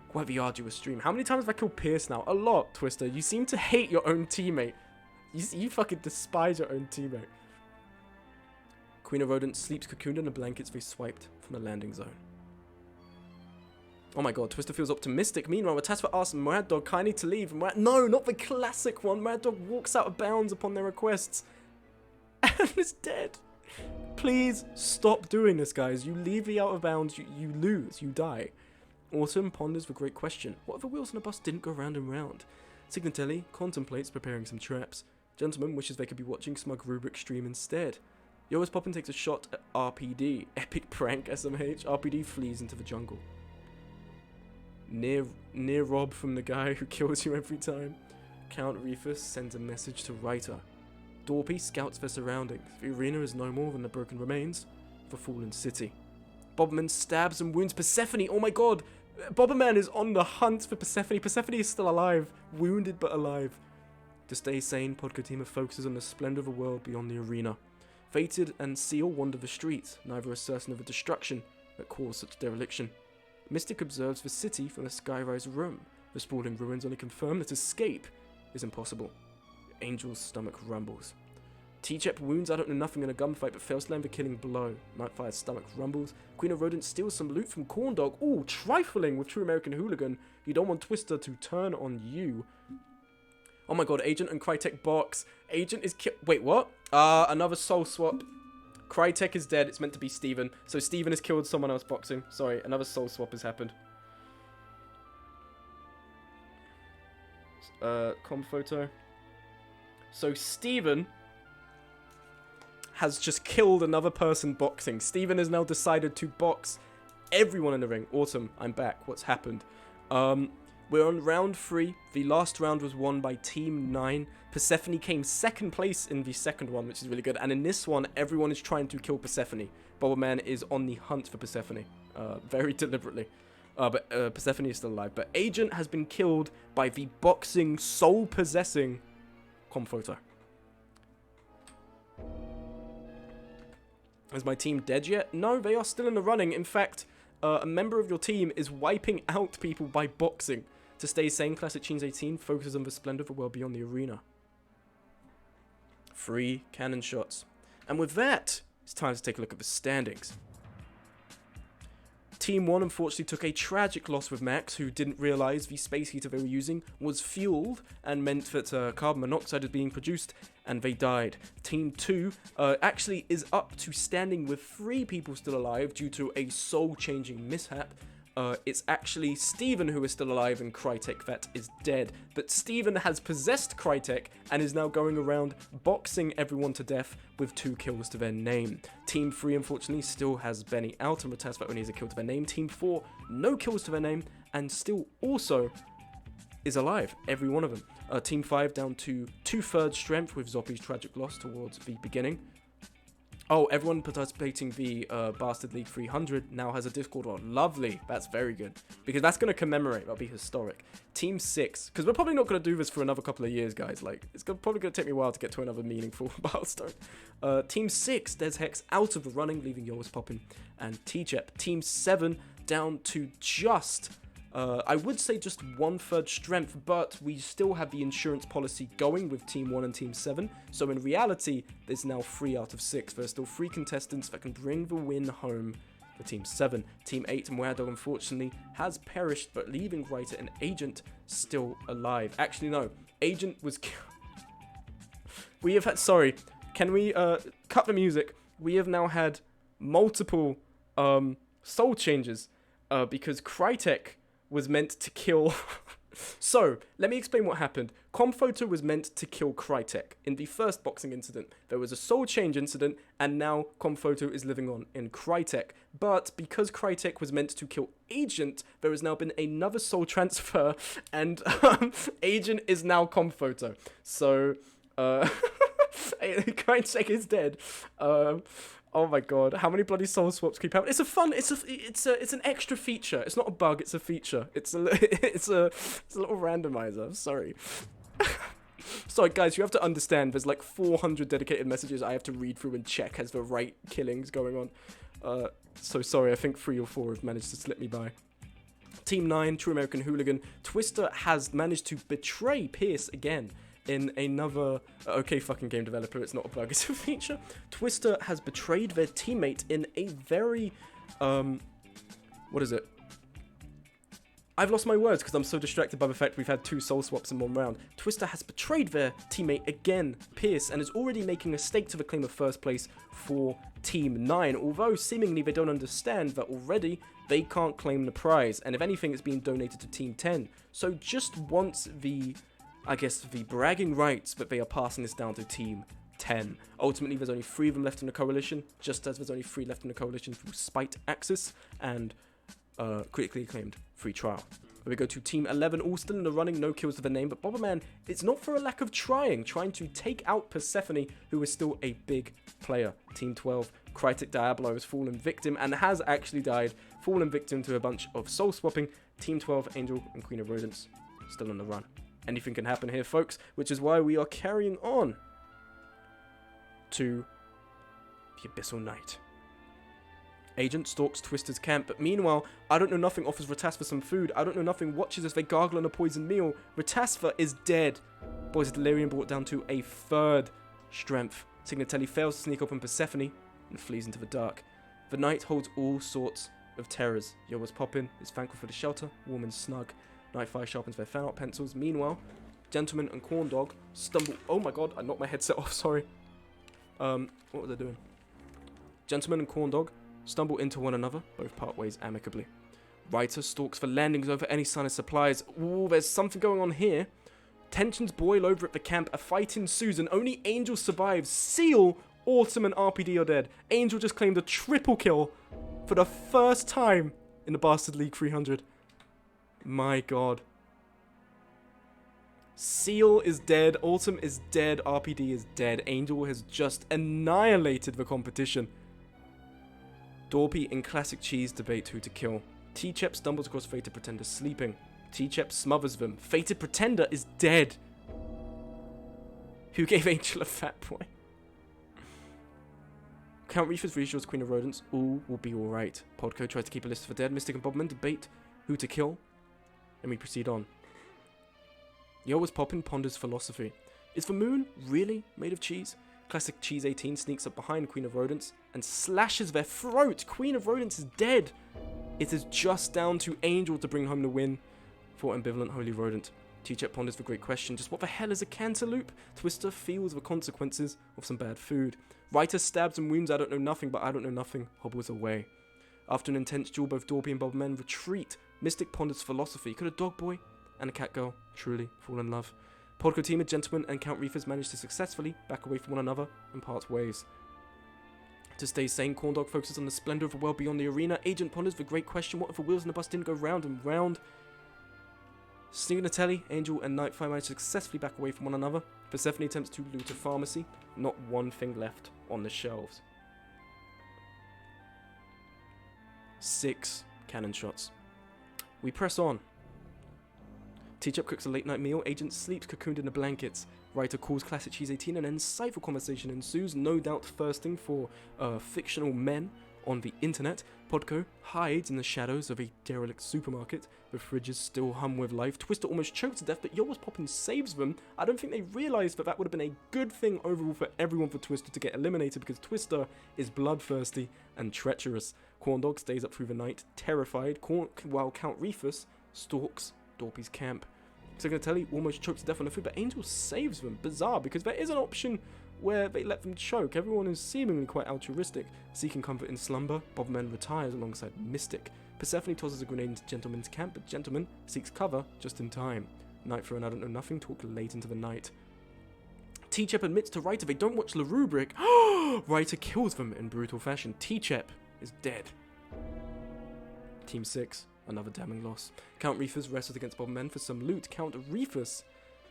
quite the arduous stream. How many times have I killed Pierce now? A lot, Twister. You seem to hate your own teammate. You fucking despise your own teammate. Queen of Rodent sleeps cocooned in the blankets they swiped from the landing zone. Oh my god, Twister feels optimistic. Meanwhile, Rataspa asks Mad Dog kindly to leave. No, not the classic one. Mad Dog walks out of bounds upon their requests. And is dead. Please stop doing this, guys. You leave the out of bounds, you lose, you die. Autumn ponders the great question. What if the wheels on the bus didn't go round and round? Signatelli contemplates preparing some traps. Gentleman wishes they could be watching Smug Rubric stream instead. Yoa's Poppin takes a shot at RPD. Epic prank, SMH. RPD flees into the jungle. Near Rob from the guy who kills you every time. Count Reefus sends a message to Writer. Dorpy scouts their surroundings. The arena is no more than the broken remains of a fallen city. Bobberman stabs and wounds Persephone. Oh my god! Bobberman is on the hunt for Persephone. Persephone is still alive. Wounded but alive. To stay sane, Podco Teamer focuses on the splendor of a world beyond the arena. Fated and Seal wander the streets, neither are certain of the destruction that caused such dereliction. Mystic observes the city from a skyrise room. The sprawling ruins only confirm that escape is impossible. Angel's stomach rumbles. T-Chep wounds I Don't Know Nothing in a gunfight but fails to land the killing blow. Nightfire's stomach rumbles. Queen of Rodent steals some loot from Corn Dog. Ooh, trifling with True American Hooligan. You don't want Twister to turn on you. Oh my god, Agent and Krytek box. Agent is wait, what? Another soul swap. Krytek is dead. It's meant to be Steven. So Steven has killed someone else boxing. Sorry, another soul swap has happened. Com photo. So Steven has just killed another person boxing. Steven has now decided to box everyone in the ring. Autumn, I'm back. What's happened? We're on round 3. The last round was won by Team 9. Persephone came second place in the second one, which is really good. And in this one, everyone is trying to kill Persephone. Bobberman is on the hunt for Persephone, very deliberately. But Persephone is still alive. But Agent has been killed by the boxing, soul-possessing Comfoto. Is my team dead yet? No, they are still in the running. In fact, a member of your team is wiping out people by boxing. To stay sane, Classic Cheens 18 focuses on the splendor of the world beyond the arena. 3 cannon shots. And with that, it's time to take a look at the standings. Team 1 unfortunately took a tragic loss with Max, who didn't realise the space heater they were using was fueled and meant that carbon monoxide is being produced, and they died. Team 2 actually is up to standing with 3 people still alive due to a soul-changing mishap. It's actually Steven who is still alive and Crytek that is dead. But Steven has possessed Crytek and is now going around boxing everyone to death with 2 kills to their name. Team 3 unfortunately still has Benny out and Ratas that only has a kill to their name. Team 4, no kills to their name and still also is alive, every one of them. Team 5 down to 2/3 strength with Zoppy's tragic loss towards the beginning. Oh, everyone participating the Bastard League 300 now has a Discord on. Lovely. That's very good. Because that's going to commemorate. That'll be historic. Team 6. Because we're probably not going to do this for another couple of years, guys. Like, it's probably going to take me a while to get to another meaningful milestone. Team 6, there's Hex out of the running, leaving Yoas popping. And T-Chep. Team 7 down to just... I would say just 1/3 strength, but we still have the insurance policy going with Team 1 and Team 7. So in reality, there's now 3 out of 6. There's still 3 contestants that can bring the win home for Team 7. Team 8, Muerdo, unfortunately, has perished, but leaving Writer and Agent still alive. Actually, no. Agent was... We have had... Sorry. Can we cut the music? We have now had multiple soul changes because Crytek was meant to kill... So, let me explain what happened. Comphoto was meant to kill Crytek in the first boxing incident. There was a soul change incident, and now Comphoto is living on in Crytek. But because Crytek was meant to kill Agent, there has now been another soul transfer, and Agent is now Comphoto. So, Crytek is dead. Oh my god, how many bloody soul swaps keep happening? It's a fun, it's an extra feature. It's not a bug, it's a feature. It's a little randomizer. I'm sorry. Sorry guys, you have to understand there's like 400 dedicated messages I have to read through and check has the right killings going on. So sorry, I think 3 or 4 have managed to slip me by. Team 9, True American Hooligan. Twister has managed to betray Pierce again. In another... Okay, fucking game developer, it's not a bug, it's a feature. Twister has betrayed their teammate in a very... What is it? I've lost my words because I'm so distracted by the fact we've had 2 soul swaps in 1 round. Twister has betrayed their teammate again, Pierce, and is already making a stake to the claim of first place for Team 9, although seemingly they don't understand that already they can't claim the prize, and if anything, it's being donated to Team 10. So just once the... I guess the bragging rights that they are passing this down to Team 10. Ultimately, there's only 3 of them left in the coalition, just as there's only 3 left in the coalition through Spite Axis and critically acclaimed Free Trial. We go to Team 11, all still in the running, no kills to the name, but Bobberman, it's not for a lack of trying to take out Persephone, who is still a big player. Team 12, Crytek Diablo has fallen victim and has actually died, fallen victim to a bunch of soul swapping. Team 12, Angel and Queen of Rodents, still on the run. Anything can happen here, folks, which is why we are carrying on to the Abyssal Night. Agent stalks Twister's camp, but meanwhile, I Don't Know Nothing offers Ratasva some food. I Don't Know Nothing watches as they gargle on a poisoned meal. Ratasva is dead. Boys Delirium brought down to a 3rd strength. Signatelli fails to sneak up on Persephone and flees into the dark. The night holds all sorts of terrors. Yoa's poppin' is thankful for the shelter, warm and snug. Nightfire sharpens their fan art pencils. Meanwhile, Gentleman and Corn Dog stumble... Oh my god, I knocked my headset off, sorry. What were they doing? Gentleman and Corn Dog stumble into one another, both part ways amicably. Writer stalks for landings over any sign of supplies. Ooh, there's something going on here. Tensions boil over at the camp. A fight ensues and only Angel survives. Seal, Autumn and RPD are dead. Angel just claimed a triple kill for the first time in the Bastard League 300. My god. Seal is dead, Autumn is dead, RPD is dead. Angel has just annihilated the competition. Dorpy and Classic Cheese debate who to kill. T-Chep stumbles across Fated Pretender sleeping. T-Chep smothers them. Fated Pretender is dead. Who gave Angel a fat boy? Count Reefers reassures Queen of Rodents, all will be alright. Podco tries to keep a list for dead. Mystic and Bobman debate who to kill. And we proceed on. Yo was poppin' ponders philosophy. Is the moon really made of cheese? Classic Cheese 18 sneaks up behind Queen of Rodents and slashes their throat. Queen of Rodents is dead. It is just down to Angel to bring home the win for ambivalent Holy Rodent. T-Chet ponders the great question, just what the hell is a cantaloupe? Twister feels the consequences of some bad food. Writer stabs and wounds I don't know nothing, but I don't know nothing hobbles away. After an intense duel, both Dorpy and Bobman retreat. Mystic ponders philosophy. Could a dog boy and a cat girl truly fall in love? Podco team of Gentleman and Count Reefers manage to successfully back away from one another and part ways. To stay sane, Corndog focuses on the splendor of a world beyond the arena. Agent ponders the great question, what if the wheels in the bus didn't go round and round? Signatelli, Angel, and Nightfire manage to successfully back away from one another. Persephone attempts to loot a pharmacy. Not one thing left on the shelves. 6 cannon shots. We press on. Teachup cooks a late night meal. Agent sleeps cocooned in the blankets. Writer calls Classic Cheese 18 and an insightful conversation ensues, no doubt thirsting for fictional men on the internet. Podco hides in the shadows of a derelict supermarket. The fridges still hum with life. Twister almost chokes to death, but Yo was poppin' saves them. I don't think they realised that would have been a good thing overall for everyone for Twister to get eliminated, because Twister is bloodthirsty and treacherous. Corndog stays up through the night, terrified, while Count Reefus stalks Dorpy's camp. Signatelli almost chokes to death on the food, but Angel saves them. Bizarre, because there is an option where they let them choke. Everyone is seemingly quite altruistic. Seeking comfort in slumber, Bobman retires alongside Mystic. Persephone tosses a grenade into Gentleman's camp, but Gentleman seeks cover just in time. Nightfire and I Don't Know Nothing talk late into the night. T-Chep admits to Writer they don't watch the rubric. Writer kills them in brutal fashion. T-Chep is dead. Team 6, another damning loss. Count Reefus wrestles against Bobman for some loot. Count Reefus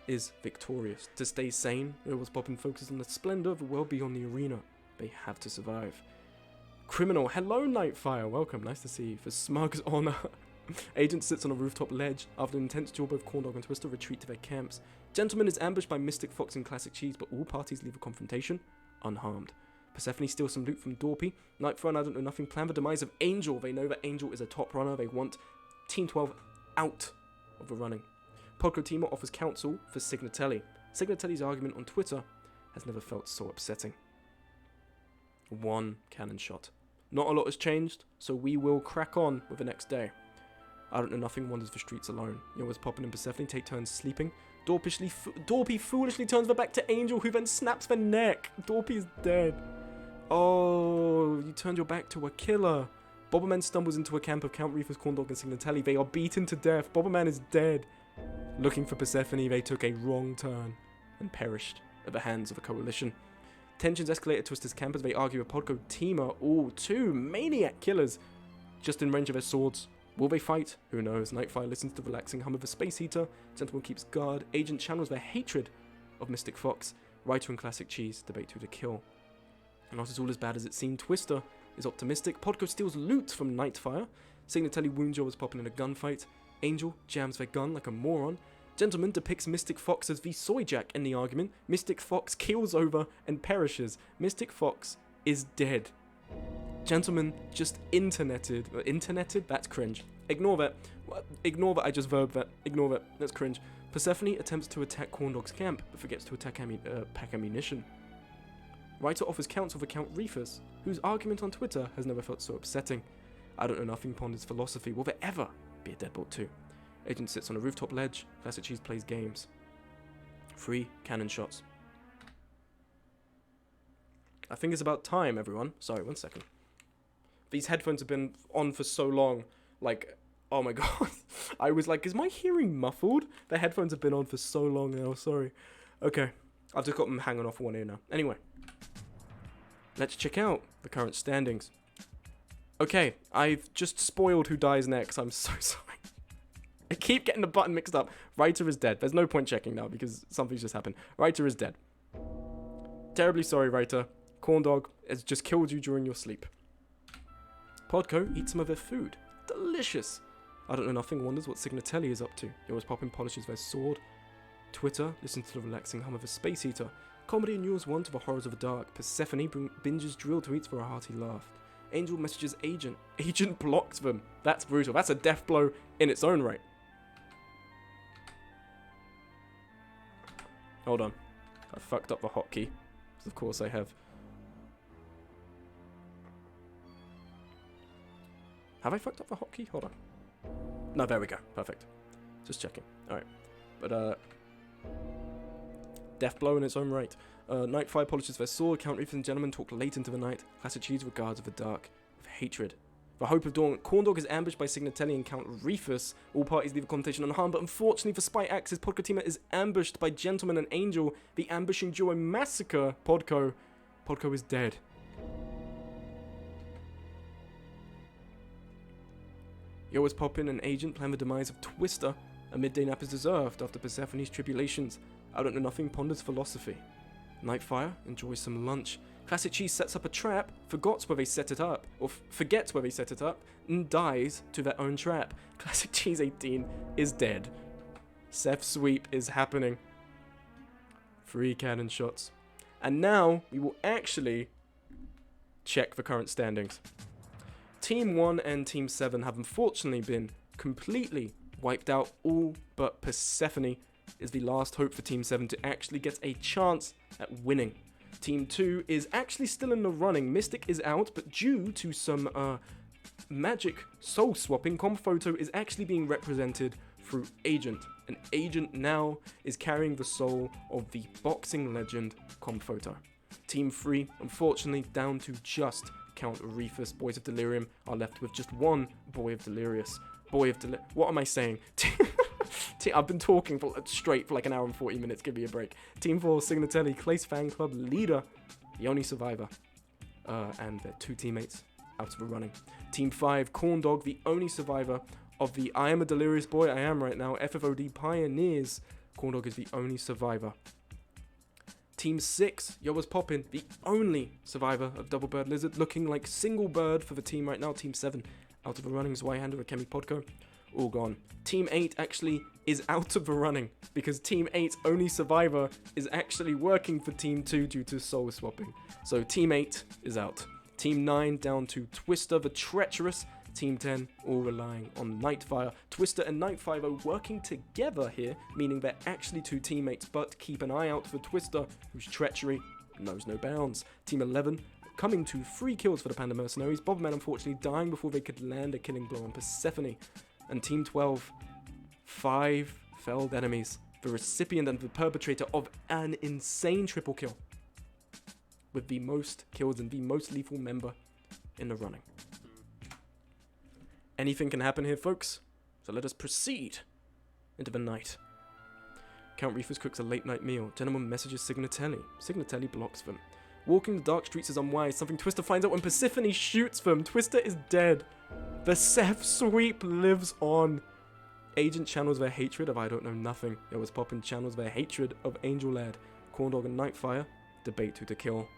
is victorious. To stay sane, it was Bobbin focuses on the splendor of the world beyond the arena. They have to survive. Criminal, hello Nightfire, welcome, nice to see you. For Smug's honor, Agent sits on a rooftop ledge. After an intense duel, both Corndog and Twister retreat to their camps. Gentleman is ambushed by Mystic Fox and Classic Cheese, but all parties leave a confrontation unharmed. Persephone steals some loot from Dorpy. Nightfire and I Don't Know Nothing plan the demise of Angel. They know that Angel is a top runner. They want Team 12 out of the running. Podco Teamer offers counsel for Signatelli. Signatelli's argument on Twitter has never felt so upsetting. 1 cannon shot. Not a lot has changed, so we will crack on with the next day. I Don't Know Nothing wanders the streets alone. Yowa's Poppin and Persephone take turns sleeping. Dorpy foolishly turns their back to Angel, who then snaps their neck. Dorpy is dead. Oh, you turned your back to a killer. Bobberman stumbles into a camp of Count Reefus, Corndog, and Signatelli. They are beaten to death. Bobberman is dead. Looking for Persephone, they took a wrong turn and perished at the hands of a coalition. Tensions escalate at Twister's camp as they argue a Podco Teamer, all 2 maniac killers, just in range of their swords. Will they fight? Who knows? Nightfire listens to the relaxing hum of a space heater. Gentleman keeps guard. Agent channels their hatred of Mystic Fox. Writer and Classic Cheese debate who to kill. And not all as bad as it seemed. Twister is optimistic. Podco steals loot from Nightfire. Signatelli wounds was popping in a gunfight. Angel jams their gun like a moron. Gentleman depicts Mystic Fox as the soy jack in the argument. Mystic Fox keels over and perishes. Mystic Fox is dead. Gentleman just interneted? That's cringe. Ignore that. Ignore that I just verbed that. Ignore that. That's cringe. Persephone attempts to attack Corndog's camp, but forgets to attack pack ammunition. Writer offers counsel for Count Reefus, whose argument on Twitter has never felt so upsetting. I Don't Know Nothing ponders philosophy. Will there ever be a Deadbolt 2? Agent sits on a rooftop ledge. Classic Cheese plays games. 3 cannon shots. I think it's about time, everyone. Sorry, 1 second. These headphones have been on for so long. Like, oh my god. I was like, is my hearing muffled? The headphones have been on for so long now. Sorry. Okay. I've just got them hanging off one ear now. Anyway. Let's check out the current standings. Okay. I've just spoiled who dies next. I'm so sorry. I keep getting the button mixed up. Writer is dead. There's no point checking now because something's just happened. Writer is dead. Terribly sorry, Writer. Corndog has just killed you during your sleep. Podco eats some of their food. Delicious. I Don't Know Nothing wonders what Signatelli is up to. Yowa's Poppin polishes their sword. Twitter listens to the relaxing hum of a space heater. Comedy inures one to the horrors of the dark. Persephone binges drill tweets for a hearty laugh. Angel messages Agent. Agent blocks them. That's brutal. That's a death blow in its own right. Hold on. I fucked up the hotkey. Of course I have. Have I fucked up the hotkey? Hold on. No, there we go. Perfect. Just checking. Alright. But, death blow in its own right. Nightfire polishes their sword. Count Reefers and gentlemen talk late into the night. Classic cheese regards of the dark with hatred. The hope of dawn. Corndog is ambushed by Signatelli and Count Reefus. All parties leave the conversation unharmed, but unfortunately for Spy Axis, Podcatima is ambushed by Gentleman and Angel. The ambushing duo massacre Podco. Podco is dead. Yo is poppin' and Agent plan the demise of Twister. A midday nap is deserved after Persephone's tribulations. I don't know nothing ponders philosophy. Nightfire enjoys some lunch. Classic Cheese sets up a trap, forgets where they set it up, and dies to their own trap. Classic Cheese 18 is dead. Seph sweep is happening. 3 cannon shots. And now we will actually check the current standings. Team 1 and Team 7 have unfortunately been completely wiped out. All but Persephone is the last hope for Team 7 to actually get a chance at winning. Team 2 is actually still in the running. Mystic is out, but due to some magic soul swapping, Comphoto is actually being represented through Agent. And Agent now is carrying the soul of the boxing legend Comphoto. Team 3, unfortunately, down to just Count Reefus. Boys of Delirium are left with just one Boy of Delirious. What am I saying? I've been talking straight for like an hour and 40 minutes. Give me a break. Team 4, Signatelli, Clay's fan club leader, the only survivor, and their 2 teammates out of the running. Team 5, Corndog, the only survivor of the I am a delirious boy, I am right now, FFOD Pioneers. Corndog is the only survivor. Team 6, Yo was poppin', the only survivor of Double Bird Lizard, looking like single bird for the team right now. Team 7, out of the running, Zweihander, Akemi Podco, all gone. Team 8 actually is out of the running because Team 8's only survivor is actually working for Team 2 due to soul swapping. So Team 8 is out. Team 9 down to Twister the Treacherous. Team 10 all relying on Nightfire. Twister and Nightfire are working together here, meaning they're actually 2 teammates, but keep an eye out for Twister, whose treachery knows no bounds. Team 11 coming to 3 kills for the Panda Mercenaries. Bobman unfortunately dying before they could land a killing blow on Persephone. And Team 12, 5 felled enemies, the recipient and the perpetrator of an insane triple kill, with the most kills and the most lethal member in the running. Anything can happen here, folks, so let us proceed into the night. Count Reefus cooks a late night meal. Gentleman messages Signatelli. Signatelli blocks them. Walking the dark streets is unwise. Something Twister finds out when Persephone shoots them. Twister is dead. The Seph sweep lives on. Agent channels their hatred of I don't know nothing. Yo was poppin' channels their hatred of Angel Lad. Corndog and Nightfire debate who to kill.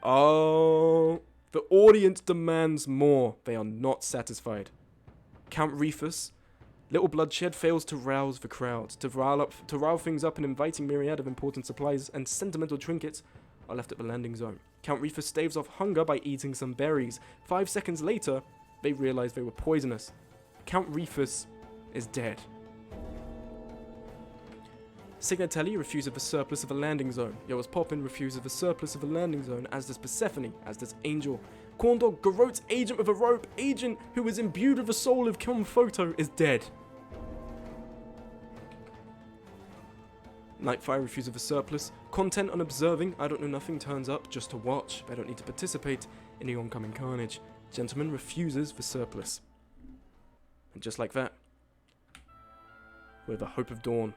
Oh, the audience demands more. They are not satisfied. Count Reefus, little bloodshed fails to rouse the crowd. To rile things up, an inviting myriad of important supplies and sentimental trinkets are left at the landing zone. Count Reefus staves off hunger by eating some berries. 5 seconds later, they realize they were poisonous. Count Reefus is dead. Signatelli refuses the surplus of the landing zone. Yo was poppin' refuses the surplus of the landing zone, as does Persephone, as does Angel. Corndog garrotes Agent with a rope. Agent, who is imbued with the soul of Comphoto, is dead. Nightfire refuses the surplus. Content on observing, I don't know nothing, turns up just to watch. They don't need to participate in the oncoming carnage. Gentleman refuses the surplus. And just like that, we're the hope of dawn.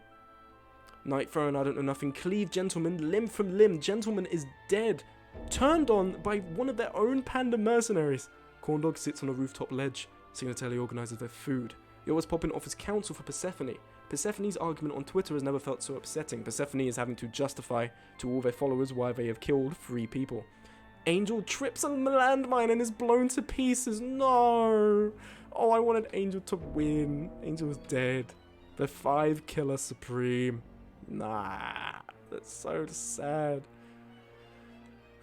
Nightfire and I don't know nothing cleave Gentleman limb from limb. Gentleman is dead, turned on by one of their own Panda mercenaries. Corndog sits on a rooftop ledge. Signatelli organizes their food. He always popping offers counsel for Persephone. Persephone's argument on Twitter has never felt so upsetting. Persephone is having to justify to all their followers why they have killed 3 people. Angel trips on a landmine and is blown to pieces. No! Oh, I wanted Angel to win. Angel's dead. The 5 killer supreme. Nah. That's so sad.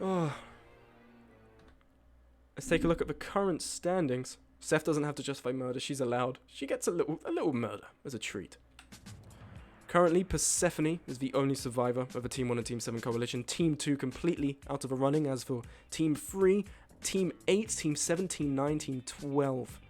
Oh. Let's take a look at the current standings. Seph doesn't have to justify murder. She's allowed. She gets a little murder as a treat. Currently, Persephone is the only survivor of a Team 1 and Team 7 coalition. Team 2 completely out of the running. As for Team 3, Team 8, Team 7, Team 9, Team 12.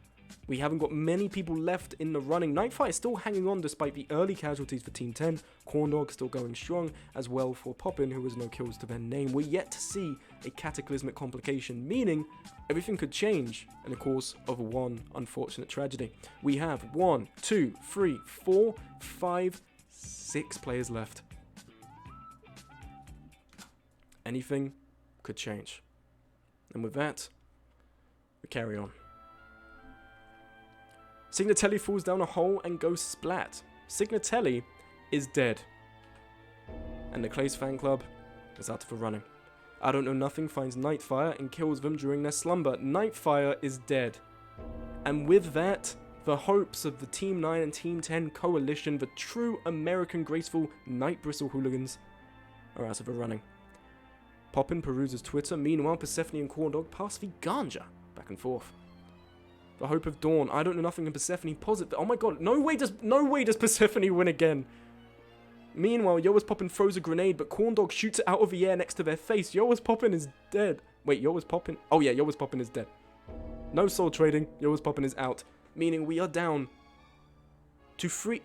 We haven't got many people left in the running. Nightfire is still hanging on despite the early casualties for Team 10. Corndog still going strong, as well for Poppin, who has no kills to their name. We're yet to see a cataclysmic complication, meaning everything could change in the course of one unfortunate tragedy. We have 1, 2, 3, 4, 5, 6 players left. Anything could change. And with that, we carry on. Signatelli falls down a hole and goes splat. Signatelli is dead. And the Clay's fan club is out of the running. I Don't Know Nothing finds Nightfire and kills them during their slumber. Nightfire is dead. And with that, the hopes of the Team 9 and Team 10 coalition, the true American graceful Night Bristle hooligans, are out of the running. Poppin peruses Twitter. Meanwhile, Persephone and Corndog pass the ganja back and forth. The hope of dawn. I Don't Know Nothing and Persephone posit. Oh my god! No way does Persephone win again. Meanwhile, Yoa's Poppin throws a grenade, but Corndog shoots it out of the air next to their face. Yoa's Poppin is dead. Wait, Yoa's Poppin? Oh yeah, Yoa's Poppin is dead. No soul trading. Yoa's Poppin is out, meaning we are down to 3.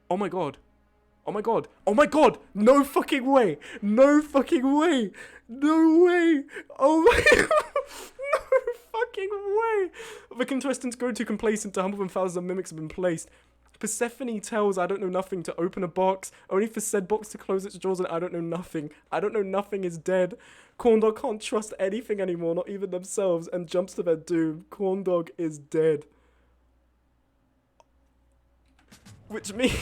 Oh my god. Oh my god. Oh my god. No fucking way. No fucking way. No way. Oh my god. No fucking way. The contestants go too complacent to humble themselves and mimics have been placed. Persephone tells I Don't Know Nothing to open a box, only for said box to close its jaws, and I Don't Know Nothing. I Don't Know Nothing is dead. Corndog can't trust anything anymore, not even themselves, and jumps to their doom. Corndog is dead. Which means...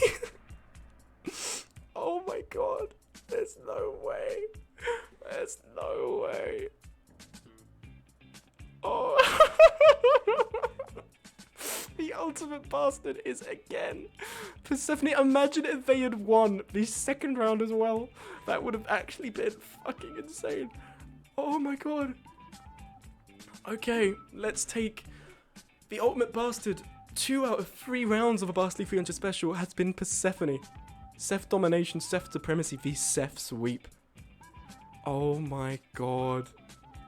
Oh my god. There's no way. There's no way. Oh. The ultimate bastard is again Persephone. Imagine if they had won the second round as well. That would have actually been fucking insane. Oh my god. Okay, let's take the ultimate bastard. 2 out of 3 rounds of a Bastardly 300 special has been Persephone. Seph domination, Seph supremacy, the Seph sweep. Oh my god.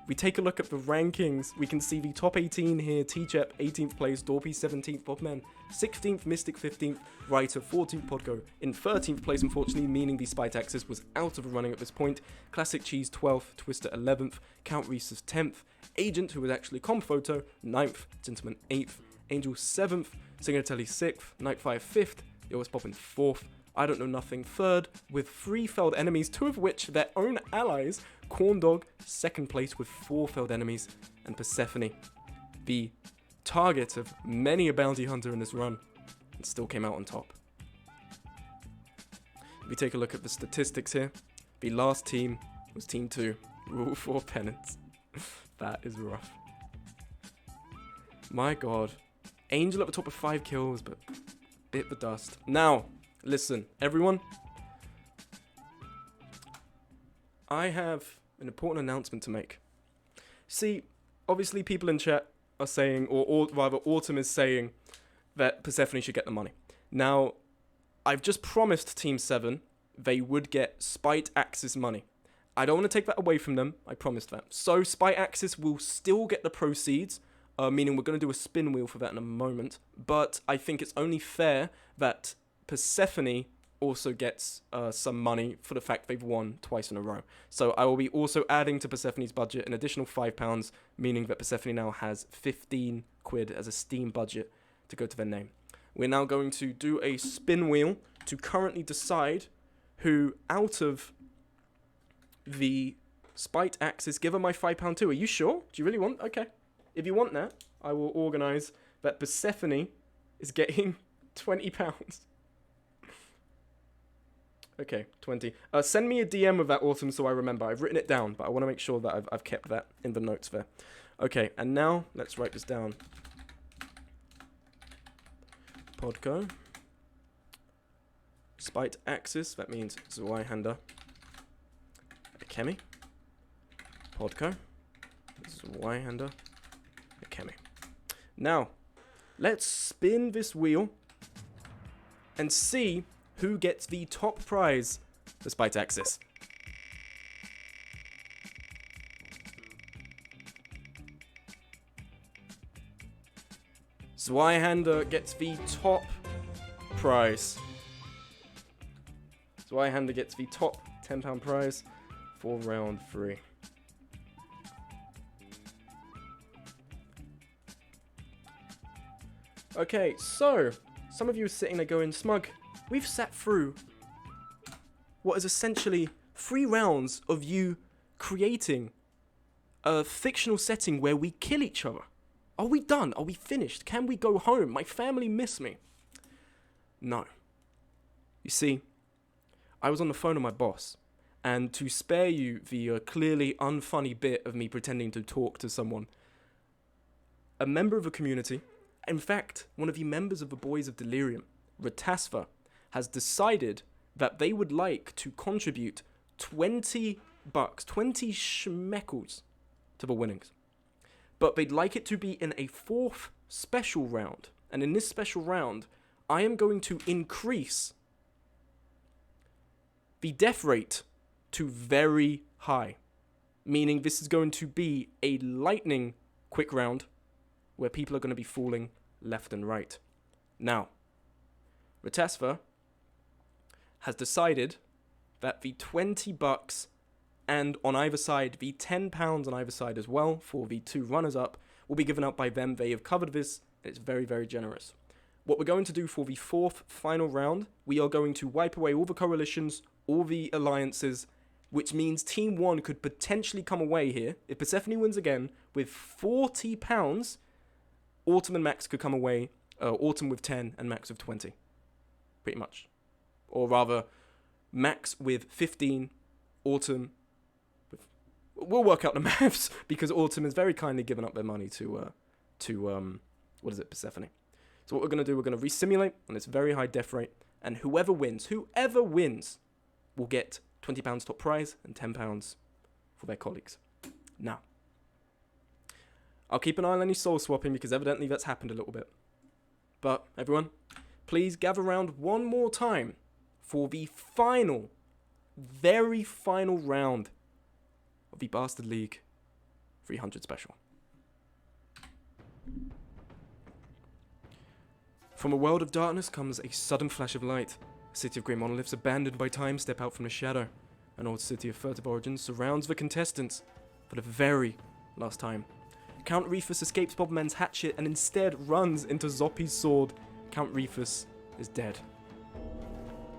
We take a look at the rankings. We can see the top 18 here. T-Chep, 18th place. Dorpy, 17th. Bobman, 16th. Mystic, 15th. Writer, 14th. Podgo in 13th place, unfortunately, meaning the Spite Axis was out of the running at this point. Classic Cheese, 12th. Twister, 11th. Count Reese's 10th. Agent, who was actually Comp Photo, 9th. Gentleman, 8th. Angel, 7th. Signatelli, 6th. Nightfire, 5th. Yoa's Poppin, 4th. I Don't Know Nothing, 3rd, with 3 failed enemies, 2 of which their own allies. Corndog, 2nd place with 4 failed enemies, and Persephone, the target of many a bounty hunter in this run, and still came out on top. If we take a look at the statistics here, the last team was Team 2, Rule 4 Penance. That is rough. My god. Angel at the top with 5 kills, but bit the dust. Now, listen, everyone. I have an important announcement to make. See, obviously people in chat are saying, or rather Autumn is saying, that Persephone should get the money. Now, I've just promised Team 7 they would get Spite Axis money. I don't want to take that away from them, I promised that. So Spite Axis will still get the proceeds, meaning we're going to do a spin wheel for that in a moment, but I think it's only fair that Persephone also gets some money for the fact they've won twice in a row. So I will be also adding to Persephone's budget an additional £5, meaning that Persephone now has 15 quid as a Steam budget to go to their name. We're now going to do a spin wheel to currently decide who out of the Spite Axis, give her my £5 too. Are you sure? Do you really want? Okay. If you want that, I will organise that Persephone is getting £20. Okay, 20. Send me a DM with that, Autumn, so I remember. I've written it down, but I want to make sure that I've kept that in the notes there. Okay, and now let's write this down. Podco. Spite axis, that means Zweihander, Akemi, Podko, Zweihander, Akemi. Now, let's spin this wheel and see who gets the top prize for Spite axis. Zweihander gets the top prize. Zweihander gets the top £10 prize for round 3. Okay, so some of you are sitting there going, Smug, we've sat through what is essentially 3 rounds of you creating a fictional setting where we kill each other. Are we done? Are we finished? Can we go home? My family miss me. No. You see, I was on the phone with my boss, and to spare you the clearly unfunny bit of me pretending to talk to someone, a member of a community, in fact, one of the members of the Boys of Delirium, Ratasva, has decided that they would like to contribute $20, 20 schmeckles to the winnings. But they'd like it to be in a 4th special round. And in this special round, I am going to increase the death rate to very high. Meaning this is going to be a lightning quick round where people are going to be falling left and right. Now, Ratasva has decided that the $20 and on either side, the £10 on either side as well for the 2 runners-up will be given out by them. They have covered this. It's very, very generous. What we're going to do for the 4th final round, we are going to wipe away all the coalitions, all the alliances, which means Team 1 could potentially come away here. If Persephone wins again with £40, Autumn and Max could come away, Autumn with 10 and Max with 20. Pretty much. Or rather, Max with 15, Autumn with... We'll work out the maths, because Autumn has very kindly given up their money to Persephone. So what we're going to do, we're going to resimulate on this very high death rate, and whoever wins will get £20 top prize and £10 for their colleagues. Now, I'll keep an eye on any soul swapping because evidently that's happened a little bit. But everyone, please gather round one more time for the final, very final round of the Bastard League 300 special. From a world of darkness comes a sudden flash of light. A city of grey monoliths abandoned by time step out from the shadow. An old city of furtive origins surrounds the contestants for the very last time. Count Refus escapes Bobman's hatchet and instead runs into Zoppy's sword. Count Refus is dead.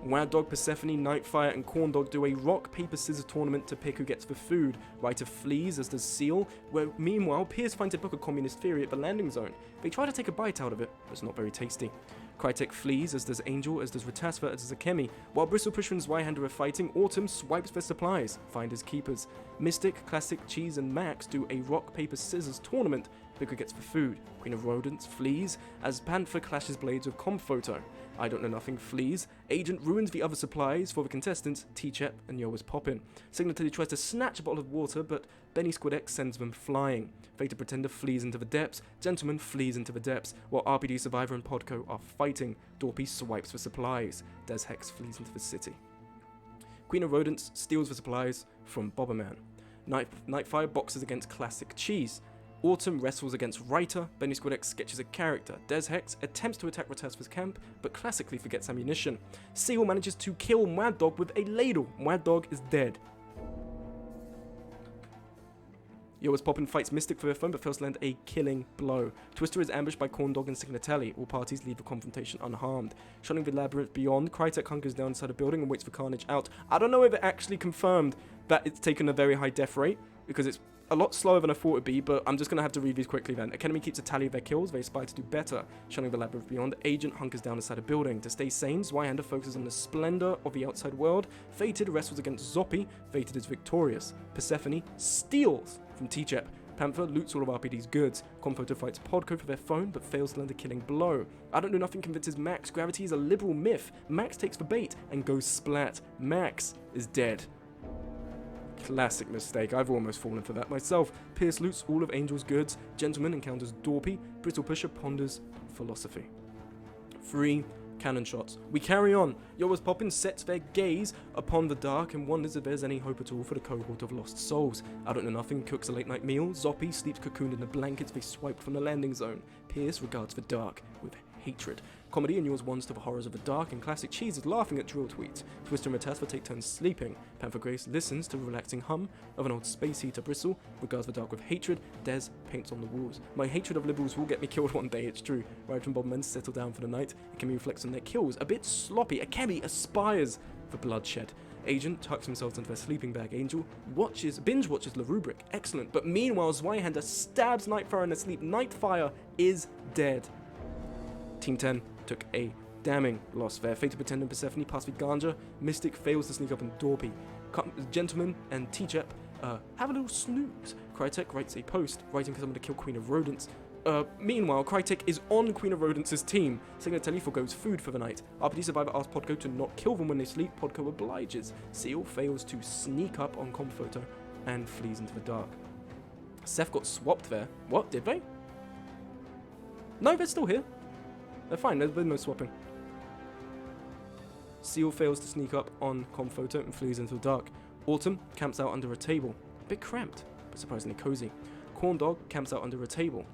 Mad Dog, Persephone, Nightfire, and Corn Dog do a rock, paper, scissors tournament to pick who gets the food. Ryder flees, as does Seal, where meanwhile Pierce finds a book of communist theory at the landing zone. They try to take a bite out of it, but it's not very tasty. Crytek flees, as does Angel, as does Ratasva, as does Akemi. While Bristlepush and Zweihander are fighting, Autumn swipes their supplies, finders keepers. Mystic, Classic, Cheese, and Max do a rock, paper, scissors tournament. Pick who gets the food. Queen of Rodents flees, as Panther clashes blades with Comphoto. I Don't Know Nothing flees. Agent ruins the other supplies for the contestants, T-Chep and Yo is poppin'. Signatally tries to snatch a bottle of water, but Benny Squid X sends them flying. Fated Pretender flees into the depths. Gentleman flees into the depths, while RPD Survivor and Podco are fighting. Dorpy swipes for supplies. Des Hex flees into the city. Queen of Rodents steals the supplies from Bobberman. Nightfire boxes against Classic Cheese. Autumn wrestles against Ryder. Benny Squid X sketches a character. Des Hex attempts to attack Ratasva's camp, but classically forgets ammunition. Seal manages to kill Mad Dog with a ladle. Mad Dog is dead. Yo is Poppin' fights Mystic for their phone, but fails to land a killing blow. Twister is ambushed by Corn Dog and Signatelli. All parties leave the confrontation unharmed. Shunning the labyrinth beyond, Crytek hunkers down inside a building and waits for Carnage out. I don't know if it actually confirmed that it's taken a very high death rate, because it's a lot slower than I thought it'd be, but I'm just going to have to read these quickly then. Academy keeps a tally of their kills. They aspire to do better. Shunning the labyrinth beyond, Agent hunkers down inside a building. To stay sane, Zweihander focuses on the splendor of the outside world. Fated wrestles against Zoppy. Fated is victorious. Persephone steals from T-Chep. Panther loots all of RPD's goods. Comphoto fights Podco for their phone, but fails to land a killing blow. I Don't Know Nothing convinces Max gravity is a liberal myth. Max takes the bait and goes splat. Max is dead. Classic mistake. I've almost fallen for that myself. Pierce loots all of Angel's goods. Gentleman encounters Dorpy. Brittle Pusher ponders philosophy. 3 cannon shots. We carry on. Yoa's Poppin sets their gaze upon the dark and wonders if there's any hope at all for the cohort of lost souls. I Don't Know Nothing cooks a late night meal. Zoppy sleeps cocooned in the blankets they swiped from the landing zone. Pierce regards the dark with hatred. Comedy inures ones to the horrors of the dark, and Classic Cheese is laughing at drill tweets. Twister and Matasva take turns sleeping. Panther Grace listens to the relaxing hum of an old space heater bristle, regards the dark with hatred. Des paints on the walls. My hatred of liberals will get me killed one day, it's true. Ryder and Bobman settle down for the night. Akemi reflects on their kills. A bit sloppy. Akemi aspires for bloodshed. Agent tucks himself into their sleeping bag. Angel binge watches La Rubric. Excellent. But meanwhile, Zweihander stabs Nightfire in their sleep. Nightfire is dead. Team 10 took a damning loss there. Fated Pretender Persephone pass the Ganja. Mystic fails to sneak up on Dorpy. Gentleman and T-Jep have a little snooze. Crytek writes a post, writing for someone to kill Queen of Rodents. Meanwhile, Crytek is on Queen of Rodents' team. Signatelli forgoes food for the night. RPD Survivor asks Podco to not kill them when they sleep. Podco obliges. Seal fails to sneak up on Comphoto and flees into the dark. Seph got swapped there. What, did they? No, they're still here. They're fine, there's been no swapping. Seal fails to sneak up on Comphoto and flees into the dark. Autumn camps out under a table. A bit cramped, but surprisingly cozy. Corndog camps out under a table.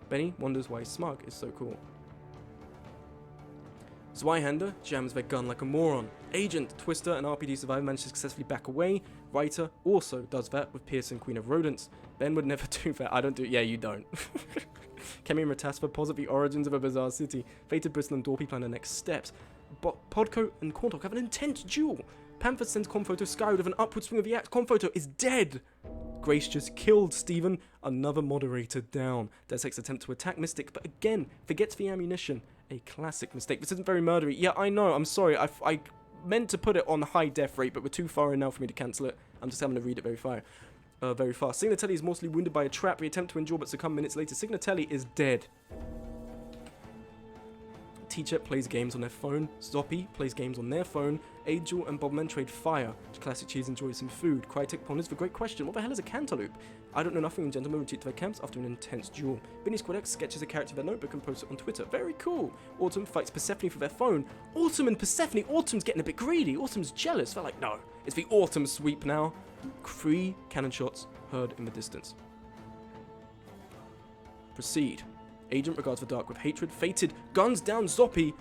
Benny wonders why Smug is so cool. Zweihander jams their gun like a moron. Agent, Twister, and RPD Survivor manage to successfully back away. Writer also does that with Pierce and Queen of Rodents. Ben would never do that. I don't do it. Yeah, you don't. Kemi and Ratasva posit the origins of a bizarre city. Fated Bristle and Dorpy plan the next steps. But Podco and Corntalk have an intense duel. Panther sends Comphoto skyward with an upward swing of the axe. Comphoto is dead. Grace just killed Steven. Another moderator down. Desex's attempt to attack Mystic, but again, forgets the ammunition. A classic mistake. This isn't very murdery. Yeah, I know. I'm sorry. I meant to put it on high death rate, but we're too far in now for me to cancel it. I'm just having to read it very fast. Signatelli is mostly wounded by a trap. We attempt to endure but succumb minutes later. Signatelli is dead. T-Chet plays games on their phone. Zoppy plays games on their phone. Angel and Bobman trade fire. Classic Cheese enjoys some food. Crytek ponders the great question. What the hell is a cantaloupe? I Don't Know Nothing and Gentlemen retreat to their camps after an intense duel. Vinny Squadex sketches a character in their notebook and posts it on Twitter. Very cool. Autumn fights Persephone for their phone. Autumn and Persephone. Autumn's getting a bit greedy. Autumn's jealous. They're like, no, it's the Autumn sweep now. 3 cannon shots heard in the distance. Proceed. Agent regards the dark with hatred. Fated guns down Zoppy.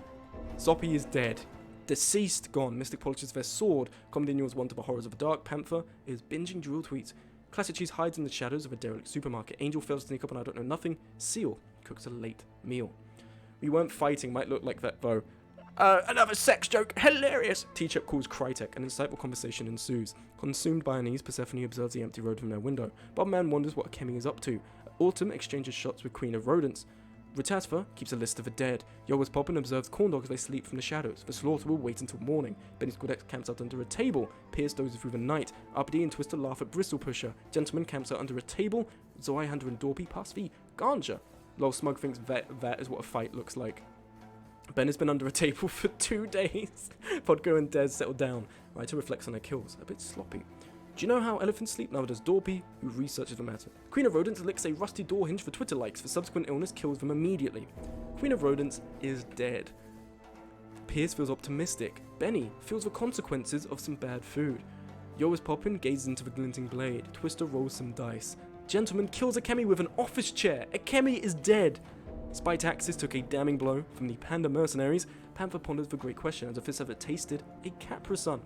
Zoppy is dead. Deceased gone. Mystic polishes their sword. Comedy inures one to the horrors of the dark. Panther is binging drill tweets. Classic Cheese hides in the shadows of a derelict supermarket. Angel fails to sneak up on I Don't Know Nothing. Seal cooks a late meal. We weren't fighting. Might look like that though. Another sex joke. Hilarious. T-Chep calls Crytek. An insightful conversation ensues. Consumed by unease, Persephone observes the empty road from their window. Bobman wonders what Akemi is up to. Autumn exchanges shots with Queen of Rodents. Ratasva keeps a list of the dead. Yoa's Poppin observes Corndog as they sleep from the shadows. The slaughter will wait until morning. Benny Squadex camps out under a table. Pierce dozes through the night. RPD and Twister laugh at Bristle Pusher. Gentleman camps out under a table. Zweihander and Dorpy pass the Ganja. Lol Smug thinks that is what a fight looks like. Ben has been under a table for 2 days. Podco and Des settle down. Writer reflects on their kills. A bit sloppy. Do you know how elephants sleep? Now does Dorpy, who researches the matter. Queen of Rodents licks a rusty door hinge for Twitter likes. For subsequent illness, kills them immediately. Queen of Rodents is dead. Pierce feels optimistic. Benny feels the consequences of some bad food. Yoa's Poppin gazes into the glinting blade. Twister rolls some dice. Gentleman kills Akemi with an office chair. Akemi is dead. Spy Taxis took a damning blow from the Panda mercenaries. Panther ponders the great question as if it's ever tasted a Capri-Sun.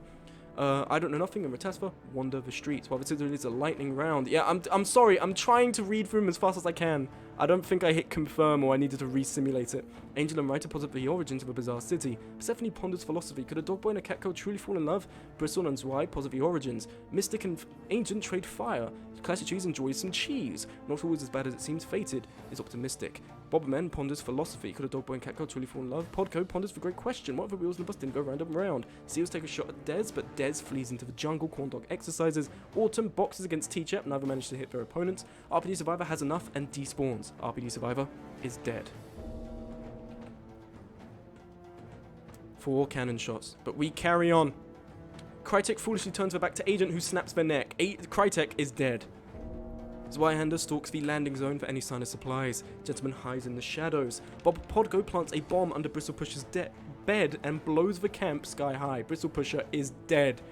I Don't Know Nothing and Ratasva wander the streets. While the city is a lightning round. Yeah, I'm sorry. I'm trying to read through them as fast as I can. I don't think I hit confirm or I needed to re-simulate it. Angel and Writer posit the origins of a bizarre city. Persephone ponders philosophy. Could a dog boy and a cat girl truly fall in love? Bristle and Zwei posit the origins. Mystic and Ancient trade fire. Classic Cheese enjoys some cheese. Not always as bad as it seems. Fated is optimistic. Bobberman ponders philosophy. Could a dog boy and cat girl truly fall in love? Podco ponders the great question. What if the wheels in the bus didn't go round and round? Seals take a shot at Dez, but Dez flees into the jungle. Corndog exercises. Autumn boxes against T-Chep. Neither managed to hit their opponents. RPD Survivor has enough and despawns. RPD Survivor is dead. 4 cannon shots, but we carry on. Crytek foolishly turns her back to Agent, who snaps their neck. Crytek is dead. Zweihander stalks the landing zone for any sign of supplies. Gentleman hides in the shadows. Bob Podgo plants a bomb under Bristlepusher's bed and blows the camp sky high. Bristlepusher is dead.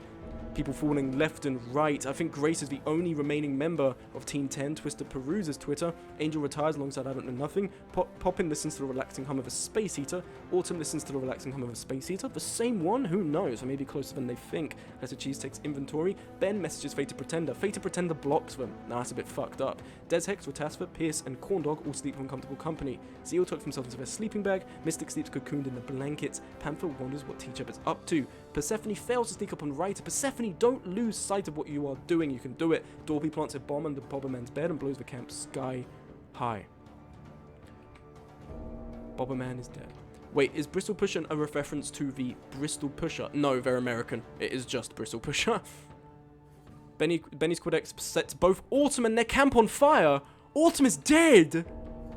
People falling left and right. I think Grace is the only remaining member of Team 10. Twister peruses Twitter. Angel retires alongside I Don't Know Nothing. Poppin listens to the relaxing hum of a space heater. Autumn listens to the relaxing hum of a space heater. The same one? Who knows? Or maybe closer than they think. Classic Cheese takes inventory. Ben messages Fated Pretender. Fated Pretender blocks them. Nah, that's a bit fucked up. Deshex, Ratasva, Pierce, and Corndog all sleep in comfortable company. Zeal tucks himself into their sleeping bag. Mystic sleeps cocooned in the blankets. Panther wonders what T-Chep is up to. Persephone fails to sneak up on Ryder. Persephone, don't lose sight of what you are doing. You can do it. Dorpy plants a bomb under Bobberman's bed and blows the camp sky high. Bobberman is dead. Wait, is Bristol Pusher a reference to the Bristol Pusher? No, they're American. It is just Bristol Pusher. Benny's Quidex sets both Autumn and their camp on fire. Autumn is dead.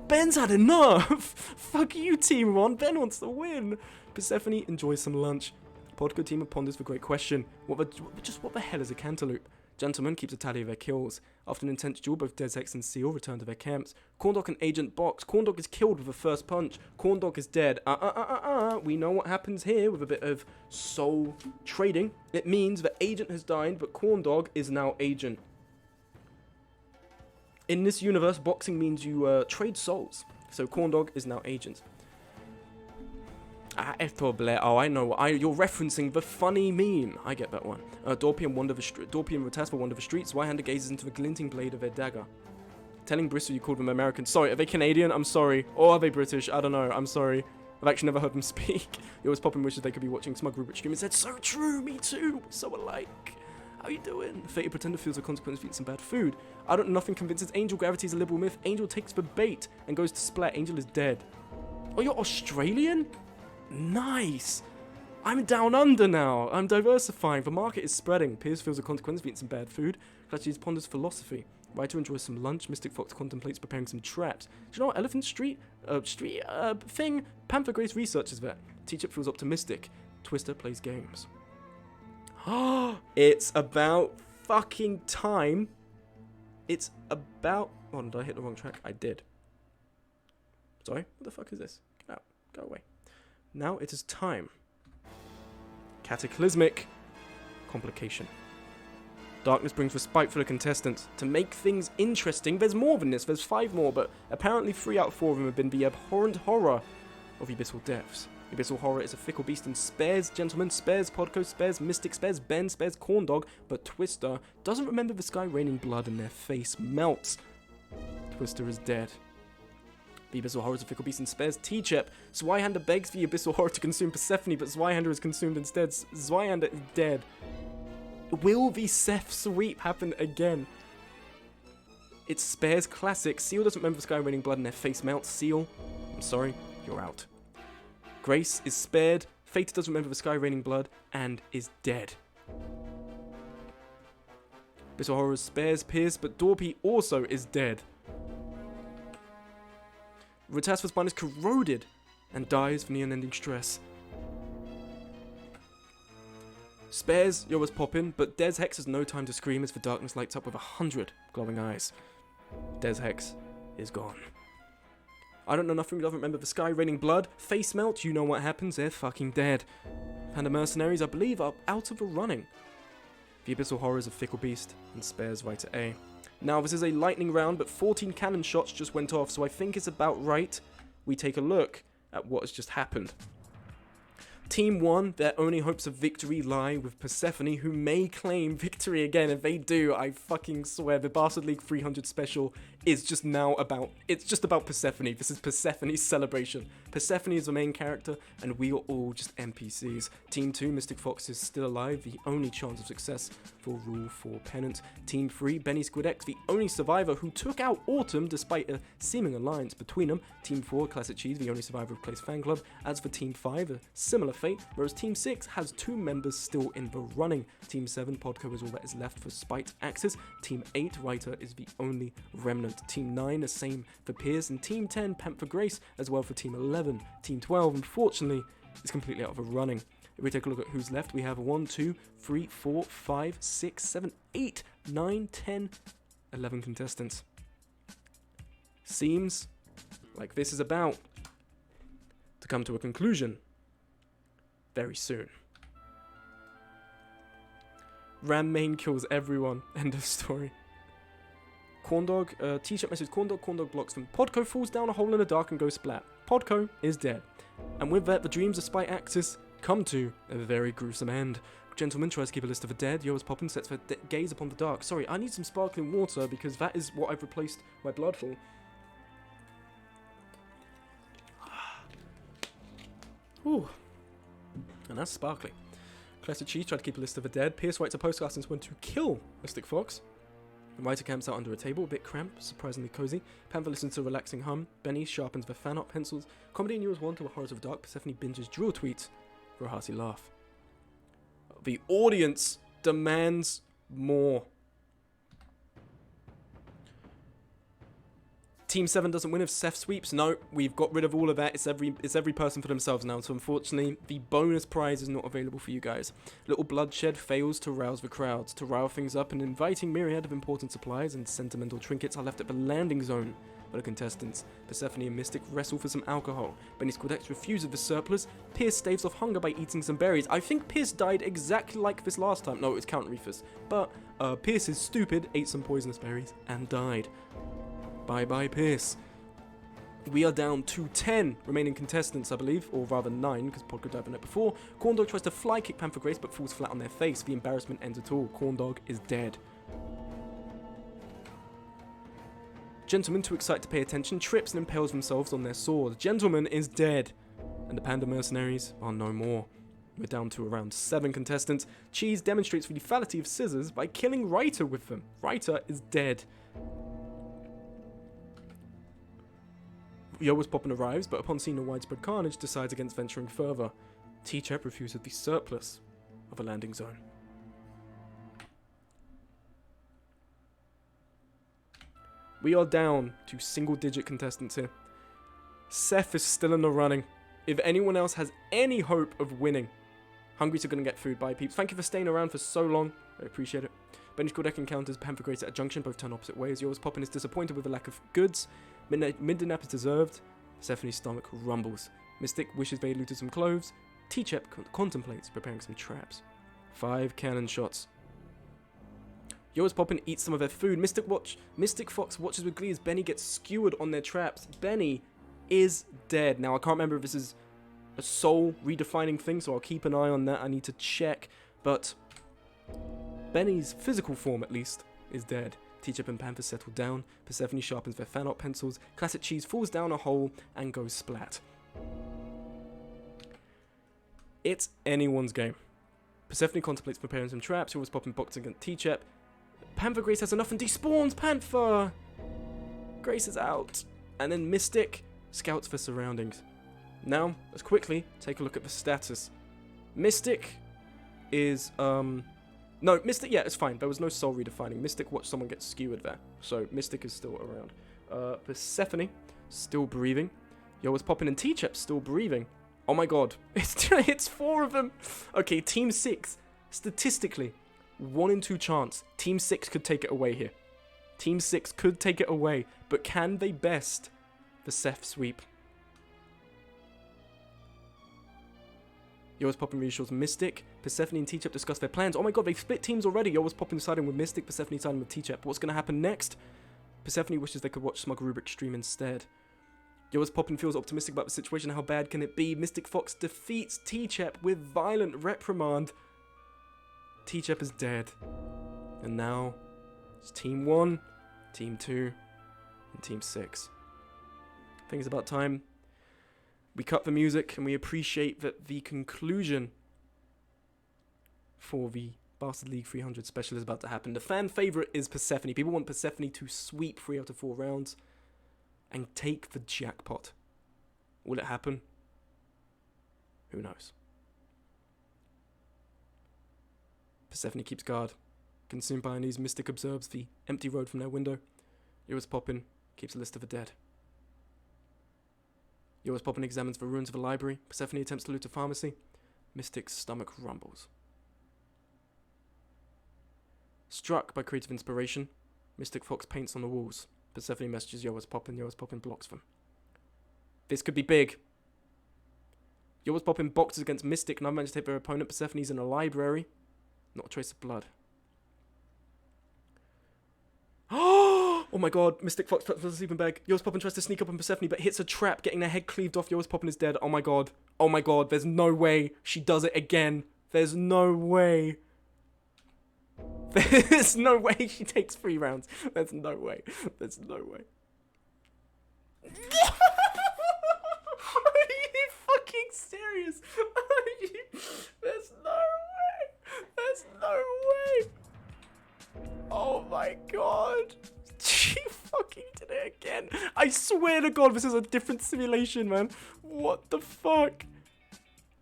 Ben's had enough. Fuck you, Team 1. Ben wants to win. Persephone enjoys some lunch. Podco team ponders the great question. What the hell is a cantaloupe? Gentleman keeps a tally of their kills. After an intense duel, both Deshex and Seal return to their camps. Corndog and Agent box. Corndog is killed with a first punch. Corndog is dead. We know what happens here with a bit of soul trading. It means that Agent has died, but Corndog is now Agent. In this universe, boxing means you trade souls. So Corndog is now Agent. Oh, I know. You're referencing the funny meme. I get that one. Dorpy and Ratasva wander the streets. Zweihander gazes into the glinting blade of their dagger. Telling Bristol you called them American. Sorry, are they Canadian? I'm sorry. Or are they British? I don't know. I'm sorry. I've actually never heard them speak. He always popping wishes they could be watching Smug Rupert stream and said, so true, me too. We're so alike. How you doing? Fated Pretender feels the consequence of eating some bad food. I Don't Know Nothing convinces Angel gravity is a liberal myth. Angel takes the bait and goes to Splat. Angel is dead. Oh, you're Australian? Nice. I'm down under now. I'm diversifying. The market is spreading. Piers feels the consequence of eating some bad food. Clutches ponders philosophy. Writer enjoys some lunch. Mystic Fox contemplates preparing some traps. Do you know what Elephant Street thing? Panther Grace researches that. T-Chip feels optimistic. Twister plays games. It's about fucking time. It's about... Oh, did I hit the wrong track? I did. Sorry? What the fuck is this? Get out. Go away. Now it is time. Cataclysmic complication. Darkness brings respite for the contestants. To make things interesting, there's more than this. There's 5 more, but apparently 3 out of 4 of them have been the abhorrent horror of Abyssal Depths. Abyssal Horror is a fickle beast and spares Gentleman, spares Podco, spares Mystic, spares Ben, spares Corndog, but Twister doesn't remember the sky raining blood and their face melts. Twister is dead. The Abyssal Horror is a fickle beast and spares T-Chep. Zweihander begs the Abyssal Horror to consume Persephone, but Zweihander is consumed instead. Zweihander is dead. Will the Seph sweep happen again? It spares Classic. Seal doesn't remember the sky raining blood and their face melts. Seal, I'm sorry, you're out. Grace is spared. Fate doesn't remember the sky raining blood and is dead. Abyssal Horror spares Pierce, but Dorpy also is dead. Ratasva's spine is corroded and dies from the unending stress. Spares Yora's poppin', but Des Hex has no time to scream as the darkness lights up with 100 glowing eyes. Des Hex is gone. I Don't Know Nothing, doesn't remember the sky raining blood. Face melt, you know what happens, they're fucking dead. Panda mercenaries, I believe, are out of the running. The Abyssal Horror is a fickle beast and spares Writer A. Now, this is a lightning round, but 14 cannon shots just went off, so I think it's about right we take a look at what has just happened. Team 1, their only hopes of victory lie with Persephone, who may claim victory again. If they do, I fucking swear, the Bastard League 300 special is just now about, it's just about Persephone. This is Persephone's celebration. Persephone is the main character, and we are all just NPCs. Team 2, Mystic Fox is still alive, the only chance of success for Rule 4 Pennant. Team 3, Benny Squid X, the only survivor who took out Autumn despite a seeming alliance between them. Team 4, Classic Cheese, the only survivor of Clay's fan club. As for Team 5, a similar fate, whereas Team 6 has 2 members still in the running. Team 7, Podco is all that is left for Spite Axis. Team 8, Writer is the only remnant. Team 9, the same for Pierce, and Team 10, Panther Grace, as well for Team 11. Team 12, unfortunately, is completely out of the running. If we take a look at who's left, we have 1, 2, 3, 4, 5, 6, 7, 8, 9, 10, 11 contestants. Seems like this is about to come to a conclusion very soon. Ram main kills everyone. End of story. Corndog, t-shirt message Corndog blocks them. Podco falls down a hole in the dark and goes splat. Podco is dead. And with that, the dreams of Spite Axis come to a very gruesome end. Gentleman tries to keep a list of the dead. Yoa's popping sets for gaze upon the dark. Sorry, I need some sparkling water because that is what I've replaced my blood for. Ooh. And that's sparkling. Classic Cheese tried to keep a list of the dead. Pierce writes a postcard since when to kill Mystic Fox. Writer camps out under a table, a bit cramped, surprisingly cozy. Panther listens to a relaxing hum. Benny sharpens the fan art pencils. Comedy and News 1 to the horrors of the dark. Persephone binges drill tweets for a hearty laugh. The audience demands more. Team 7 doesn't win if Seph sweeps. No, we've got rid of all of that. It's every person for themselves now. So unfortunately, the bonus prize is not available for you guys. Little Bloodshed fails to rouse the crowds. To rile things up, an inviting myriad of important supplies and sentimental trinkets are left at the landing zone by the contestants. Persephone and Mystic wrestle for some alcohol. Benny Squid X refuses the surplus. Pierce staves off hunger by eating some berries. I think Pierce died exactly like this last time. No, it was Count Rufus. But Pierce is stupid, ate some poisonous berries, and died. Bye-bye, Pierce. We are down to 10 remaining contestants, I believe, or rather 9, because Podco died the night before. Corndog tries to fly kick Panther Grace, but falls flat on their face. The embarrassment ends it all. Corndog is dead. Gentlemen, too excited to pay attention, trips and impales themselves on their sword. Gentleman is dead, and the Panda Mercenaries are no more. We're down to around 7 contestants. Cheese demonstrates the lethality of scissors by killing Writer with them. Writer is dead. Yoa's Poppin' arrives, but upon seeing the widespread carnage, decides against venturing further. T-Chep refuses the surplus of a landing zone. We are down to single-digit contestants here. Seph is still in the running. If anyone else has any hope of winning, Hungry's are going to get food. Bye, peeps. Thank you for staying around for so long. I appreciate it. Benny Squid X encounters Panther Grace at a junction, both turn opposite ways. Yoa's Poppin' is disappointed with the lack of goods. Midnight nap is deserved. Persephone's stomach rumbles. Mystic wishes they looted some cloves. T-Chep contemplates preparing some traps. 5 cannon shots. Yoa's Poppin' eats some of their food. Mystic Fox watches with glee as Benny gets skewered on their traps. Benny is dead. Now, I can't remember if this is a soul redefining thing, so I'll keep an eye on that. I need to check. But Benny's physical form, at least, is dead. T-Chep and Panther settle down. Persephone sharpens their fan art pencils. Classic Cheese falls down a hole and goes splat. It's anyone's game. Persephone contemplates preparing some traps. Yoa's Poppin' boxing against T-Chep. Panther Grace has enough and despawns Panther! Grace is out. And then Mystic scouts for surroundings. Now, let's quickly take a look at the status. Mystic is, no, Mystic, yeah, it's fine. There was no soul redefining. Mystic watched someone get skewered there. So, Mystic is still around. Persephone, still breathing. Yoa's Poppin' and T-Chep still breathing. Oh my god. It's 4 of them. Okay, Team 6, statistically, 1 in 2 chance. Team 6 could take it away here. Team 6 could take it away. But can they best the Seph sweep? Yoa's Poppin' reassures Mystic. Persephone and T-Chep discuss their plans. Oh my god, they've split teams already. Yoa's Poppin' siding with Mystic, Persephone siding with T-Chep. What's going to happen next? Persephone wishes they could watch Smug Rubik stream instead. Yoa's Poppin' feels optimistic about the situation. How bad can it be? Mystic Fox defeats T-Chep with violent reprimand. T-Chep is dead. And now, it's Team 1, Team 2, in Team 6. I think it's about time we cut the music and we appreciate that the conclusion for the Bastard League 300 special is about to happen. The fan favorite is Persephone. People want Persephone to sweep 3 out of 4 rounds and take the jackpot. Will it happen? Who knows? Persephone keeps guard. Consumed by unease, Mystic observes the empty road from their window. Yours Poppin keeps a list of the dead. Yours Poppin examines the ruins of a library. Persephone attempts to loot a pharmacy. Mystic's stomach rumbles. Struck by creative inspiration, Mystic Fox paints on the walls. Persephone messages Yours Poppin blocks them. This could be big. Yours Poppin boxes against Mystic, and managed to hit their opponent. Persephone's in a library. Not a trace of blood. Oh my god, Mystic Fox traps the sleeping bag. Yours Poppin tries to sneak up on Persephone, but hits a trap, getting their head cleaved off. Yours Poppin is dead. Oh my god. Oh my god, there's no way she does it again. There's no way. There's no way she takes 3 rounds. There's no way. There's no way. Are you fucking serious? There's no way. There's no way. Oh my god. She fucking did it again. I swear to god, this is a different simulation, man. What the fuck?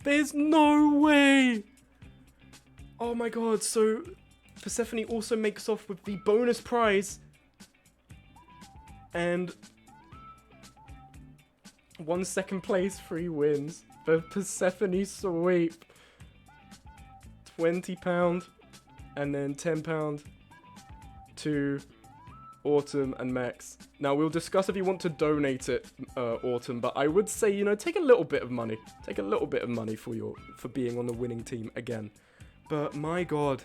There's no way. Oh my god, so Persephone also makes off with the bonus prize. And 1 second place, 3 wins. The Persephone sweep. £20 and then £10 to Autumn and Max. Now we'll discuss if you want to donate it, Autumn, but I would say, you know, take a little bit of money. Take a little bit of money for being on the winning team again. But my god.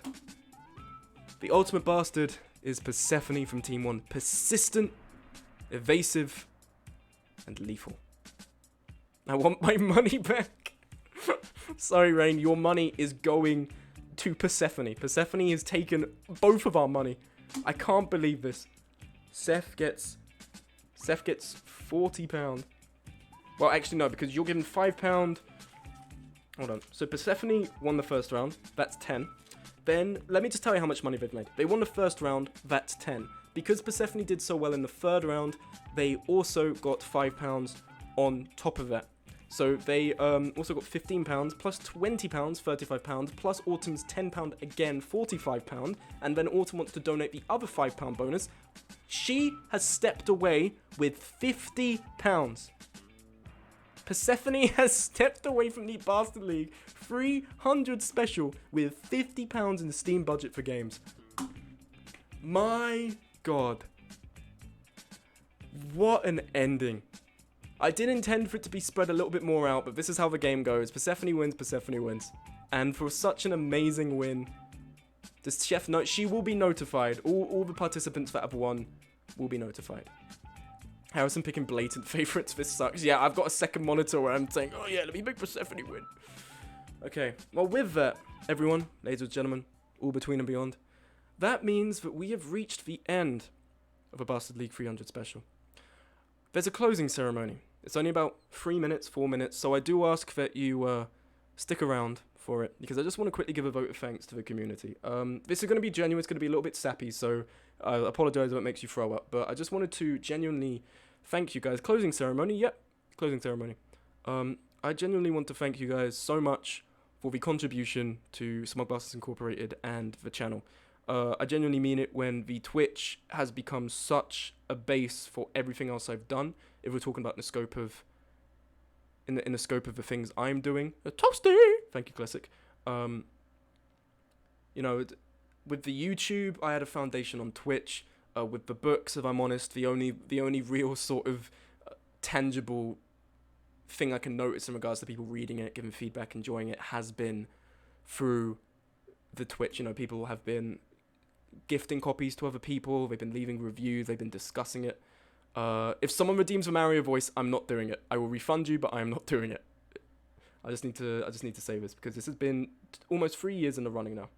The ultimate bastard is Persephone from Team 1. Persistent, evasive, and lethal. I want my money back. Sorry, Rain, your money is going to Persephone. Persephone has taken both of our money. I can't believe this. Seph gets £40. Well, actually no, because you're given £5. Hold on. So Persephone won the first round. That's 10. Then let me just tell you how much money they've made. They won the first round. That's 10. Because Persephone did so well in the third round, they also got £5 on top of that. So they also got £15 plus £20, £35 plus Autumn's £10 again, £45, and then Autumn wants to donate the other £5 bonus. She has stepped away with £50. Persephone has stepped away from the Bastard League 300 special with £50 in the Steam budget for games. My god. What an ending. I did intend for it to be spread a little bit more out, but this is how the game goes. Persephone wins, Persephone wins. And for such an amazing win, does Chef know? She will be notified. All the participants that have won will be notified. Harrison picking blatant favorites. This sucks. Yeah, I've got a second monitor where I'm saying, oh yeah, let me make Persephone win. Okay, well with that, everyone, ladies and gentlemen, all between and beyond, that means that we have reached the end of a Bastard League 300 special. There's a closing ceremony. It's only about 3 minutes, 4 minutes, so I do ask that you stick around for it, because I just want to quickly give a vote of thanks to the community. This is going to be genuine, it's going to be a little bit sappy, so I apologise if it makes you throw up, but I just wanted to genuinely thank you guys. Closing ceremony, yep, closing ceremony. I genuinely want to thank you guys so much for the contribution to Smug Blasters Incorporated and the channel. I genuinely mean it when the Twitch has become such a base for everything else I've done. If we're talking about the scope of, in the scope of the things I'm doing, Toasty. Thank you, Classic. You know, with the YouTube, I had a foundation on Twitch. With the books, if I'm honest, the only real sort of tangible thing I can notice in regards to people reading it, giving feedback, enjoying it, has been through the Twitch. You know, people have been gifting copies to other people, they've been leaving reviews, they've been discussing it. If someone redeems a Mario voice, I'm not doing it. I will refund you, but I am not doing it. I just need to say this, because this has been almost 3 years in the running now.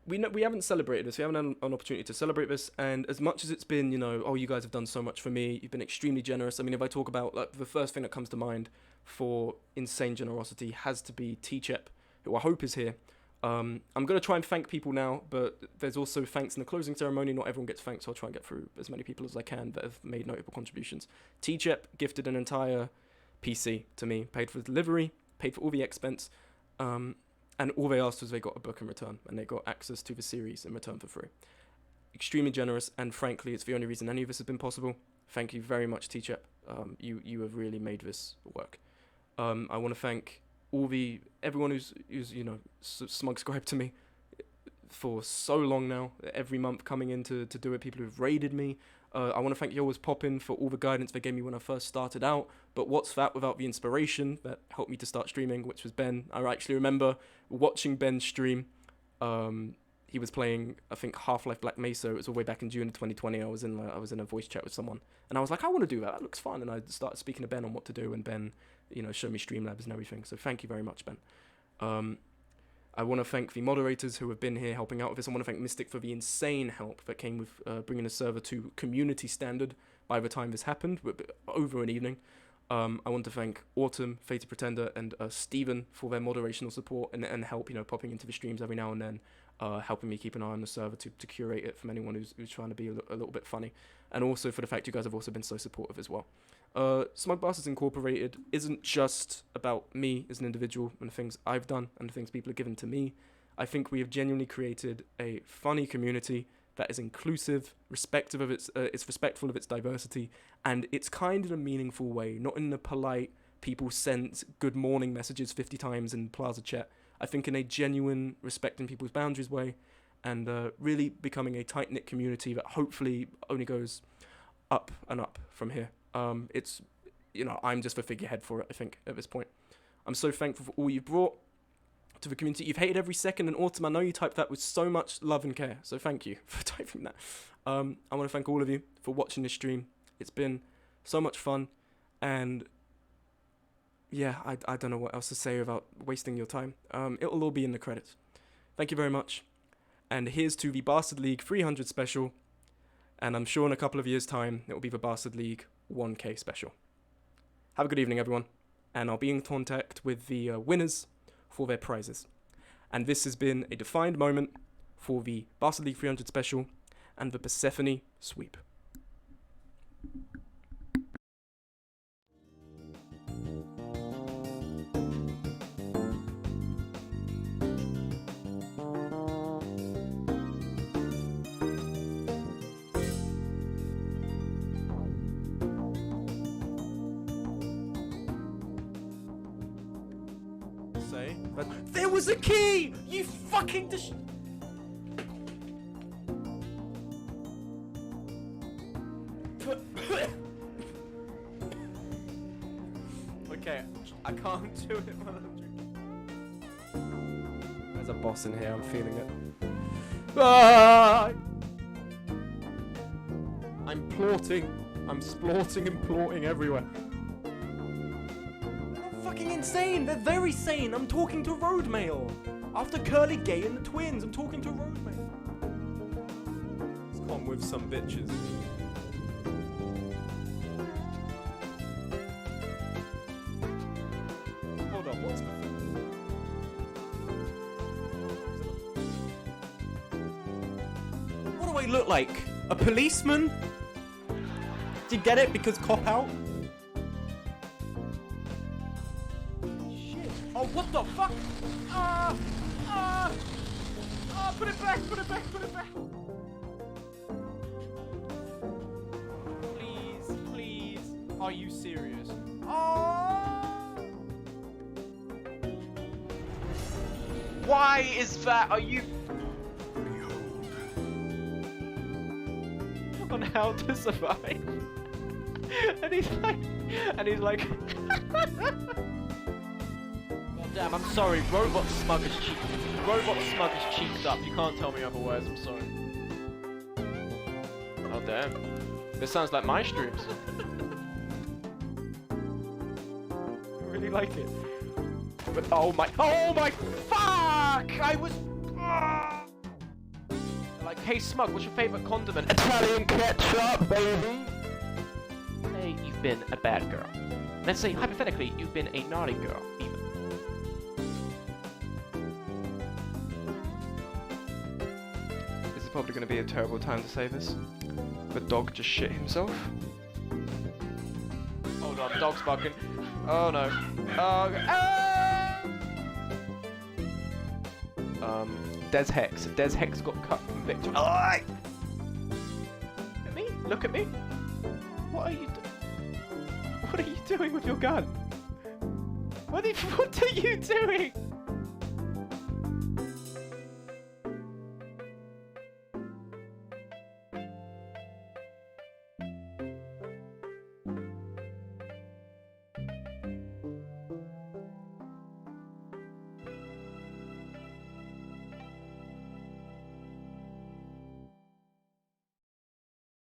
we haven't celebrated this. We haven't had an opportunity to celebrate this. And as much as it's been, you know, oh, you guys have done so much for me. You've been extremely generous. I mean, if I talk about, like, the first thing that comes to mind for insane generosity has to be T-Chep, who I hope is here. I'm going to try and thank people now, but there's also thanks in the closing ceremony. Not everyone gets thanked, so I'll try and get through as many people as I can that have made notable contributions. T-Chep gifted an entire PC to me, paid for the delivery, paid for all the expense, and all they asked was they got a book in return, and they got access to the series in return for free. Extremely generous, and frankly, it's the only reason any of this has been possible. Thank you very much, T-Chep. You have really made this work. I want to thank everyone who's you know, smug-scribed to me for so long now, every month coming in to do it, people who've raided me. I want to thank Yo Was Poppin' for all the guidance they gave me when I first started out, but what's that without the inspiration that helped me to start streaming, which was Ben. I actually remember watching Ben's stream. He was playing, I think, Half-Life Black Mesa. It was all the way back in June of 2020. I was in a voice chat with someone, and I was like, I want to do that. That looks fun. And I started speaking to Ben on what to do, and Ben, you know, showed me Streamlabs and everything. So thank you very much, Ben. I want to thank the moderators who have been here helping out with this. I want to thank Mystic for the insane help that came with bringing the server to community standard by the time this happened, but over an evening. I want to thank Autumn, Fated Pretender, and Steven for their moderational support and help, you know, popping into the streams every now and then, helping me keep an eye on the server to curate it from anyone who's trying to be a little bit funny. And also for the fact you guys have also been so supportive as well. Smug Bastards Incorporated isn't just about me as an individual and the things I've done and the things people have given to me. I think we have genuinely created a funny community that is inclusive, respectful of its diversity, and it's kind in a meaningful way, not in the polite, people sent good morning messages 50 times in Plaza chat. I think in a genuine, respecting people's boundaries way, and really becoming a tight-knit community that hopefully only goes up and up from here. It's, you know, I'm just the figurehead for it, I think, at this point. I'm so thankful for all you've brought to the community. You've hated every second, and Autumn, I know you typed that with so much love and care, so thank you for typing that. I want to thank all of you for watching this stream. It's been so much fun, and yeah, I don't know what else to say without wasting your time. It'll all be in the credits. Thank you very much, and here's to the Bastard League 300 special, and I'm sure in a couple of years' time, it will be the Bastard League 1K special. Have a good evening, everyone, and I'll be in contact with the winners for their prizes. And this has been a defined moment for the Bastard League 300 special and the Persephone sweep. But there was a key! You fucking Okay, I can't do it while I'm drinking. There's a boss in here, I'm feeling it. Ah! I'm plorting. I'm splorting and plorting everywhere. Fucking insane! They're very sane! I'm talking to road mail! After Curly Gay and the twins, I'm talking to road mail! Let's come with some bitches. Hold on, what's the... What do I look like? A policeman? Do you get it? Because cop out? Oh, what the fuck? Put it back, put it back, put it back. Please, please. Are you serious? Oh! Why is that? Are you... on how to survive? and he's like... Damn, I'm sorry. Robot Smug is cheeked up. You can't tell me otherwise. I'm sorry. Oh damn. This sounds like my streams. I really like it. But oh my fuck! I was. Like, hey Smug, what's your favorite condiment? Italian ketchup, baby. Say you've been a bad girl. Let's say, hypothetically, you've been a naughty girl, even. This is probably going to be a terrible time to say this. The dog just shit himself. Hold on, dog's barking. Oh no. Des Hex. Des Hex got cut from victory. Look at me. Look at me. What are you doing? What are you doing with your gun? What are you doing?